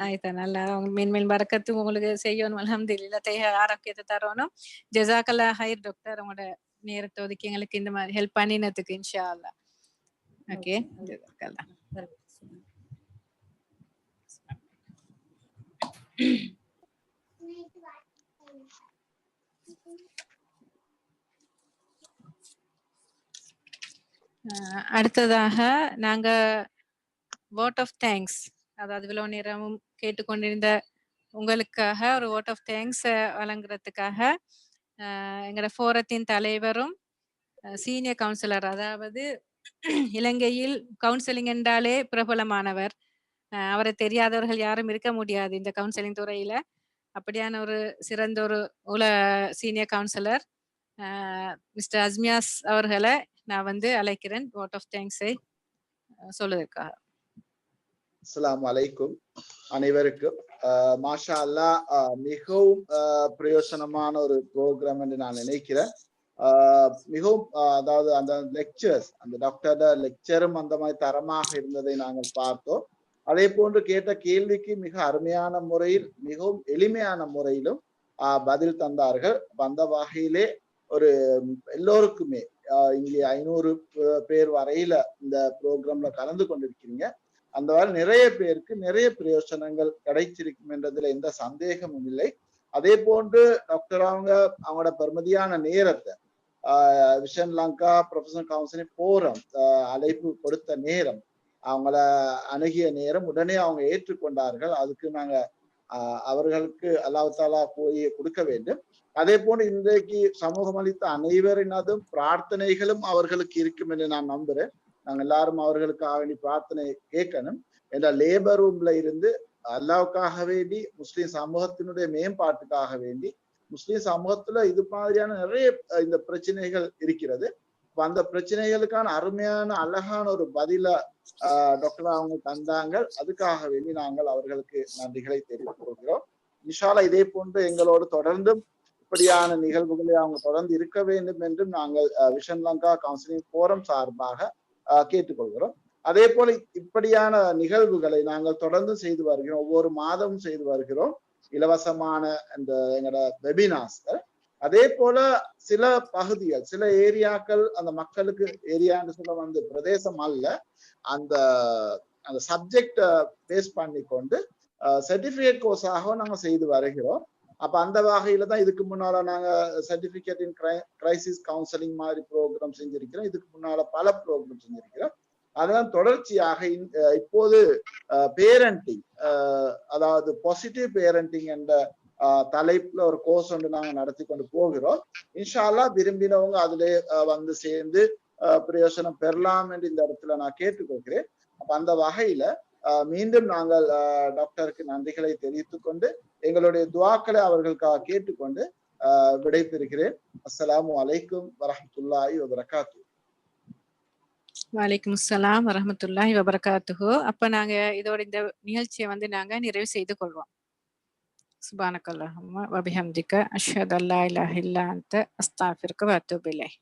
ஆயிட்டா நல்லா மேன்மேல் பரக்கத்து உங்களுக்கு செய்யணும். அல்ஹம்துலில்லாஹ் ஆரோக்கியத்தை தரணும். ஜஸாக்கல்லாஹ் ஹைர் டாக்டர். உங்களோட நேரத்தை ஒதுக்கி எங்களுக்கு இந்த மாதிரி ஹெல்ப் பண்ணினதுக்கு இன்ஷா அல்லாஹ். ஓகே ஜஸாக்கல்லாஹ். அடுத்ததாக நாங்க வோட் ஆஃப் தேங்க்ஸ், அதாவது இவ்வளவு நேரமும் கேட்டுக்கொண்டிருந்த உங்களுக்காக ஒரு வோட் ஆஃப் தேங்க்ஸ் வழங்குறதுக்காக எங்களோட ஃபோரத்தின் தலைவரும் சீனியர் கவுன்சிலர், அதாவது இலங்கையில் கவுன்சிலிங் என்றாலே பிரபலமானவர், அவரை தெரியாதவர்கள் யாரும் இருக்க முடியாது இந்த கவுன்சிலிங் துறையில. அப்படியான ஒரு சிறந்த ஒரு சீனியர் கவுன்சிலர் மிஸ்டர் அஸ்மியாஸ் அவர்களை நான் அழைக்கிறேன் வோட் ஆஃப் தேங்க்ஸை சொல்லுவதற்காக.
அஸ்ஸலாமு அலைக்கும் அனைவருக்கும். மாஷா அல்லாஹ், மிகவும் பிரயோசனமான ஒரு ப்ரோக்ராம் என்று நான் நினைக்கிறேன். மிகவும் அதாவது அந்த லெக்சர்ஸ், அந்த டாக்டரோட லெக்சரும் அந்த மாதிரி தரமாக இருந்ததை நாங்கள் பார்த்தோம். அதே போன்று கேட்ட கேள்விக்கு மிக அருமையான முறையில் மிகவும் எளிமையான முறையிலும் பதில் தந்தார்கள். அந்த வகையிலே ஒரு எல்லோருக்குமே இங்கே 500 பேர் வரையில இந்த ப்ரோக்ராம்ல கலந்து கொண்டிருக்கிறீங்க. அந்த மாதிரி நிறைய பேருக்கு நிறைய பிரயோசனங்கள் கிடைச்சிருக்கும் என்றதுல எந்த சந்தேகமும் இல்லை. அதே போன்று டாக்டர் அவங்களோட பெருமதியான நேரத்தை vision Lanka professional counselling forum அழைப்பு கொடுத்த நேரம், அவங்கள அணுகிய நேரம் உடனே அவங்க ஏற்றுக்கொண்டார்கள். அதுக்கு நாங்க அவர்களுக்கு அல்லாஹ் தாலா போய் கொடுக்க வேண்டும். அதே போன்று இன்றைக்கு சமூகம் அளித்த அனைவரினதும் பிரார்த்தனைகளும் அவர்களுக்கு இருக்கும் என்று நான் நம்புறேன். நாங்க எல்லாரும் அவர்களுக்காக வேண்டி பிரார்த்தனை கேட்கணும். ஏன்னா லேபர் ரூம்ல இருந்து அல்லாவுக்காக வேண்டி முஸ்லிம் சமூகத்தினுடைய மேம்பாட்டுக்காக வேண்டி முஸ்லிம் சமூகத்துல இது மாதிரியான நிறைய இந்த பிரச்சனைகள் இருக்கிறது. அந்த பிரச்சனைகளுக்கான அருமையான அழகான ஒரு பதில டாக்டர் அவங்க தந்தாங்க. அதுக்காக வேண்டி நாங்கள் அவர்களுக்கு நன்றிகளை தெரிவித்துக் கொள்கிறோம். இன்ஷால்லா இதே போன்று எங்களோடு தொடர்ந்தும் இப்படியான நிகழ்வுகளை அவங்க தொடர்ந்து இருக்க வேண்டும் என்றும் நாங்கள் விஷன் லங்கா கவுன்சிலிங் போரம் சார்பாக கேட்டுக்கொள்கிறோம். அதே போல இப்படியான நிகழ்வுகளை நாங்கள் தொடர்ந்து செய்து வருகிறோம். ஒவ்வொரு மாதமும் செய்து வருகிறோம் இலவசமான இந்த எங்களோட வெபினாஸ்கள். அதே போல சில பகுதிகள் சில ஏரியாக்கள் அந்த மக்களுக்கு ஏரியான்னு சொல்ல பிரதேசம் அல்ல, அந்த அந்த சப்ஜெக்ட பேஸ் பண்ணி கொண்டு சர்டிபிகேட் கோர்ஸாக நாங்க செய்து வருகிறோம். அப்ப அந்த வகையில தான் இதுக்கு முன்னால நாங்க சர்டிபிகேட் இன் கிரைசிஸ் கவுன்சிலிங் மாதிரி ப்ரோக்ராம் செஞ்சிருக்கிறோம். இதுக்கு முன்னால பல ப்ரோக்ராம் செஞ்சிருக்கிறோம். அதெல்லாம் தொடர்ச்சியாக இப்போது பேரண்டிங், அதாவது பாசிட்டிவ் பேரண்டிங் என்ற தலைப்புல ஒரு கோர்ஸ் ஒன்று நாங்க நடத்தி கொண்டு போகிறோம். இன்ஷா அல்லாஹ் விரும்பினவங்க அதுல சேர்ந்து பிரயோசனம் பெறலாம் என்று இந்த இடத்துல நான் கேட்டுக்கொள்கிறேன். அப்ப அந்த வகையில மீண்டும் நாங்கள் டாக்டருக்கு நன்றிகளை தெரிவித்துக் கொண்டு எங்களுடைய துஆக்களை அவர்களுக்காக கேட்டுக்கொண்டு விடைபெறுகிறேன். அஸ்ஸலாமு அலைக்கும் வரஹ்மத்துல்லாஹி வபரகாத்துஹு.
வலைக்கும் அஸ்ஸலாம் வரஹ்மத்துல்லாஹி வபரகாத்துஹு. அப்ப நாங்க இதோட இந்த நிகழ்ச்சியை நாங்க நிறைவு செய்து கொள்வோம். சுப்ஹானக்கல்லாஹும்ம வபிஹம்திக அஷ்ஹது அல்லா இலாஹ இல்லா அன்த அஸ்தக்ஃபிருக வ அத்தூபு இலைக்.